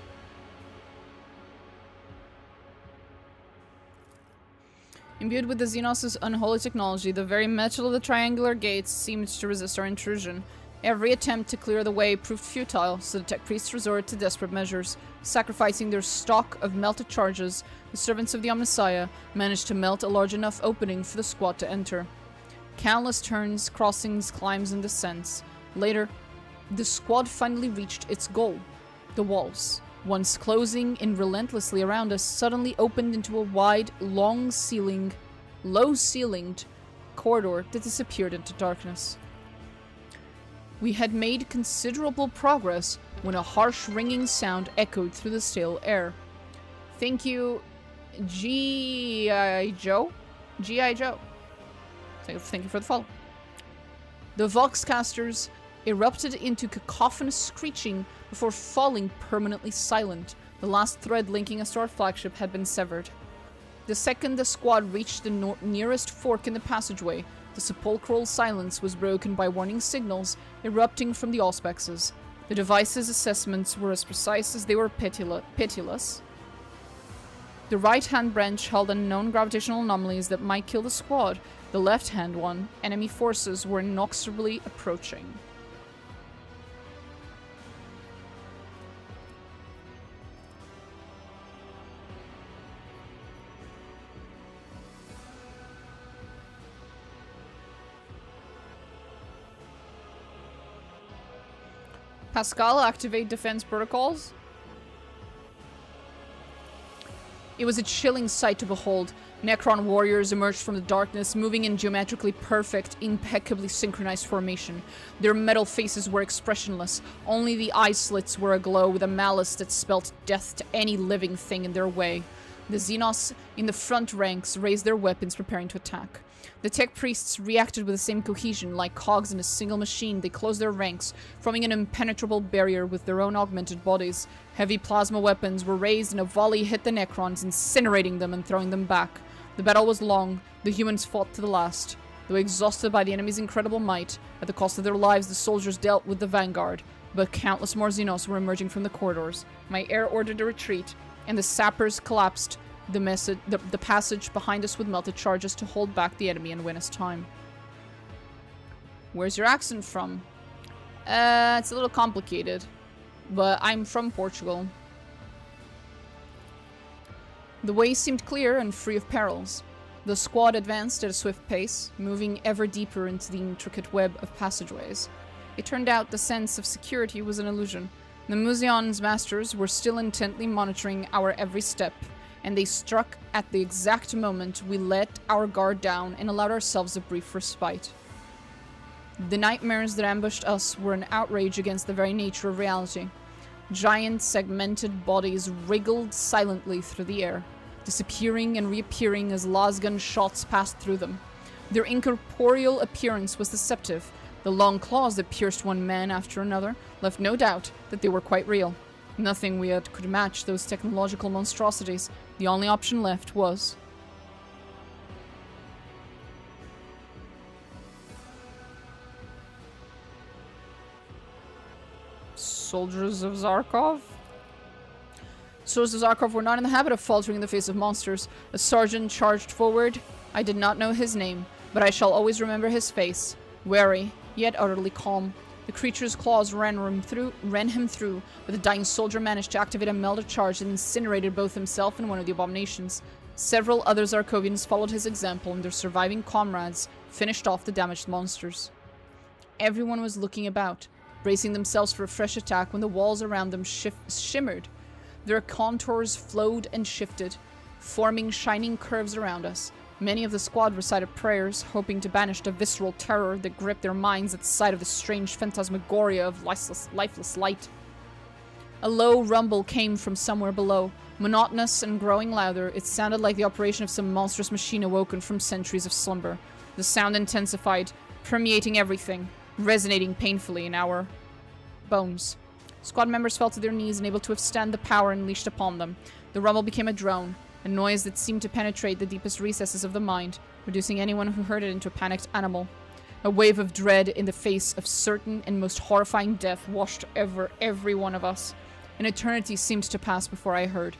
Imbued with the Xenos' unholy technology, the very metal of the triangular gates seemed to resist our intrusion. Every attempt to clear the way proved futile, so the tech priests resorted to desperate measures. Sacrificing their stock of melted charges, the servants of the Omnissiah managed to melt a large enough opening for the squad to enter. Countless turns, crossings, climbs, and descents. Later, the squad finally reached its goal. The walls, once closing in relentlessly around us, suddenly opened into a wide, low-ceilinged corridor that disappeared into darkness. We had made considerable progress when a harsh ringing sound echoed through the stale air. Thank you, G.I. Joe? G.I. Joe. Thank you for the follow. The Voxcasters erupted into cacophonous screeching before falling permanently silent. The last thread linking us to our flagship had been severed. The second the squad reached the nearest fork in the passageway, the sepulchral silence was broken by warning signals erupting from the auspexes. The device's assessments were as precise as they were pitiless. The right-hand branch held unknown gravitational anomalies that might kill the squad. The left-hand one, enemy forces were inexorably approaching. Pascal, activate defense protocols. It was a chilling sight to behold. Necron warriors emerged from the darkness, moving in geometrically perfect, impeccably synchronized formation. Their metal faces were expressionless. Only the eye slits were aglow with a malice that spelt death to any living thing in their way. The Xenos in the front ranks raised their weapons, preparing to attack. The tech priests reacted with the same cohesion. Like cogs in a single machine, they closed their ranks, forming an impenetrable barrier with their own augmented bodies. Heavy plasma weapons were raised and a volley hit the Necrons, incinerating them and throwing them back. The battle was long. The humans fought to the last. Though exhausted by the enemy's incredible might, at the cost of their lives, the soldiers dealt with the vanguard. But countless more Xenos were emerging from the corridors. My heir ordered a retreat, and the sappers collapsed the passage behind us with melted charges to hold back the enemy and win us time. Where's your accent from? It's a little complicated, but I'm from Portugal. The way seemed clear and free of perils. The squad advanced at a swift pace, moving ever deeper into the intricate web of passageways. It turned out the sense of security was an illusion. The Museon's masters were still intently monitoring our every step, and they struck at the exact moment we let our guard down and allowed ourselves a brief respite. The nightmares that ambushed us were an outrage against the very nature of reality. Giant, segmented bodies wriggled silently through the air, disappearing and reappearing as lasgun shots passed through them. Their incorporeal appearance was deceptive. The long claws that pierced one man after another left no doubt that they were quite real. Nothing we had could match those technological monstrosities. The only option left was... Soldiers of Zarkov? Soldiers of Zarkov were not in the habit of faltering in the face of monsters. A sergeant charged forward. I did not know his name, but I shall always remember his face. Wary, yet utterly calm. The creature's claws ran him through, but the dying soldier managed to activate a melted charge and incinerated both himself and one of the abominations. Several other Zarkovians followed his example, and their surviving comrades finished off the damaged monsters. Everyone was looking about, bracing themselves for a fresh attack when the walls around them shimmered. Their contours flowed and shifted, forming shining curves around us. Many of the squad recited prayers, hoping to banish the visceral terror that gripped their minds at sight of the strange phantasmagoria of lifeless light. A low rumble came from somewhere below. Monotonous and growing louder, it sounded like the operation of some monstrous machine awoken from centuries of slumber. The sound intensified, permeating everything, resonating painfully in our bones. Squad members fell to their knees, unable to withstand the power unleashed upon them. The rumble became a drone, a noise that seemed to penetrate the deepest recesses of the mind, reducing anyone who heard it into a panicked animal. A wave of dread in the face of certain and most horrifying death washed over every one of us. An eternity seemed to pass before I heard.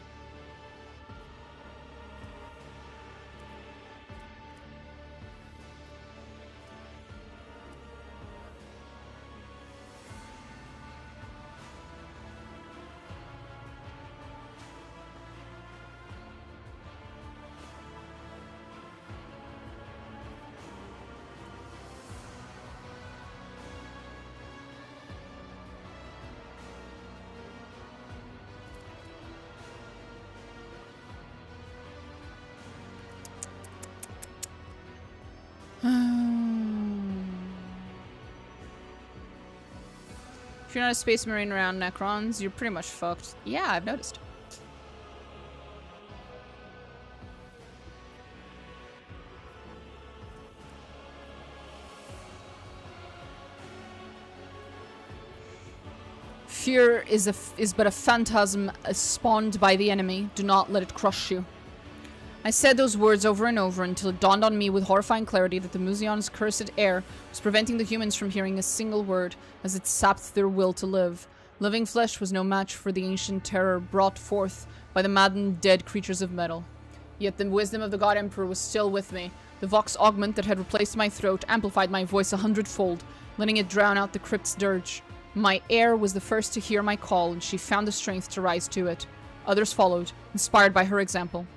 If you're not a space marine around Necrons, you're pretty much fucked. Yeah, I've noticed. Fear is but a phantasm spawned by the enemy. Do not let it crush you. I said those words over and over until it dawned on me with horrifying clarity that the Museon's cursed air was preventing the humans from hearing a single word as it sapped their will to live. Living flesh was no match for the ancient terror brought forth by the maddened dead creatures of metal. Yet the wisdom of the God Emperor was still with me. The vox augment that had replaced my throat amplified my voice 100-fold, letting it drown out the crypt's dirge. My heir was the first to hear my call, and she found the strength to rise to it. Others followed, inspired by her example.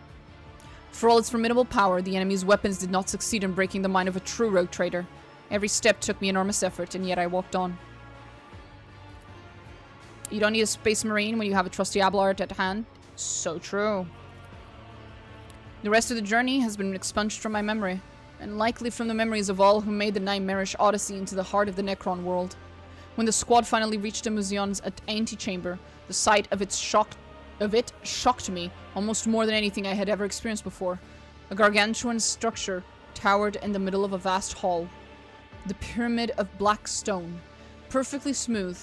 For all its formidable power, the enemy's weapons did not succeed in breaking the mind of a true rogue trader. Every step took me enormous effort, and yet I walked on. You don't need a space marine when you have a trusty Ablard at hand. So true. The rest of the journey has been expunged from my memory, and likely from the memories of all who made the nightmarish odyssey into the heart of the Necron world. When the squad finally reached the Museon's antechamber, the sight of it shocked me almost more than anything I had ever experienced before. A gargantuan structure towered in the middle of a vast hall. The pyramid of black stone, perfectly smooth,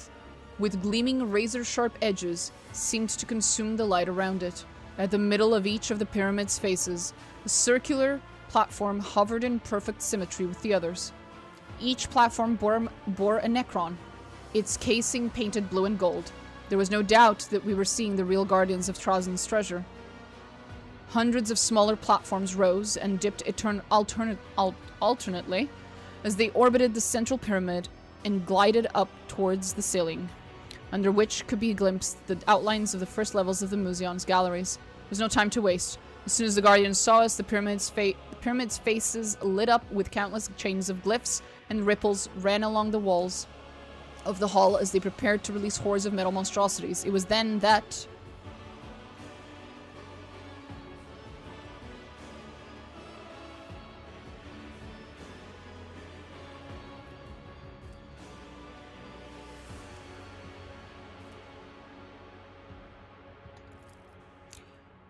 with gleaming razor-sharp edges, seemed to consume the light around it. At the middle of each of the pyramid's faces, a circular platform hovered in perfect symmetry with the others. Each platform bore a Necron, its casing painted blue and gold. There was no doubt that we were seeing the real guardians of Trazen's treasure. Hundreds of smaller platforms rose and dipped alternately as they orbited the central pyramid and glided up towards the ceiling, under which could be glimpsed the outlines of the first levels of the Museon's galleries. There was no time to waste. As soon as the guardians saw us, the pyramid's faces lit up with countless chains of glyphs, and ripples ran along the walls of the hall as they prepared to release hordes of metal monstrosities. It was then that...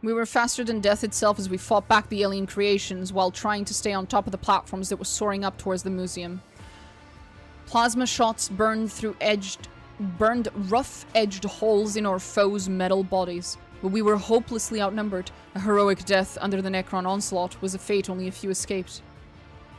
We were faster than death itself as we fought back the alien creations while trying to stay on top of the platforms that were soaring up towards the museum. Plasma shots burned rough-edged holes in our foes' metal bodies, but we were hopelessly outnumbered. A heroic death under the Necron onslaught was a fate only a few escaped.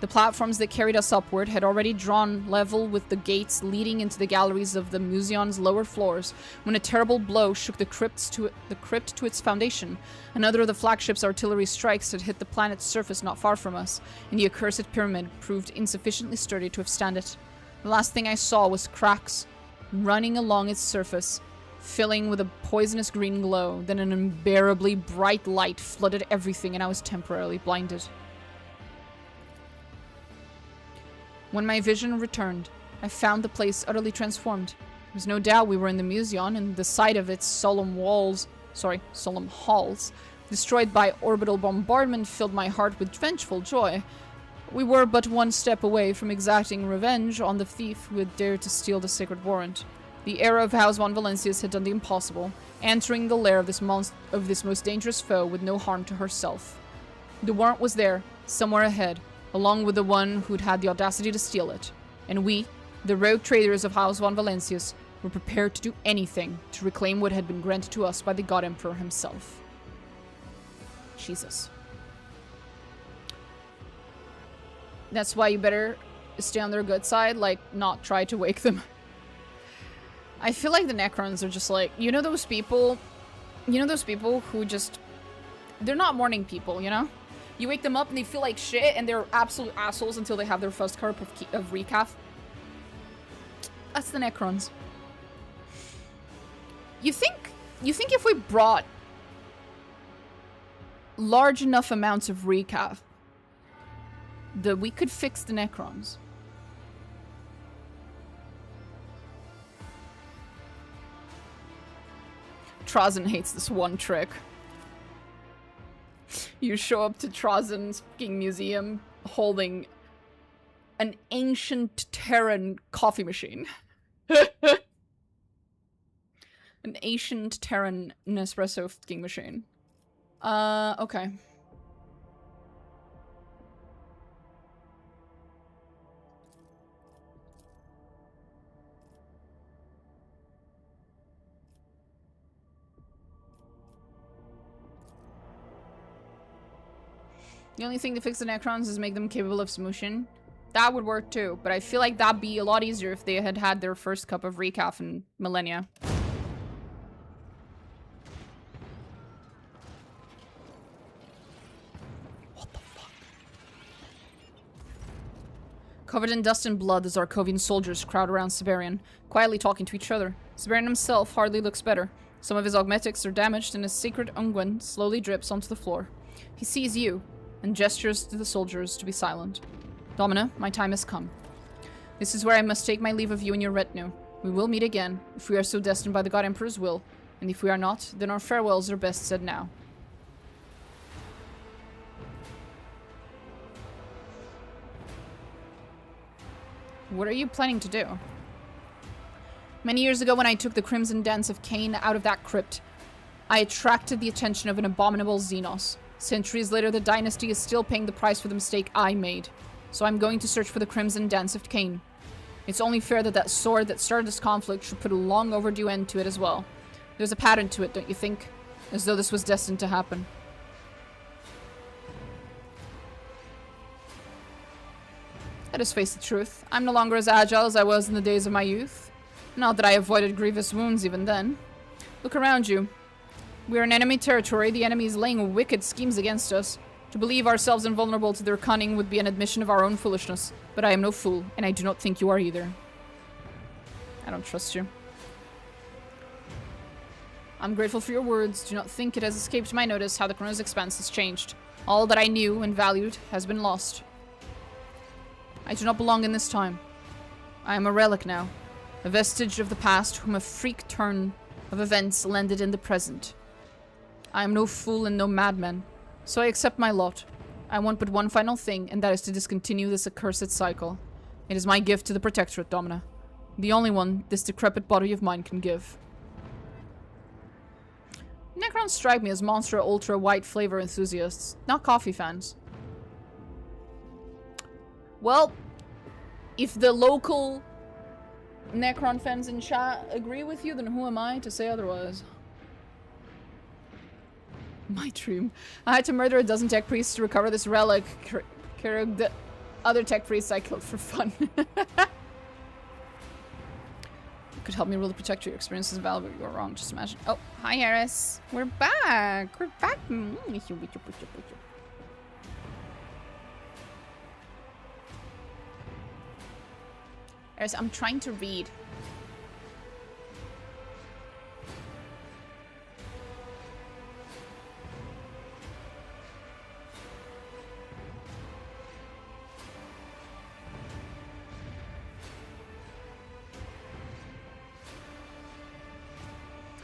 The platforms that carried us upward had already drawn level with the gates leading into the galleries of the museum's lower floors when a terrible blow shook the crypt to its foundation. Another of the flagship's artillery strikes had hit the planet's surface not far from us, and the accursed pyramid proved insufficiently sturdy to withstand it. The last thing I saw was cracks running along its surface, filling with a poisonous green glow. Then an unbearably bright light flooded everything and I was temporarily blinded. When my vision returned, I found the place utterly transformed. There was no doubt we were in the museum, and the sight of its solemn halls, destroyed by orbital bombardment, filled my heart with vengeful joy. We were but one step away from exacting revenge on the thief who had dared to steal the sacred warrant. The era of House von Valencius had done the impossible, entering the lair of this most dangerous foe with no harm to herself. The warrant was there, somewhere ahead, along with the one who'd had the audacity to steal it. And we, the rogue traders of House von Valencius, were prepared to do anything to reclaim what had been granted to us by the God Emperor himself. Jesus. That's why you better stay on their good side, like, not try to wake them. I feel like the Necrons are just like, you know those people who just, they're not morning people, you know? You wake them up and they feel like shit and they're absolute assholes until they have their first cup of recaf. That's the Necrons. You think if we brought large enough amounts of recaf that we could fix the Necrons? Trazen hates this one trick. You show up to Trazen's fucking museum holding an ancient Terran coffee machine. An ancient Terran Nespresso fucking machine. Okay. The only thing to fix the Necrons is make them capable of smooshing. That would work too, but I feel like that'd be a lot easier if they had had their first cup of recaf in millennia. What the fuck? Covered in dust and blood, the Zarkovian soldiers crowd around Siberian, quietly talking to each other. Siberian himself hardly looks better. Some of his augmetics are damaged and his sacred unguent slowly drips onto the floor. He sees you, and gestures to the soldiers to be silent. Domina, my time has come. This is where I must take my leave of you and your retinue. We will meet again, if we are so destined by the God Emperor's will, and if we are not, then our farewells are best said now. What are you planning to do? Many years ago when I took the Crimson Dance of Cain out of that crypt, I attracted the attention of an abominable Xenos. Centuries later, the dynasty is still paying the price for the mistake I made. So I'm going to search for the Crimson Dance of Cain. It's only fair that that sword that started this conflict should put a long overdue end to it as well. There's a pattern to it, don't you think? As though this was destined to happen. Let us face the truth. I'm no longer as agile as I was in the days of my youth. Not that I avoided grievous wounds even then. Look around you. We are in enemy territory. The enemy is laying wicked schemes against us. To believe ourselves invulnerable to their cunning would be an admission of our own foolishness. But I am no fool, and I do not think you are either. I don't trust you. I'm grateful for your words. Do not think it has escaped my notice how the Chronos Expanse has changed. All that I knew and valued has been lost. I do not belong in this time. I am a relic now. A vestige of the past whom a freak turn of events landed in the present. I am no fool and no madman, so I accept my lot. I want but one final thing, and that is to discontinue this accursed cycle. It is my gift to the Protectorate, Domina. The only one this decrepit body of mine can give. Necrons don't strike me as Monster Ultra White flavor enthusiasts, not coffee fans. Well, if the local Necron fans in chat agree with you, then who am I to say otherwise? My dream. I had to murder a dozen tech priests to recover this relic. The other tech priests I killed for fun. Could help me rule the protector. Your experience is valuable. You're wrong. Just imagine. Oh, hi, Harris. We're back. We're back. Harris, I'm trying to read.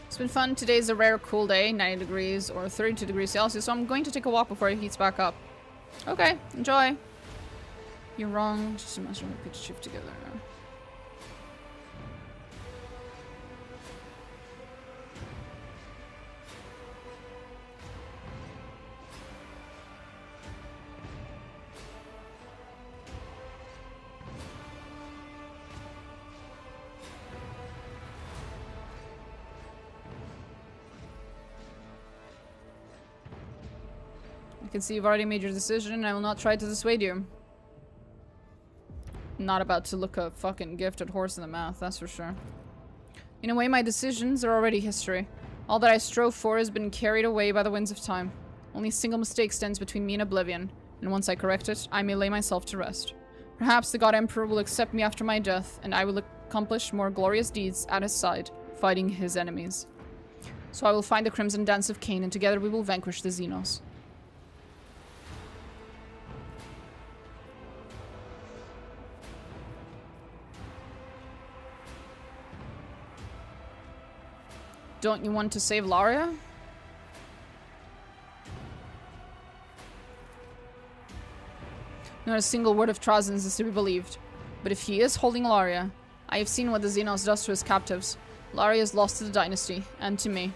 It's been fun. Today's a rare cool day, 90 degrees or 32 degrees Celsius, so I'm going to take a walk before it heats back up. Okay, enjoy. You're wrong. Just imagine we could shift together. I can see you've already made your decision, and I will not try to dissuade you. I'm not about to look a fucking gifted horse in the mouth, that's for sure. In a way, my decisions are already history. All that I strove for has been carried away by the winds of time. Only a single mistake stands between me and oblivion, and once I correct it, I may lay myself to rest. Perhaps the God Emperor will accept me after my death, and I will accomplish more glorious deeds at his side, fighting his enemies. So I will find the Crimson Dance of Cain, and together we will vanquish the Xenos. Don't you want to save Laria? Not a single word of Trazen's is to be believed. But if he is holding Laria, I have seen what the Xenos does to his captives. Laria is lost to the dynasty, and to me.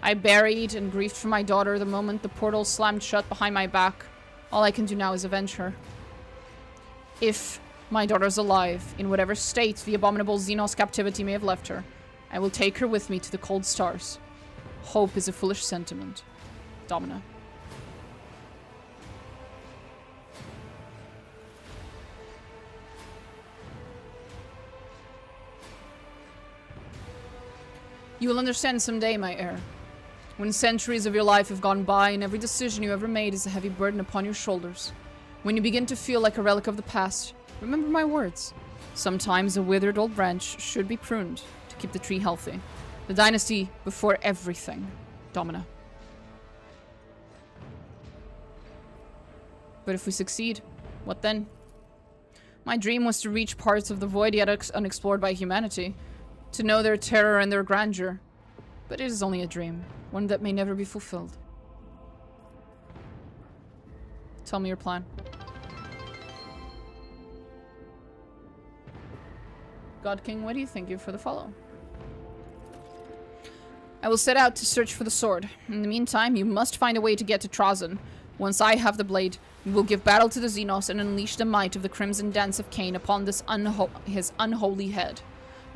I buried and grieved for my daughter the moment the portal slammed shut behind my back. All I can do now is avenge her. If my daughter's alive, in whatever state the abominable Xenos captivity may have left her, I will take her with me to the cold stars. Hope is a foolish sentiment. Domina. You will understand someday, my heir. When centuries of your life have gone by and every decision you ever made is a heavy burden upon your shoulders. When you begin to feel like a relic of the past, remember my words. Sometimes a withered old branch should be pruned. Keep the tree healthy. The dynasty before everything. Domina. But if we succeed, what then? My dream was to reach parts of the void yet unexplored by humanity. To know their terror and their grandeur. But it is only a dream. One that may never be fulfilled. Tell me your plan. God King, what do you think you for the follow? I will set out to search for the sword. In the meantime, you must find a way to get to Trazen. Once I have the blade, we will give battle to the Xenos and unleash the might of the Crimson Dance of Cain upon this his unholy head.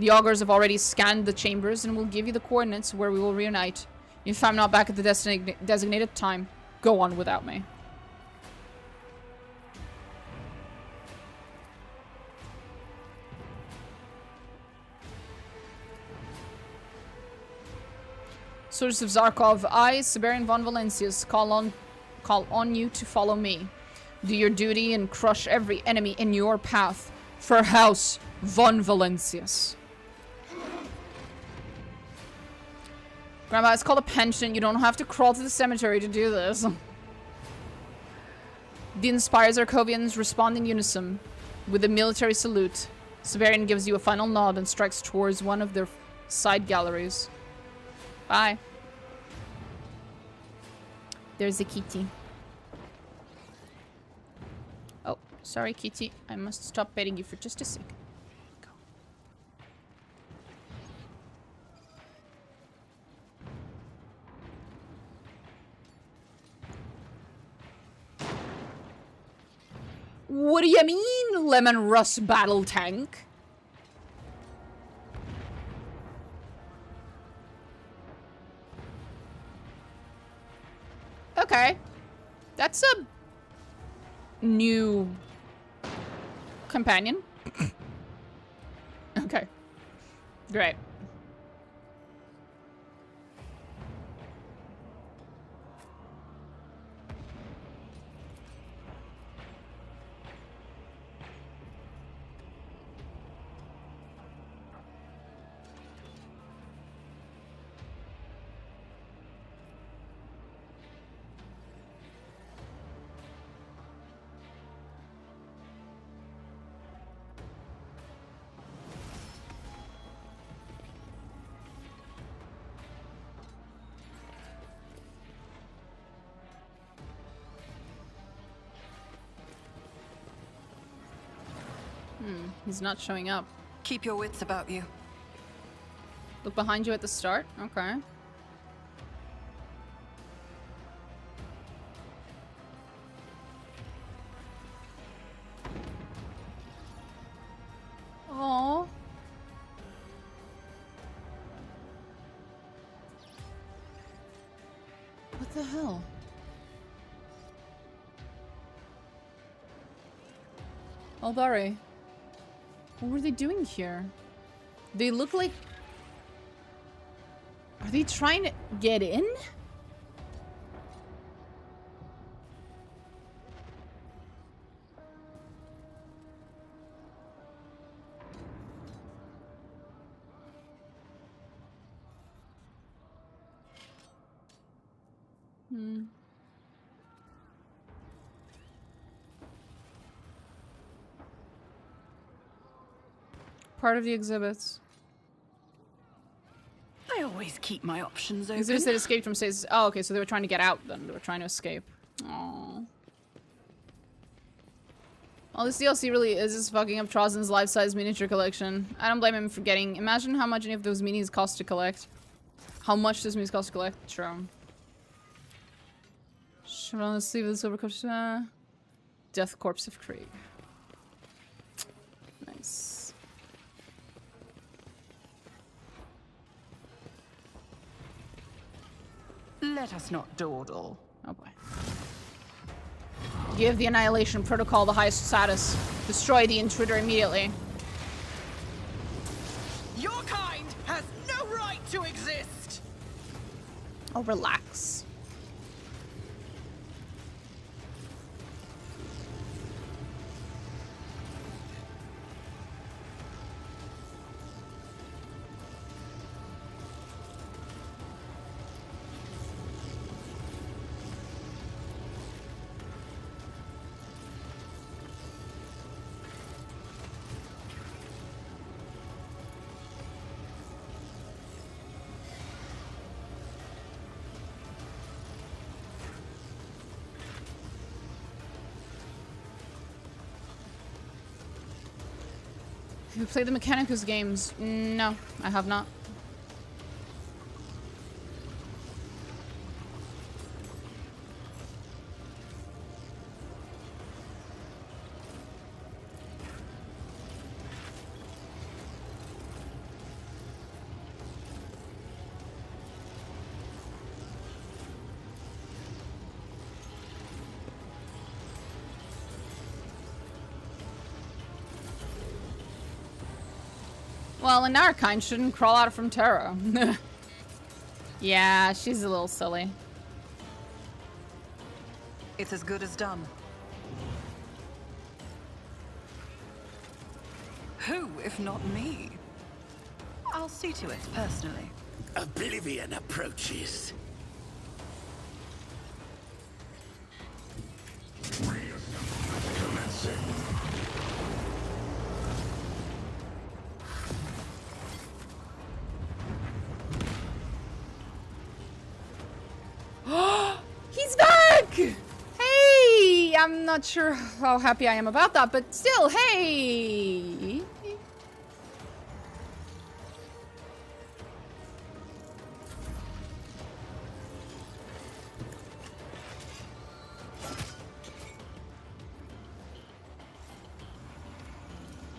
The augurs have already scanned the chambers and will give you the coordinates where we will reunite. If I'm not back at the designated time, go on without me. Source of Zarkov, I, Siberian von Valencius, call on you to follow me. Do your duty and crush every enemy in your path. For House von Valencius. Grandma, it's called a pension. You don't have to crawl to the cemetery to do this. The inspired Zarkovians respond in unison with a military salute. Siberian gives you a final nod and strikes towards one of their side galleries. Bye. There's a kitty. Oh, sorry, kitty. I must stop petting you for just a second. Go. Lemon Rust battle tank. Okay. That's a new companion. Okay. Great. He's not showing up. Keep your wits about you. Look behind you at the start? Okay. Oh. What the hell? Albari. What were they doing here? They look like... Are they trying to get in? Part of the exhibits. I always keep my options open. Exhibits that escaped from stasis. Oh, okay, so they were trying to get out then. They were trying to escape. Aww. Well, this DLC really is just fucking up Trozen's life-size miniature collection. I don't blame him for getting... Imagine how much any of those minis cost to collect. How much those minis cost to collect. True. Chevron sleeve of the silver corpse. Death Corpse of Krieg. Nice. Let us not dawdle. Oh boy. Give the Annihilation Protocol the highest status. Destroy the intruder immediately. Your kind has no right to exist! Oh, relax. Have you played the Mechanicus games? No, I have not. Well, and our kind shouldn't crawl out from Terra. Yeah, she's a little silly. It's as good as done. Who, if not me? I'll see to it personally. Oblivion approaches. Commencing. He's back! Hey! I'm not sure how happy I am about that, but still, hey!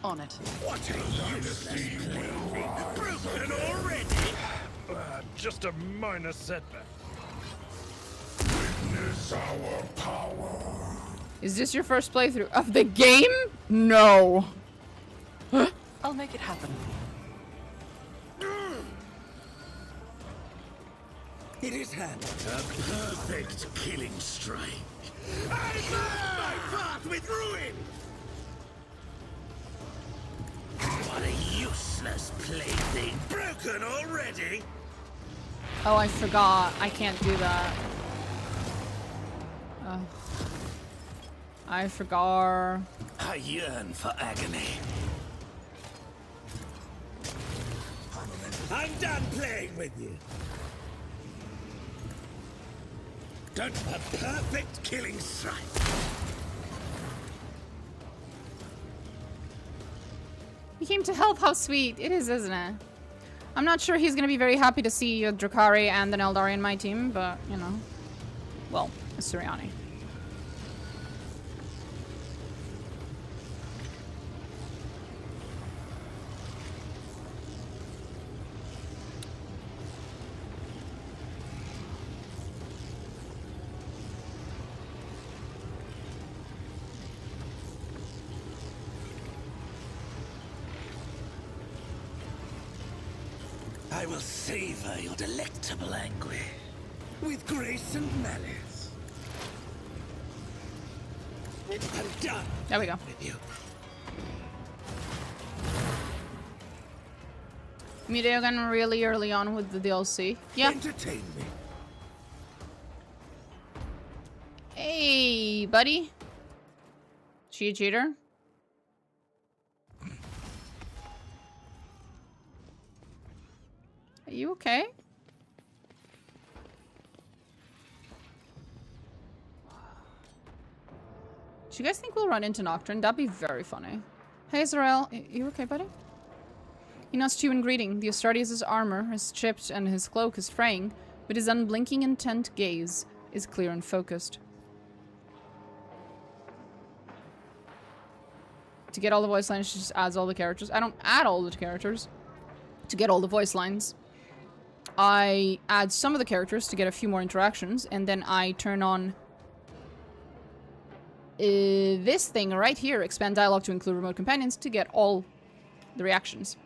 On it. What a useless plaything! Broken already! Just a minor setback. Witness our power. Is this your first playthrough of the game? No. I'll make it happen. In his hand, a perfect killing strike. I mark my path with ruin! What a useless plaything! Broken already? Oh, I forgot. I can't do that. I forgot. I yearn for agony. I'm done playing with you. Don't a perfect killing strike. He came to help. How sweet. It is, isn't it? I'm not sure he's gonna be very happy to see a Drakari and an Eldari in my team, but, you know. Well, a Suriani. I will savor your delectable anguish with grace and malice. I'm done. There we go. With you. Meet Eogunn really early on with the DLC. Yeah. Entertain me. Hey, buddy. She a cheater? Are you okay? Do you guys think we'll run into Nocturne? That'd be very funny. Hey, Zarel. You okay, buddy? He nods to you in greeting. The Astartes' armor is chipped and his cloak is fraying, but his unblinking intent gaze is clear and focused. To get all the voice lines, she just adds all the characters. I don't add all the characters to get all the voice lines. I add some of the characters to get a few more interactions, and then I turn on this thing right here, expand dialogue to include remote companions, to get all the reactions.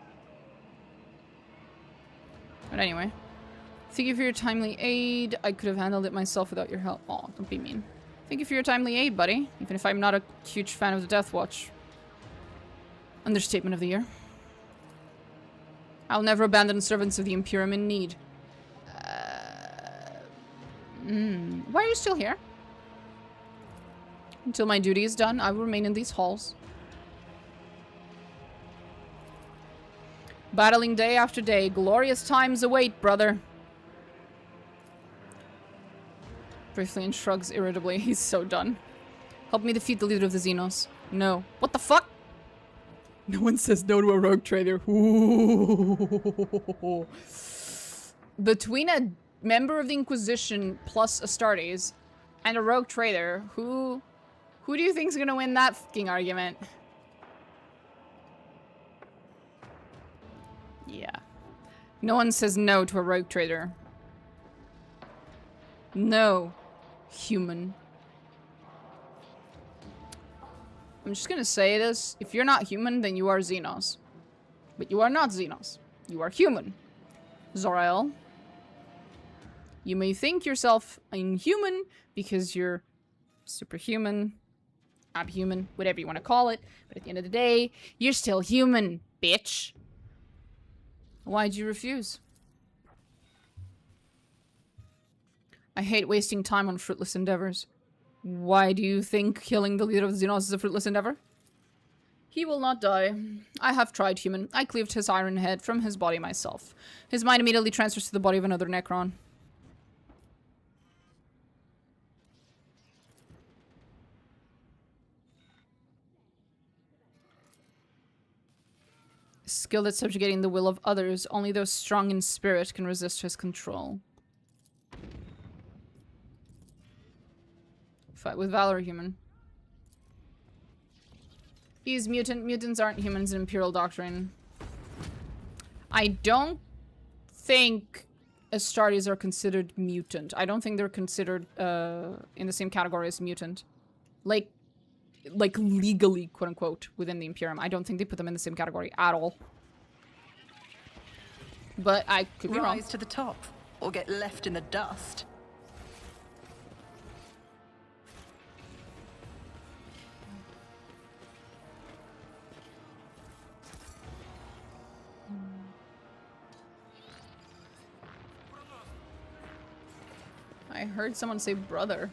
But anyway, thank you for your timely aid. I could have handled it myself without your help. Aw, don't be mean. Thank you for your timely aid, buddy. Even if I'm not a huge fan of the Death Watch. Understatement of the year. I'll never abandon servants of the Imperium in need. Why are you still here? Until my duty is done, I will remain in these halls. Battling day after day. Glorious times await, brother. Briefly shrugs irritably. He's so done. Help me defeat the leader of the Xenos. No. What the fuck? No one says no to a rogue trader. Ooh. Between a member of the Inquisition plus Astartes and a rogue trader, who do you think's gonna win that fucking argument? Yeah. No one says no to a rogue trader. No, human. I'm just gonna say this. If you're not human, then you are Xenos. But you are not Xenos. You are human. Zoriel. You may think yourself inhuman because you're superhuman, abhuman, whatever you want to call it. But at the end of the day, you're still human, bitch. Why'd you refuse? I hate wasting time on fruitless endeavors. Why do you think killing the leader of the Xenos is a fruitless endeavor? He will not die. I have tried, human. I cleaved his iron head from his body myself. His mind immediately transfers to the body of another Necron. Skilled at subjugating the will of others, only those strong in spirit can resist his control. Fight with valor, human. He's mutant. Mutants aren't humans in Imperial Doctrine. I don't think Astartes are considered mutant. I don't think they're considered in the same category as mutant. Like legally, quote unquote, within the Imperium. I don't think they put them in the same category at all. But I could be wrong. Rise to the top, or get left in the dust. I heard someone say brother.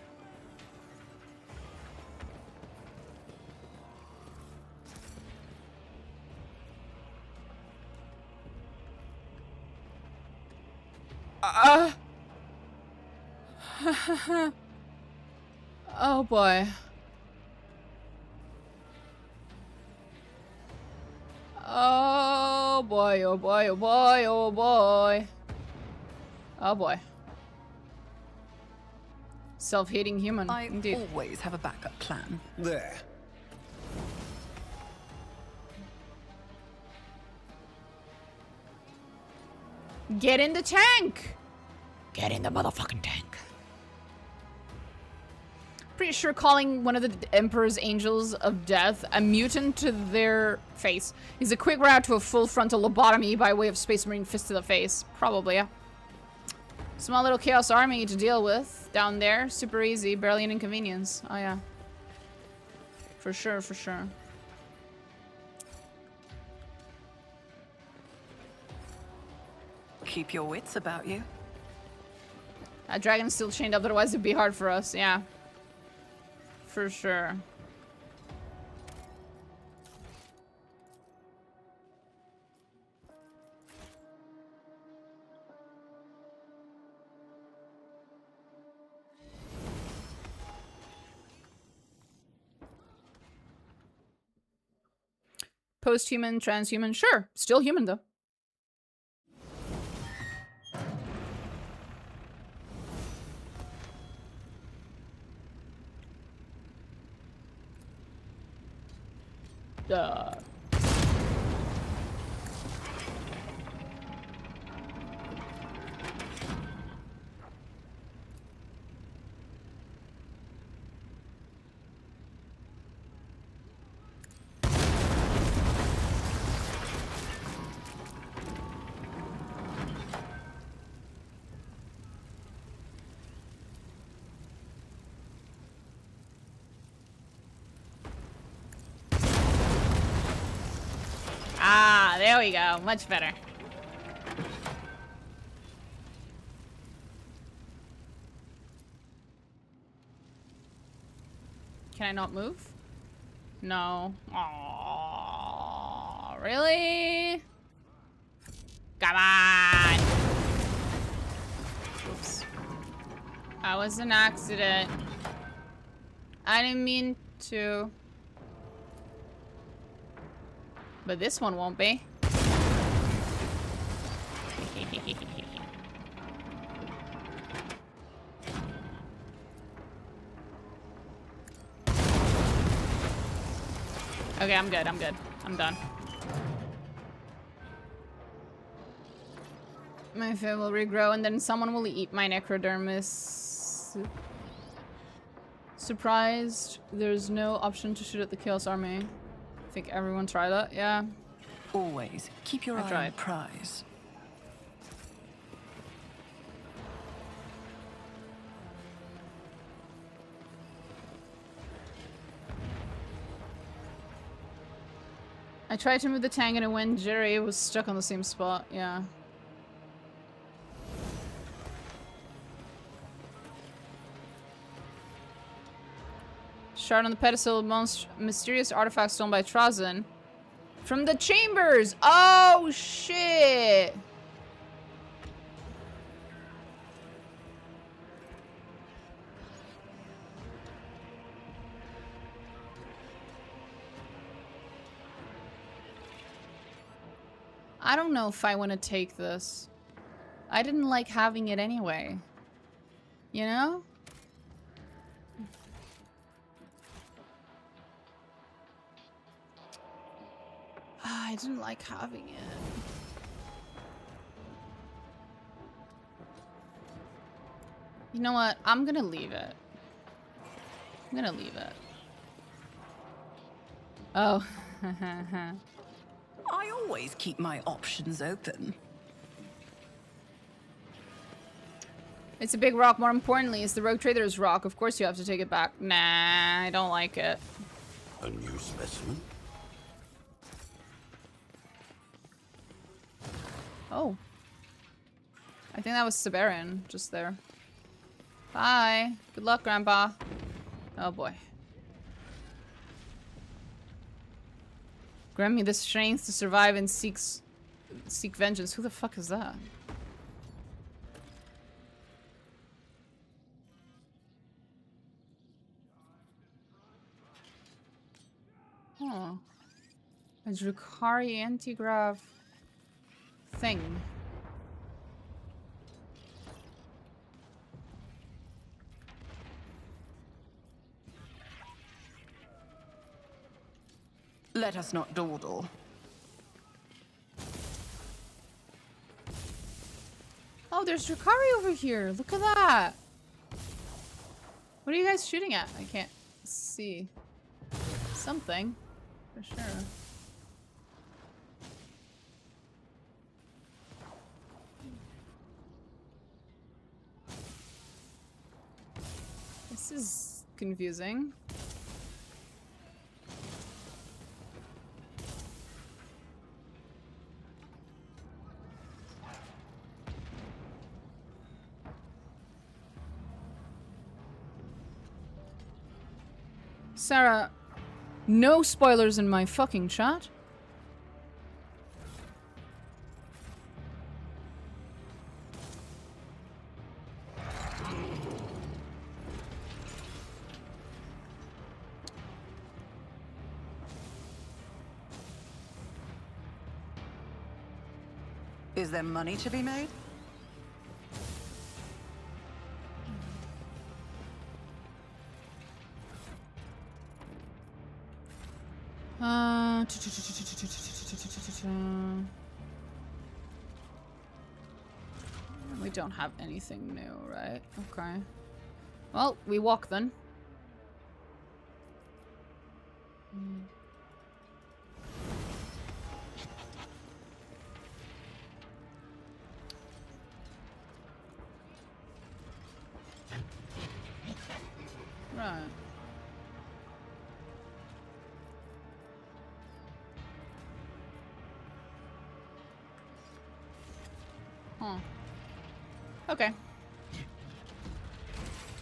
Oh boy. Oh boy, oh boy, oh boy, oh boy. Oh boy. Self-hating human, I indeed. always have a backup plan. There. Get in the tank! Get in the motherfucking tank. Pretty sure calling one of the Emperor's Angels of Death a mutant to their face is a quick route to a full frontal lobotomy by way of Space Marine fist to the face. Probably, yeah. Small little Chaos Army to deal with down there. Super easy, barely an inconvenience. Oh yeah. For sure, for sure. Keep your wits about you. That dragon's still chained up, otherwise it'd be hard for us, yeah. For sure. Post-human, transhuman, sure. Still human, though. Duh. Ah, there we go. Much better. Can I not move? No. Aww, really? Come on. Oops. That was an accident. I didn't mean to. But this one won't be. Okay, I'm good, I'm good. I'm done. My fate will regrow and then someone will eat my necrodermis. Surprised there's no option to shoot at the Chaos Army. I think everyone tried that, yeah. Always keep your eye on the prize. I tried to move the tank and it went Jerry. It was stuck on the same spot, yeah. Shard on the pedestal, mysterious artifact stolen by Trazyn. From the chambers! Oh, shit! I don't know if I want to take this. I didn't like having it anyway. You know? I didn't like having it. You know what? I'm gonna leave it. I'm gonna leave it. Oh. I always keep my options open. It's a big rock. More importantly, it's the Rogue Trader's rock. Of course you have to take it back. Nah, I don't like it. A new specimen? Oh. I think that was Siberian, just there. Bye. Good luck, Grandpa. Oh boy. Grant me the strength to survive and seek vengeance. Who the fuck is that? Huh. A Drukari anti-grav thing. Let us not dawdle. Oh, there's Drukari over here. Look at that. What are you guys shooting at? I can't see. Something, for sure. This is confusing. Sarah, no spoilers in my fucking chat. Is there money to be made? We don't have anything new, right? Okay. Well, we walk then. Right. Huh. Okay.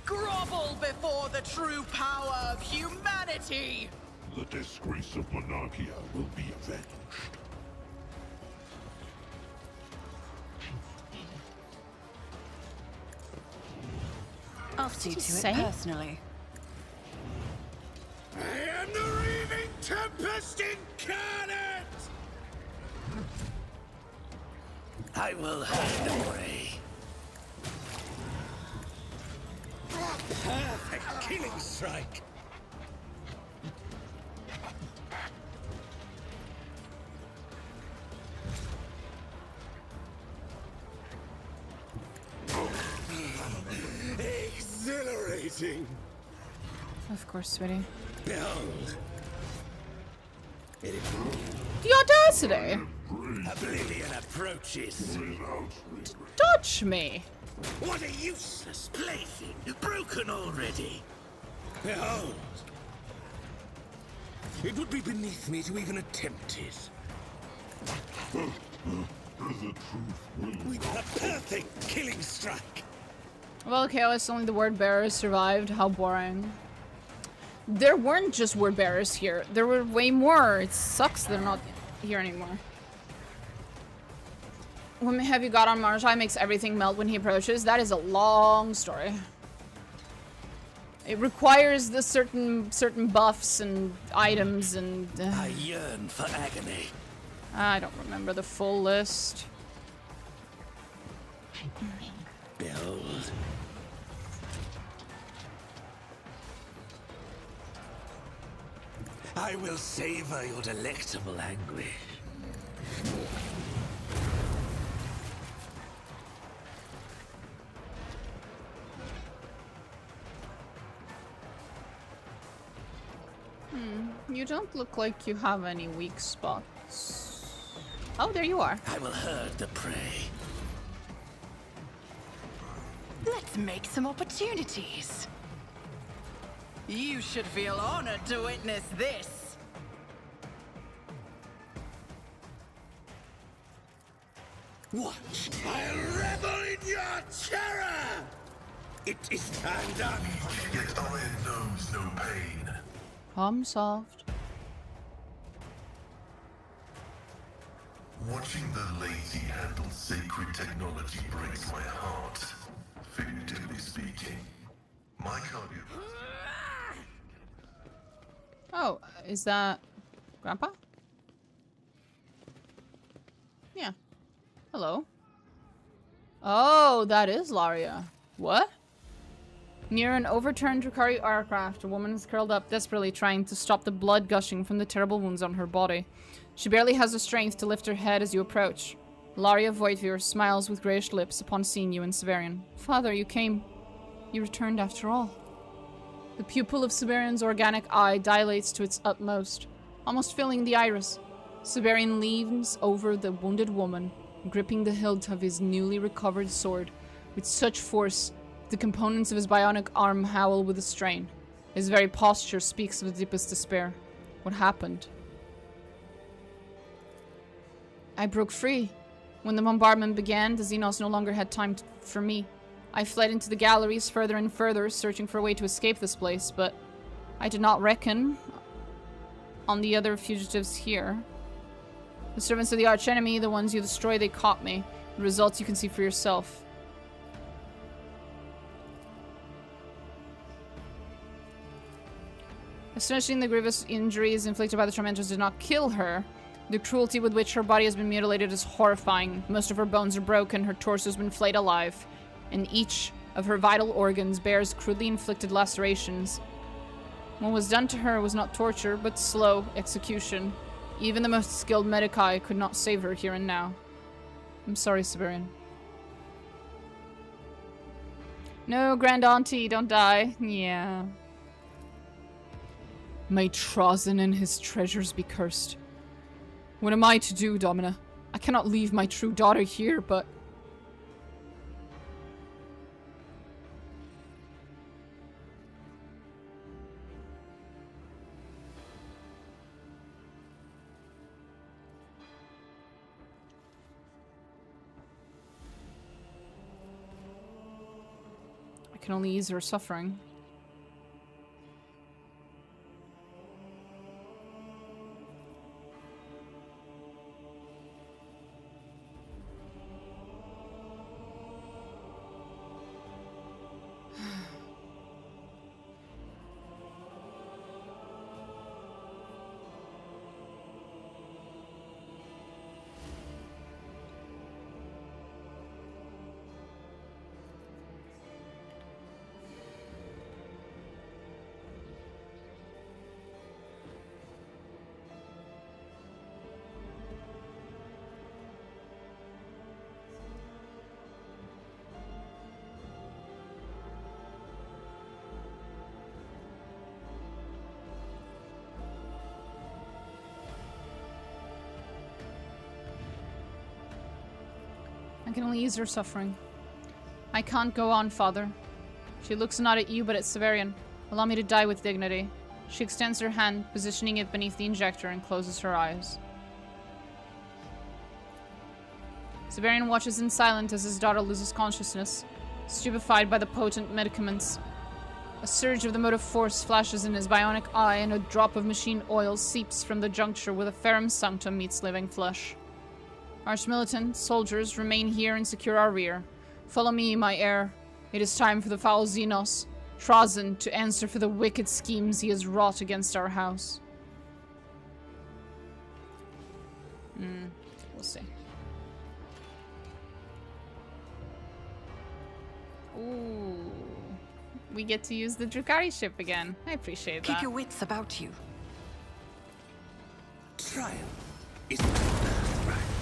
Grovel before the true power of humanity! The disgrace of Monarchia will be avenged. I'll see to say? it personally. I am the raving tempest incarnate! I will hide away. Perfect killing strike. Exhilarating. Of course, sweetie. Behold. The audacity! Oblivion approaches. Touch me! What a useless plaything! Broken already! Behold! It would be beneath me to even attempt it. With a perfect killing strike! Well, Chaos, only the word bearers survived. How boring. There weren't just word bearers here. There were way more. It sucks they're not here anymore. What have you got on Marazhai makes everything melt when he approaches? That is a long story. It requires the certain buffs and items and... I yearn for agony. I don't remember the full list. Behold. I will savor your delectable anguish. You don't look like you have any weak spots. Oh, there you are. I will herd the prey. Let's make some opportunities. You should feel honored to witness this. Watch! I'll revel in your terror! It is time done. Yet iron knows no pain. Problem solved. Watching the lazy handle sacred technology breaks my heart. Figuratively speaking, my cardio. Oh, is that Grandpa? Yeah. Hello. Oh, that is Laria. What? Near an overturned Drukari aircraft, a woman is curled up desperately trying to stop the blood gushing from the terrible wounds on her body. She barely has the strength to lift her head as you approach. Laria Voidvir smiles with greyish lips upon seeing you in Severian. Father, you came. You returned after all. The pupil of Severian's organic eye dilates to its utmost, almost filling the iris. Severian leans over the wounded woman, gripping the hilt of his newly recovered sword with such force the components of his bionic arm howl with a strain. His very posture speaks of the deepest despair. What happened? I broke free. When the bombardment began, the Xenos no longer had time for me. I fled into the galleries further and further, searching for a way to escape this place, but I did not reckon on the other fugitives here. The servants of the archenemy, the ones you destroyed, they caught me. The results you can see for yourself. Astonishing, the grievous injuries inflicted by the tormentors did not kill her. The cruelty with which her body has been mutilated is horrifying. Most of her bones are broken, her torso has been flayed alive, and each of her vital organs bears crudely inflicted lacerations. What was done to her was not torture, but slow execution. Even the most skilled medici could not save her here and now. I'm sorry, Severian. No, Grand Auntie, don't die. Yeah. May Trozen and his treasures be cursed. What am I to do, Domina? I cannot leave my true daughter here, but... I can only ease her suffering. I can only ease her suffering. I can't go on, Father. She looks not at you, but at Severian. Allow me to die with dignity. She extends her hand, positioning it beneath the injector, and closes her eyes. Severian watches in silence as his daughter loses consciousness, stupefied by the potent medicaments. A surge of the motive force flashes in his bionic eye, and a drop of machine oil seeps from the juncture where the ferrum sanctum meets living flesh. Arch-militant soldiers remain here and secure our rear. Follow me, my heir. It is time for the foul Xenos, Trozen, to answer for the wicked schemes he has wrought against our house. We'll see. Ooh. We get to use the Drukari ship again. I appreciate that. Keep your wits about you. Triumph is my birthright.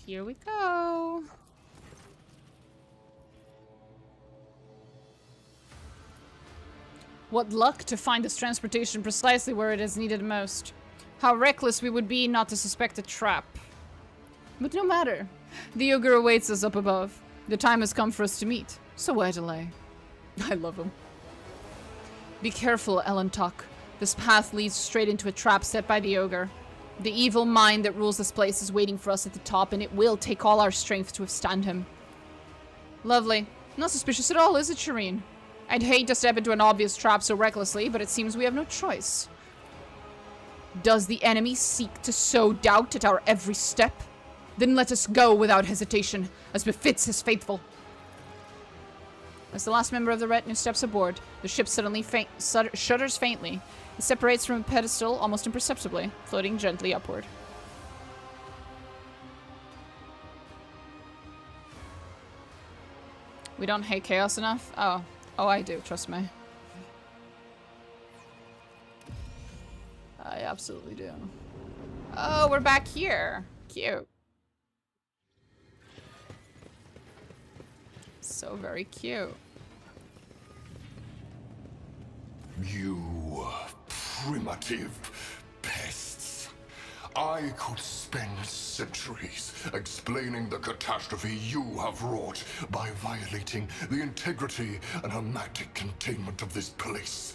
Here we go. What luck to find this transportation precisely where it is needed most. How reckless we would be not to suspect a trap. But no matter. The ogre awaits us up above. The time has come for us to meet, so why delay? I love him. Be careful, Ellen Tuck. This path leads straight into a trap set by the ogre. The evil mind that rules this place is waiting for us at the top, and it will take all our strength to withstand him. Lovely. Not suspicious at all, is it, Shireen? I'd hate to step into an obvious trap so recklessly, but it seems we have no choice. Does the enemy seek to sow doubt at our every step? Then let us go without hesitation, as befits his faithful. As the last member of the retinue steps aboard, the ship suddenly shudders faintly. It separates from a pedestal almost imperceptibly, floating gently upward. We don't hate chaos enough? Oh, I do, trust me. I absolutely do. Oh, we're back here. Cute. So very cute. You primitive pests. I could spend centuries explaining the catastrophe you have wrought by violating the integrity and hermetic containment of this place.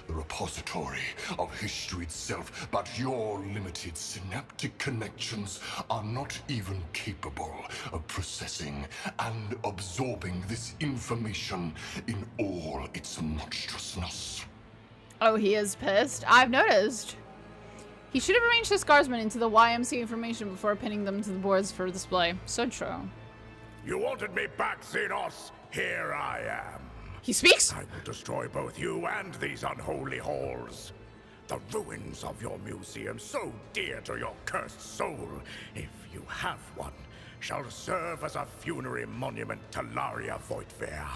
The repository of history itself, but your limited synaptic connections are not even capable of processing and absorbing this information in all its monstrousness. Oh, he is pissed. I've noticed. He should have arranged his guardsmen into the YMC information before pinning them to the boards for display. So true. You wanted me back, Xenos? Here I am. He speaks? I will destroy both you and these unholy halls. The ruins of your museum, so dear to your cursed soul, if you have one, shall serve as a funerary monument to Laria Voigtveer.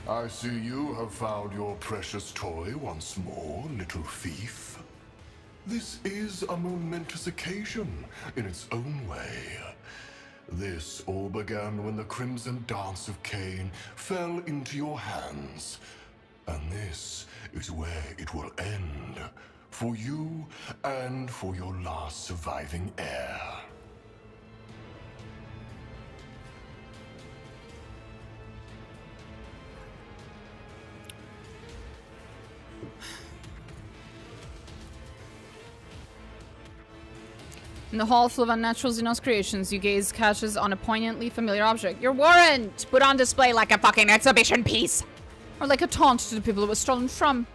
I see you have found your precious toy once more, little thief. This is a momentous occasion in its own way. This all began when the Crimson Dance of Cain fell into your hands. And this is where it will end. For you and for your last surviving heir. In the hall full of unnatural Xenos creations, you gaze catches on a poignantly familiar object. Your warrant! Put on display like a fucking exhibition piece! Or like a taunt to the people it was stolen from.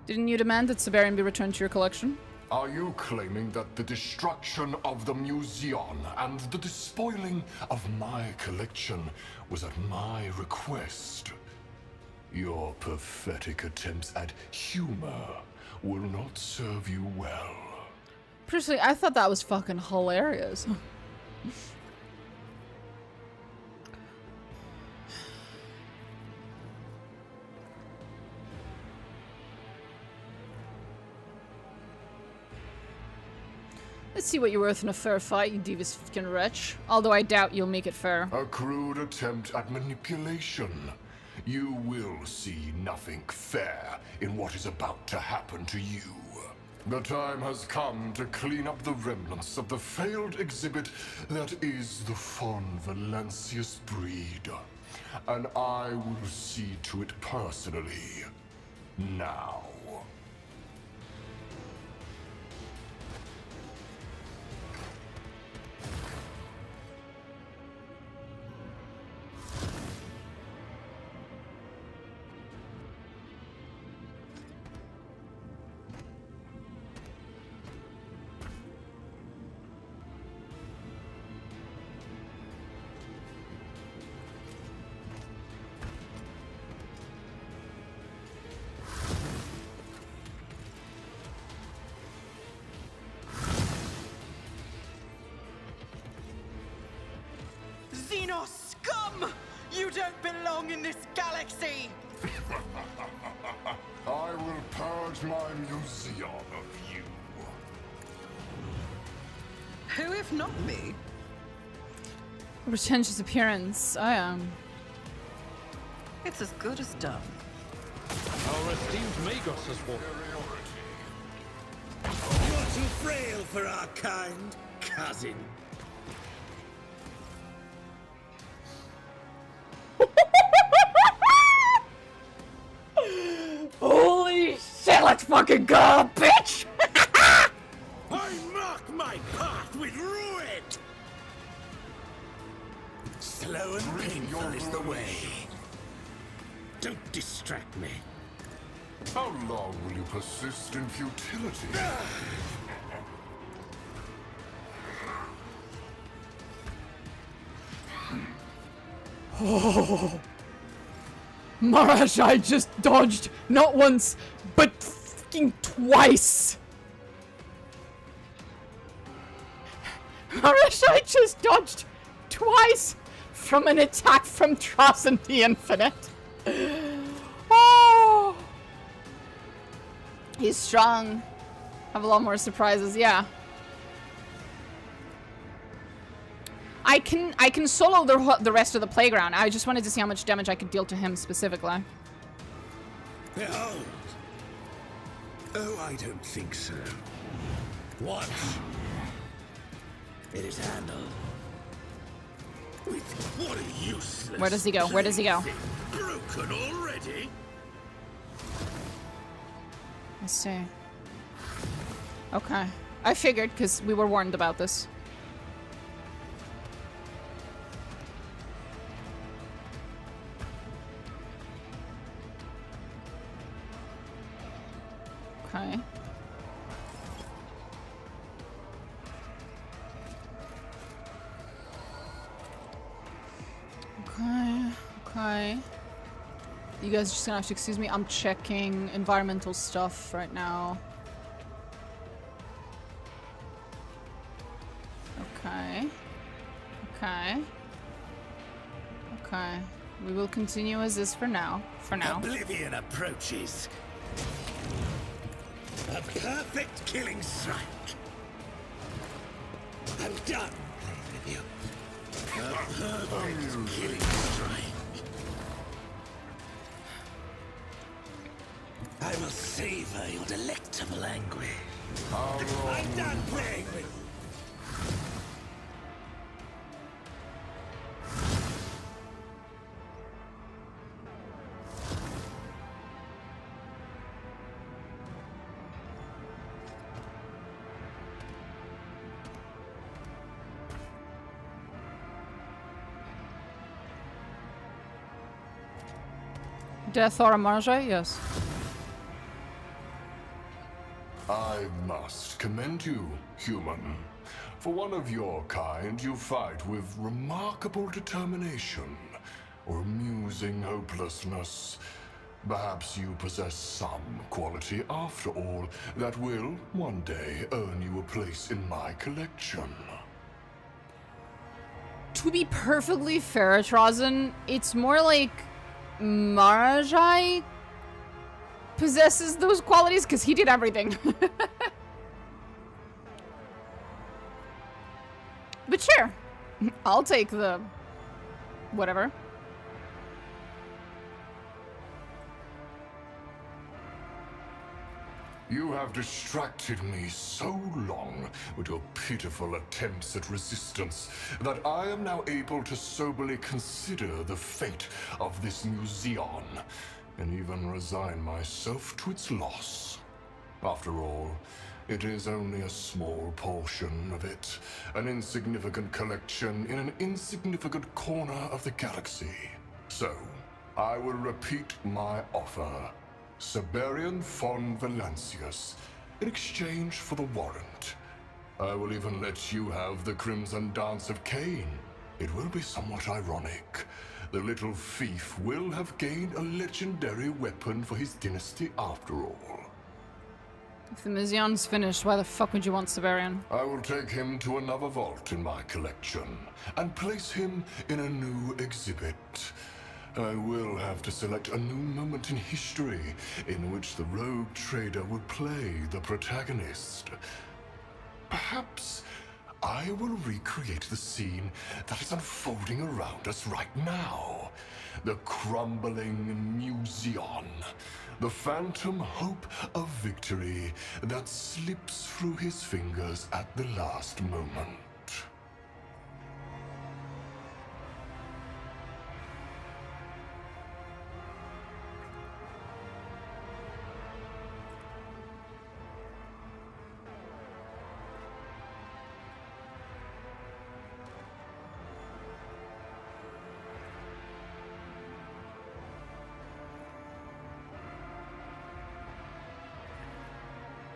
Didn't you demand that Severian be returned to your collection? Are you claiming that the destruction of the museum and the despoiling of my collection was at my request? Your pathetic attempts at humor will not serve you well. Personally, I thought that was fucking hilarious. Let's see what you're worth in a fair fight, you devious fucking wretch. Although I doubt you'll make it fair. A crude attempt at manipulation. You will see nothing fair in what is about to happen to you. The time has come to clean up the remnants of the failed exhibit that is the Von Valancius breed. And I will see to it personally. Now. belong in this galaxy! I will purge my museum of you. Who if not me? Pretentious appearance. I am. It's as good as done. Our esteemed Magos has walked. You're too frail for our kind, cousin. Holy shit, let's fucking go, bitch! I mark my path with ruin! Slow and painful is the way. Don't distract me. How long will you persist in futility? Oh. Marazhai just dodged not once, but fucking twice. Marazhai just dodged twice from an attack from Trossen the Infinite. Oh. He's strong. Have a lot more surprises, yeah. I can solo the rest of the playground. I just wanted to see how much damage I could deal to him specifically. Behold. Oh, I don't think so. Watch. It is handled. With what a useless. Where does he go? Where does he go? Broken already? Let's see. Okay. I figured, because we were warned about this. Okay. Okay. You guys are just gonna have to excuse me. I'm checking environmental stuff right now. Okay. Okay. We will continue as is for now. Oblivion approaches. A perfect killing strike. I'm done playing with you. A perfect killing strike. I will savor your delectable anguish. I'm done playing with you. Death or a Marazhai? Yes. I must commend you, human. For one of your kind, you fight with remarkable determination, or amusing hopelessness. Perhaps you possess some quality, after all, that will, one day, earn you a place in my collection. To be perfectly fair, Trozen, it's more like Marazhai possesses those qualities because he did everything. But sure, I'll take the whatever. You have distracted me so long with your pitiful attempts at resistance that I am now able to soberly consider the fate of this museum, and even resign myself to its loss. After all, it is only a small portion of it, an insignificant collection in an insignificant corner of the galaxy. So, I will repeat my offer. Siberian von Valancius, in exchange for the warrant. I will even let you have the Crimson Dance of Cain. It will be somewhat ironic. The little thief will have gained a legendary weapon for his dynasty after all. If the museum's finished, why the fuck would you want Siberian? I will take him to another vault in my collection, and place him in a new exhibit. I will have to select a new moment in history in which the rogue trader will play the protagonist. Perhaps I will recreate the scene that is unfolding around us right now. The crumbling museum. The phantom hope of victory that slips through his fingers at the last moment.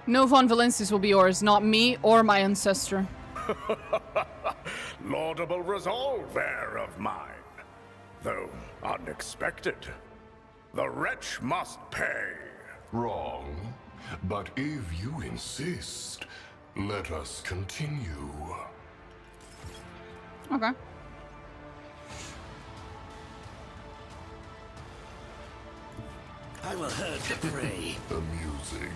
No Von Valensis will be yours, not me or my ancestor. Laudable resolve there of mine. Though unexpected. The wretch must pay. Wrong. But if you insist, let us continue. Okay. I will herd the prey. Amusing.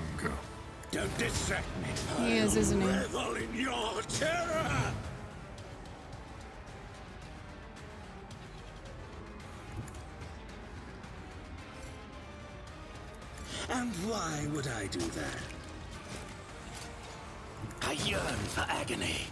Don't distract me. He is, isn't he? Revel in your terror! And why would I do that? I yearn for agony.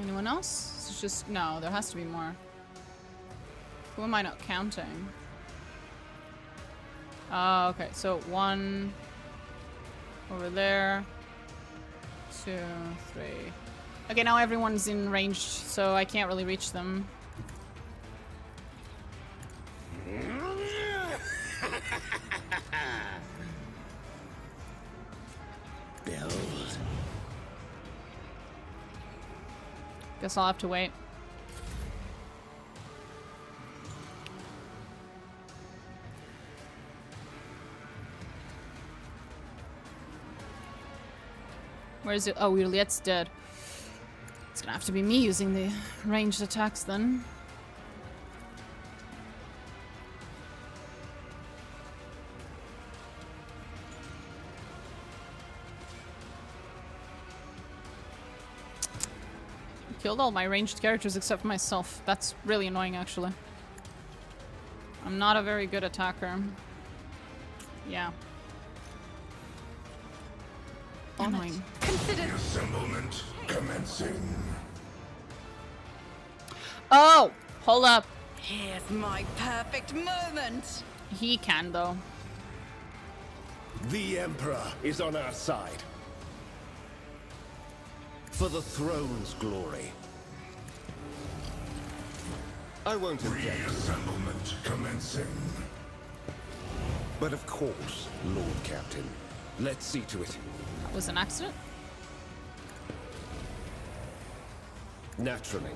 Anyone else? It's just no, there has to be more. Who am I not counting? Okay, so 1 over there. 2, 3. Okay, now everyone's in range, so I can't really reach them. Build. Guess I'll have to wait. Where is it? Oh, Juliette's dead. It's gonna have to be me using the ranged attacks then. Killed all my ranged characters except for myself. That's really annoying, actually. I'm not a very good attacker. Yeah. Annoying. Consider Assemblement commencing. Oh! Hold up. here's my perfect moment. He can, though. The Emperor is on our side. For the throne's glory. I won't object. Reassemblement commencing. But of course, Lord Captain. Let's see to it. That was an accident. Naturally.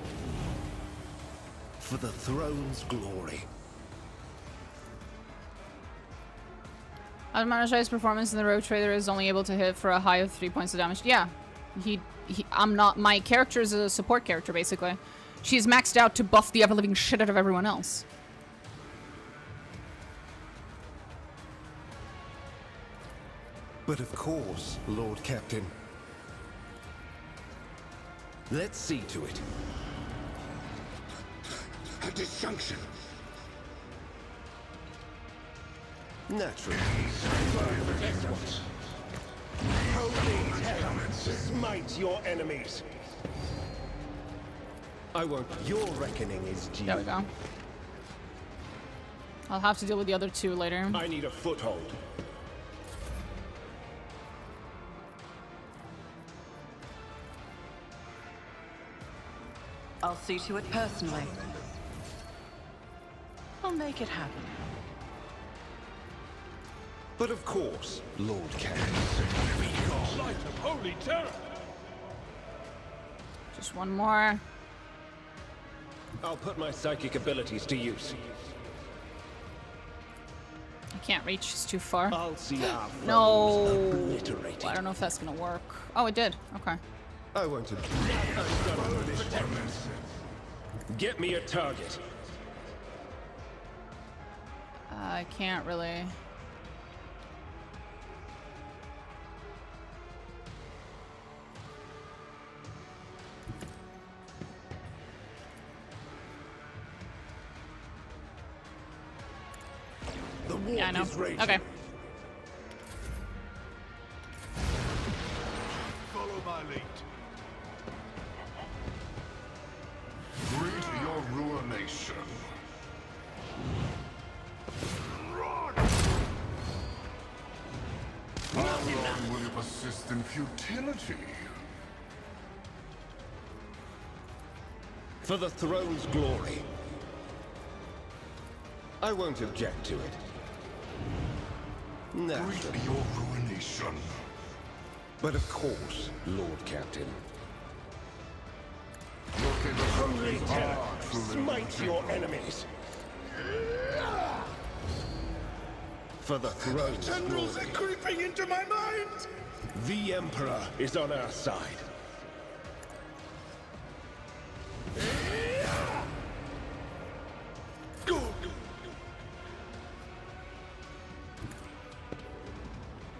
For the throne's glory. Marazhai's performance in the Rogue Trader is only able to hit for a high of 3 points of damage. Yeah. I'm not, my character is a support character, basically. She's maxed out to buff the ever-living shit out of everyone else. But of course, Lord Captain. Let's see to it. A disjunction. Naturally. Holy terror. Smite your enemies. I won't. Your reckoning is due. There we go. I'll have to deal with the other two later. I need a foothold. I'll see to it personally. I'll make it happen. But of course, Lord Captain. Light of holy terror! Just one more. I'll put my psychic abilities to use. I can't reach. It's too far. I'll see our No. foes obliterated. I don't know if that's gonna work. Oh, it did. Okay. I want to get me a target. I can't really. The war Yeah, I know. is raging. Okay. Follow my lead. Greet your ruination. How long will you persist in futility? For the throne's glory. I won't object to it. No. Greet your ruination. But of course, Lord Captain. Your Holy capabilities terror, are truly smite your enemies. For the throne's Tendrils are glory. creeping into my mind! The Emperor is on our side.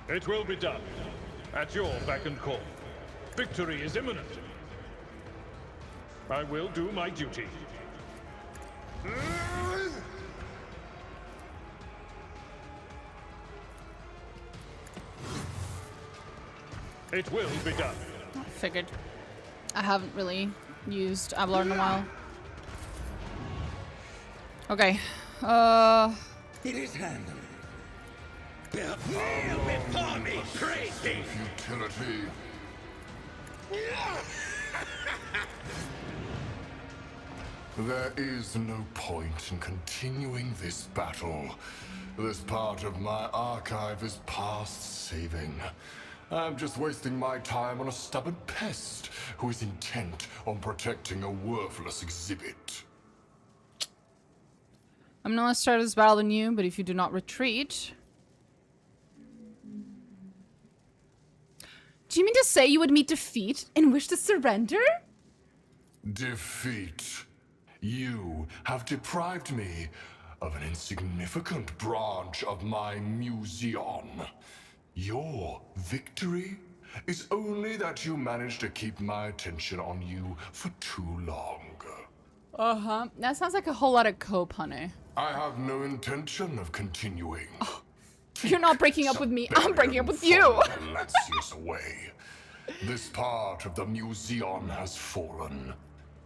It will be done. At your beck and call. Victory is imminent. I will do my duty. It will be done. I figured. I haven't really used Avalar in a while. Okay. It is handled. Kneel before me, crazy! futility. There is no point in continuing this battle. This part of my archive is past saving. I'm just wasting my time on a stubborn pest who is intent on protecting a worthless exhibit. I'm not start this battle than you, but if you do not retreat... Do you mean to say you would meet defeat and wish to surrender? Defeat. You have deprived me of an insignificant branch of my museum. Your victory is only that you managed to keep my attention on you for too long. Uh-huh. That sounds like a whole lot of cope, honey. I have no intention of continuing. You're not breaking up with me. I'm breaking up with you. Let's use away. This part of the museum has fallen,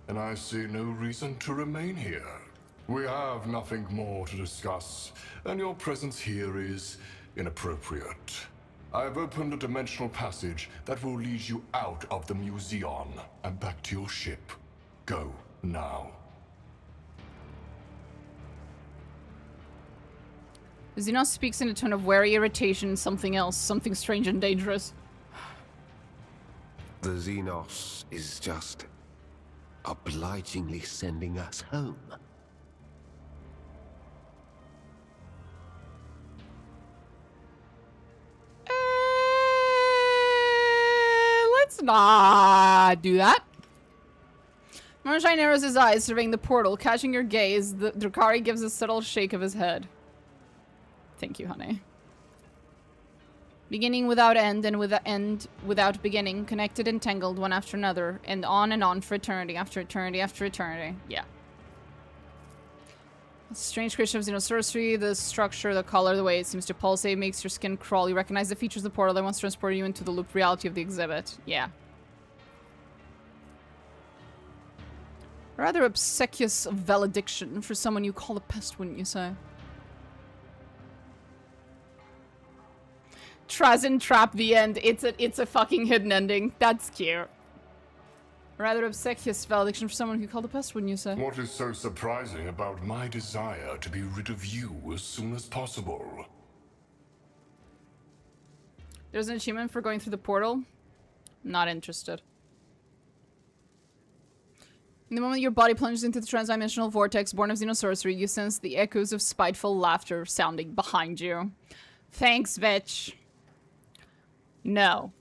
and I see no reason to remain here. We have nothing more to discuss, and your presence here is inappropriate. I've opened a dimensional passage that will lead you out of the museum and back to your ship. Go now. Xenos speaks in a tone of wary irritation, something else, something strange and dangerous. The Xenos is just obligingly sending us home. Let's not do that. Marazhai narrows his eyes, surveying the portal. Catching your gaze, the Drakari gives a subtle shake of his head. Thank you, honey. Beginning without end and with end without beginning, connected and tangled one after another, and on for eternity after eternity after eternity. Yeah. Strange creation of xenosorcery, the structure, the color, the way it seems to pulsate makes your skin crawl. You recognize the features of the portal that wants to transport you into the loop reality of the exhibit. Yeah. Rather obsequious valediction for someone you call a pest, wouldn't you say? Trazin trap the end. It's a fucking hidden ending. That's cute. Rather obsequious valediction for someone who called a pest, wouldn't you say? What is so surprising about my desire to be rid of you as soon as possible? There's an achievement for going through the portal. Not interested. In the moment your body plunges into the transdimensional vortex born of xenosorcery, you sense the echoes of spiteful laughter sounding behind you. Thanks, bitch. No.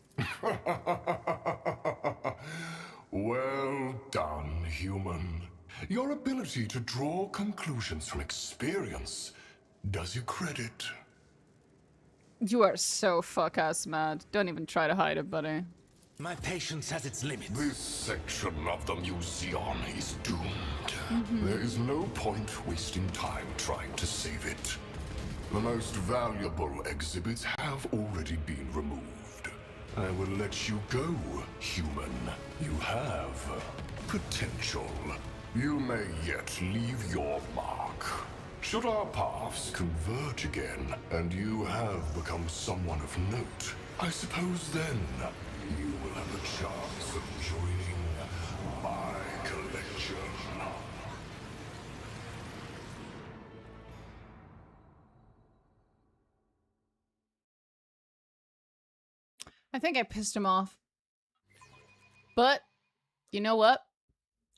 Well done, human. Your ability to draw conclusions from experience does you credit. You are so fuck-ass mad. Don't even try to hide it, buddy. My patience has its limits. This section of the museum is doomed. There is no point wasting time trying to save it. The most valuable exhibits have already been removed. I will let you go, human. You have potential. You may yet leave your mark. Should our paths converge again, and you have become someone of note, I suppose then you will have a chance of joining my collection. I think I pissed him off. But, you know what?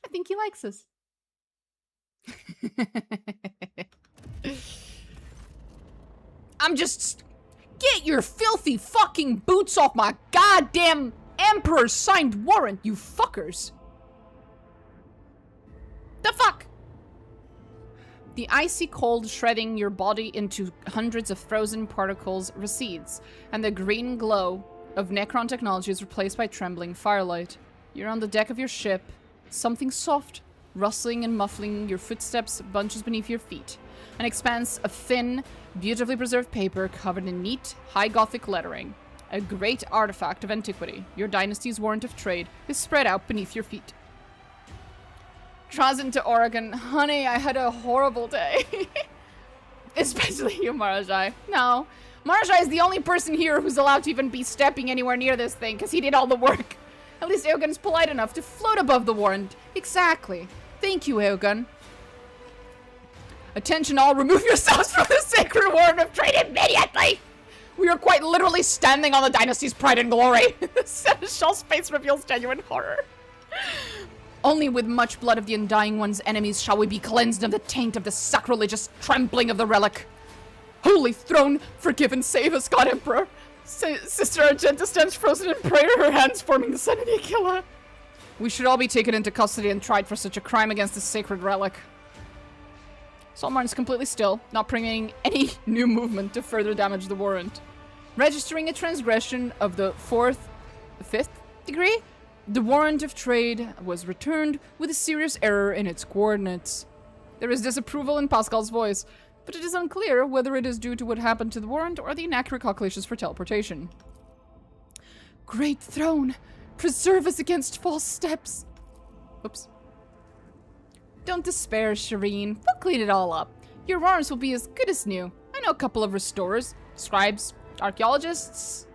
I think he likes us. I'm just... Get your filthy fucking boots off my goddamn Emperor's signed warrant, you fuckers! The fuck? The icy cold shredding your body into hundreds of frozen particles recedes, and the green glow of Necron technology is replaced by trembling firelight. You're on the deck of your ship. Something soft, rustling and muffling your footsteps bunches beneath your feet. An expanse of thin, beautifully preserved paper covered in neat, high Gothic lettering. A great artifact of antiquity, your dynasty's warrant of trade, is spread out beneath your feet. Transit to Oregon. Honey, I had a horrible day. Especially you, Marazhai. No. Marazhai is the only person here who's allowed to even be stepping anywhere near this thing, because he did all the work. At least Eogunn's polite enough to float above the warrant. Exactly. Thank you, Eogunn. Attention all, remove yourselves from the sacred warrant of trade immediately! We are quite literally standing on the dynasty's pride and glory. Seneschal's face reveals genuine horror. Only with much blood of the Undying One's enemies shall we be cleansed of the taint of the sacrilegious trampling of the relic. Holy throne, forgive and save us, God Emperor. Sister Argenta stands frozen in prayer, her hands forming the Senate Killer. We should all be taken into custody and tried for such a crime against the sacred relic. Solmarn is completely still, not permitting any new movement to further damage the warrant. Registering a transgression of the 5th degree, the warrant of trade was returned with a serious error in its coordinates. There is disapproval in Pascal's voice, but it is unclear whether it is due to what happened to the warrant or the inaccurate calculations for teleportation. Great throne, preserve us against false steps. Oops. Don't despair, Shireen. We'll clean it all up. Your arms will be as good as new. I know a couple of restorers, scribes, archaeologists.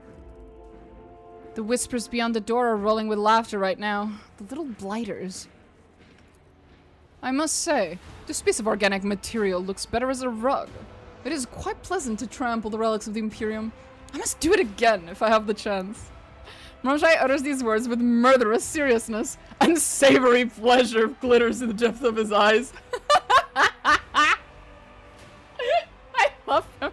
The whispers beyond the door are rolling with laughter right now. The little blighters. I must say, this piece of organic material looks better as a rug. It is quite pleasant to trample the relics of the Imperium. I must do it again if I have the chance. Marazhai utters these words with murderous seriousness. Unsavory pleasure glitters in the depth of his eyes. I love him.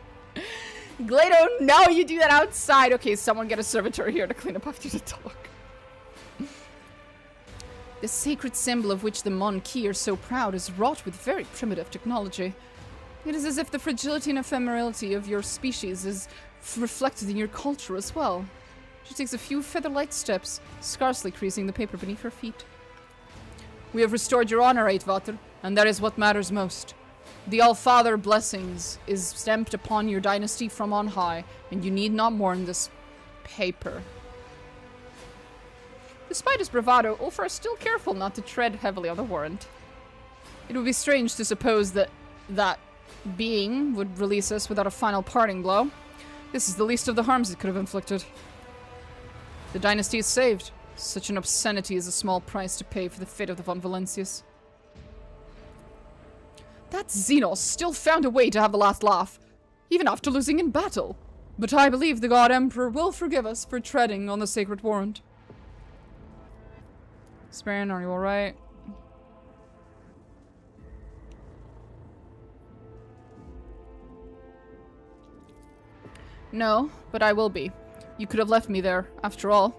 Glado, no, you do that outside. Okay, someone get a servitor here to clean up after the talk. The sacred symbol of which the Mon-Ki are so proud is wrought with very primitive technology. It is as if the fragility and ephemerality of your species is reflected in your culture as well. She takes a few feather-light steps, scarcely creasing the paper beneath her feet. We have restored your honor, Eitvater, and that is what matters most. The All-Father blessings is stamped upon your dynasty from on high, and you need not mourn this paper. Despite his bravado, Ulfar is still careful not to tread heavily on the warrant. It would be strange to suppose that that being would release us without a final parting blow. This is the least of the harms it could have inflicted. The dynasty is saved. Such an obscenity is a small price to pay for the fate of the von Valencius. That Xenos still found a way to have the last laugh, even after losing in battle. But I believe the God Emperor will forgive us for treading on the sacred warrant. Spain, are you alright? No, but I will be. You could have left me there, after all.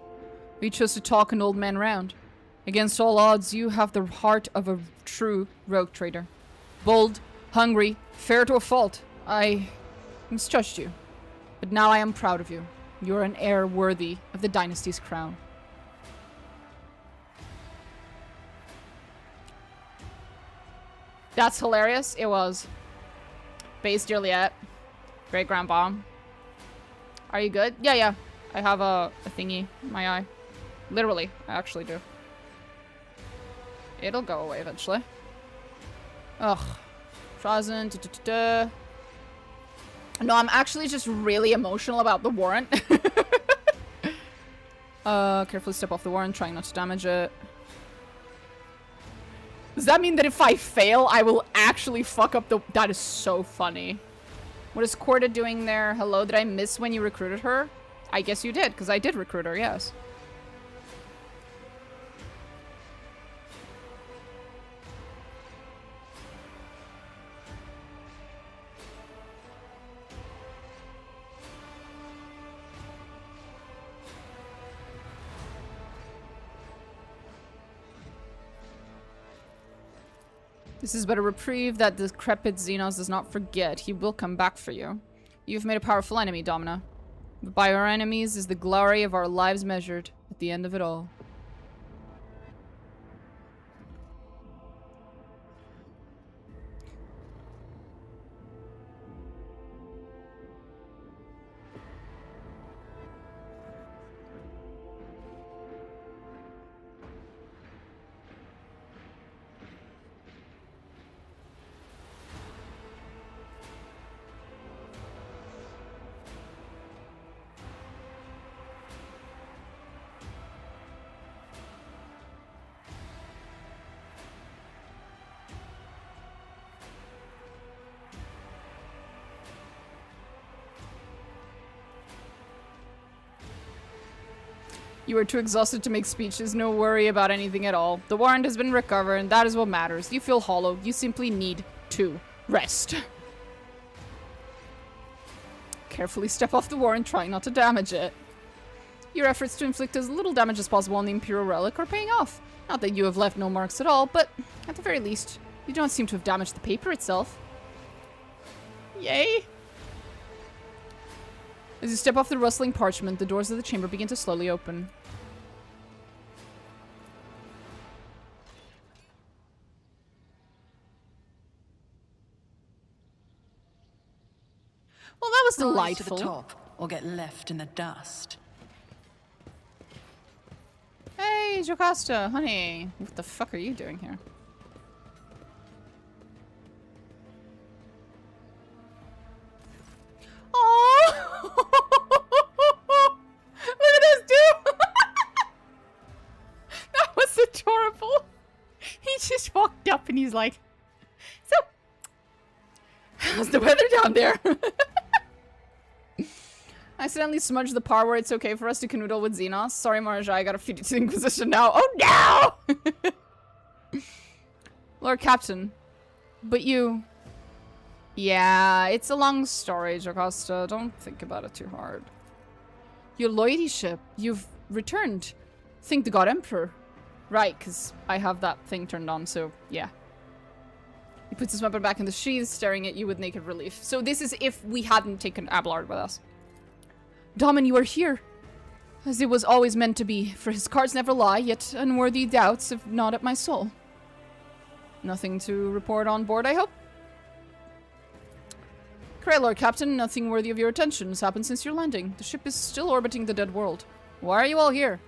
We chose to talk an old man round. Against all odds, you have the heart of a true rogue trader. Bold, hungry, fair to a fault. I misjudged you. But now I am proud of you. You are an heir worthy of the dynasty's crown. That's hilarious. It was. Base Juliet. Great grandpa. Are you good? Yeah, yeah. I have a thingy in my eye. Literally, I actually do. It'll go away eventually. Ugh. Present. No, I'm actually just really emotional about the warrant. Carefully step off the warrant, trying not to damage it. Does that mean that if I fail, I will actually fuck up the... That is so funny. What is Corda doing there? Hello, did I miss when you recruited her? I guess you did, because I did recruit her, yes. This is but a reprieve that the decrepit Xenos does not forget. He will come back for you. You've made a powerful enemy, Domina. But by our enemies is the glory of our lives measured at the end of it all. You are too exhausted to make speeches. No worry about anything at all. The warrant has been recovered, and that is what matters. You feel hollow. You simply need to rest. Carefully step off the warrant, trying not to damage it. Your efforts to inflict as little damage as possible on the Imperial Relic are paying off. Not that you have left no marks at all, but at the very least, you don't seem to have damaged the paper itself. Yay! As you step off the rustling parchment, the doors of the chamber begin to slowly open. Well, that was delightful. Rise to the top, or get left in the dust. Hey, Jocasta, honey. What the fuck are you doing here? Oh! Look at this dude! That was adorable. He just walked up and he's like, so, how's the weather down there? I accidentally smudged the part where it's okay for us to canoodle with Xenos. Sorry, Marazhai, I gotta feed it to the Inquisition now. Oh no! Lord Captain, but you... Yeah, it's a long story, Jocasta. Don't think about it too hard. Your ladyship, you've returned. Thank the God Emperor. Right, because I have that thing turned on, so yeah. He puts his weapon back in the sheath, staring at you with naked relief. So this is if we hadn't taken Abelard with us. Domin, you are here. As it was always meant to be, for his cards never lie, yet unworthy doubts have gnawed at my soul. Nothing to report on board, I hope? Correct, Lord Captain. Nothing worthy of your attention has happened since your landing. The ship is still orbiting the dead world. Why are you all here?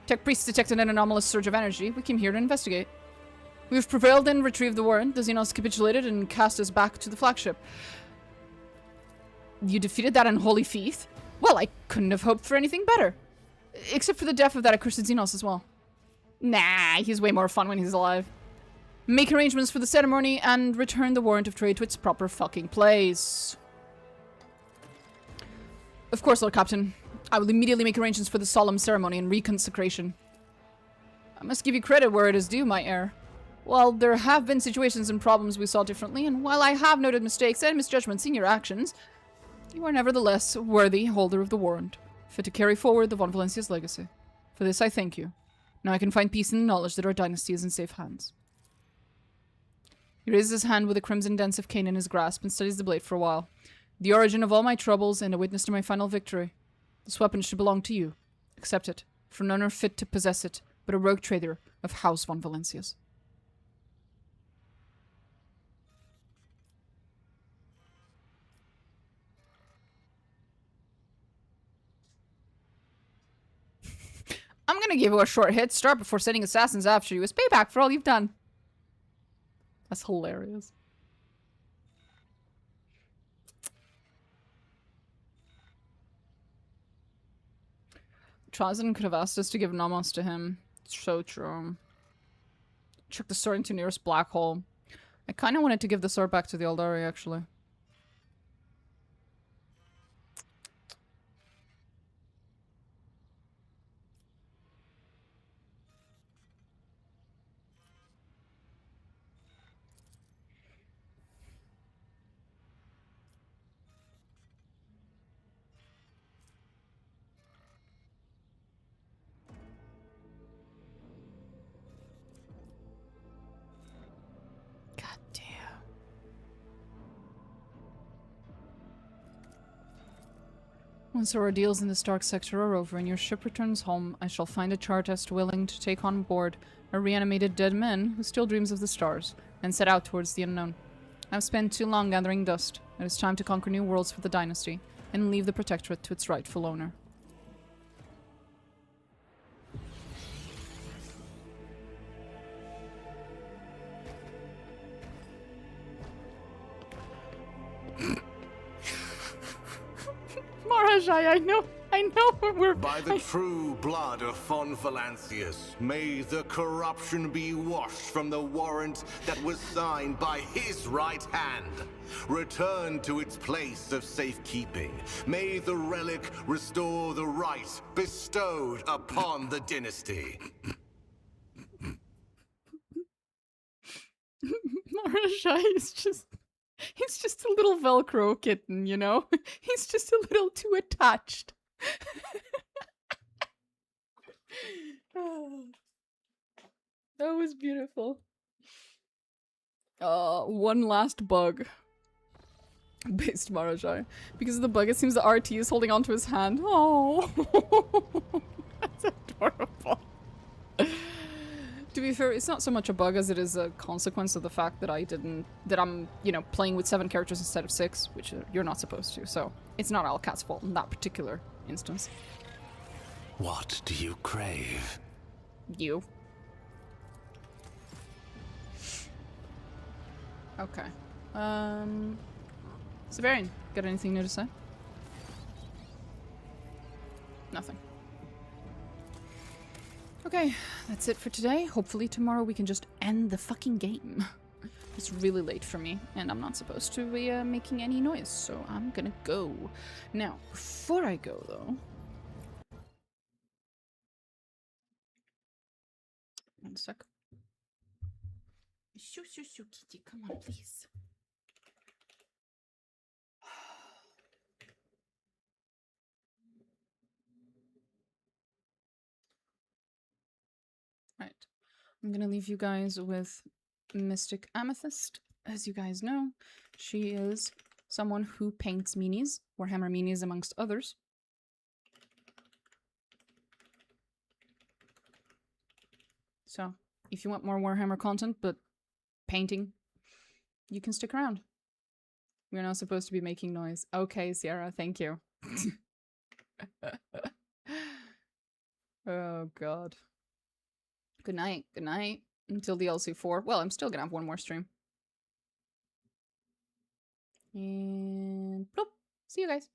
Tech Priest detected an anomalous surge of energy. We came here to investigate. We have prevailed and retrieved the warrant. The Xenos capitulated and cast us back to the flagship. You defeated that unholy thief? Well, I couldn't have hoped for anything better. Except for the death of that accursed Xenos as well. Nah, he's way more fun when he's alive. Make arrangements for the ceremony and return the warrant of trade to its proper fucking place. Of course, Lord Captain. I will immediately make arrangements for the solemn ceremony and reconsecration. I must give you credit where it is due, my heir. While there have been situations and problems we saw differently, and while I have noted mistakes and misjudgments in your actions, You are nevertheless a worthy holder of the warrant, fit to carry forward the Von Valencia's legacy. For this I thank you. Now I can find peace in the knowledge that our dynasty is in safe hands. He raises his hand with the crimson dents of Cain in his grasp and studies the blade for a while. The origin of all my troubles and a witness to my final victory. This weapon should belong to you. Accept it, for none are fit to possess it, but a rogue trader of House Von Valencia's. I'm gonna give you a short head start before sending assassins after you as payback for all you've done. That's hilarious. Trazen could have asked us to give Nomos to him. It's so true. Chuck the sword into nearest black hole. I kind of wanted to give the sword back to the Eldari, actually. Once our ordeals in this dark sector are over and your ship returns home, I shall find a chartist willing to take on board a reanimated dead man who still dreams of the stars, and set out towards the unknown. I've spent too long gathering dust. It is time to conquer new worlds for the dynasty, and leave the protectorate to its rightful owner. Marazhai, I know, we're... By the true blood of Von Valancius, may the corruption be washed from the warrant that was signed by his right hand. Return to its place of safekeeping. May the relic restore the right bestowed upon the dynasty. Marazhai is just... He's just a little Velcro kitten, you know? He's just a little too attached. Oh, that was beautiful. One last bug. Based Marazhai. Because of the bug, it seems the RT is holding onto his hand. Oh, that's adorable. To be fair, it's not so much a bug as it is a consequence of the fact that I'm, you know, playing with 7 characters instead of 6, which you're not supposed to, so it's not Alcat's fault in that particular instance. What do you crave? You. Okay. Severian, got anything new to say? Nothing. Okay, that's it for today. Hopefully tomorrow we can just end the fucking game. It's really late for me, and I'm not supposed to be making any noise, so I'm gonna go. Now, before I go, though... One sec. Shoo, shoo, shoo, kitty, come on, please. Right. I'm gonna leave you guys with Mystic Amethyst. As you guys know, she is someone who paints minis, Warhammer minis amongst others. So, if you want more Warhammer content, but painting, you can stick around. We're not supposed to be making noise. Okay, Sierra, thank you. Oh, God. Good night. Good night. Until DLC 4. Well, I'm still gonna have one more stream. And bloop. See you guys.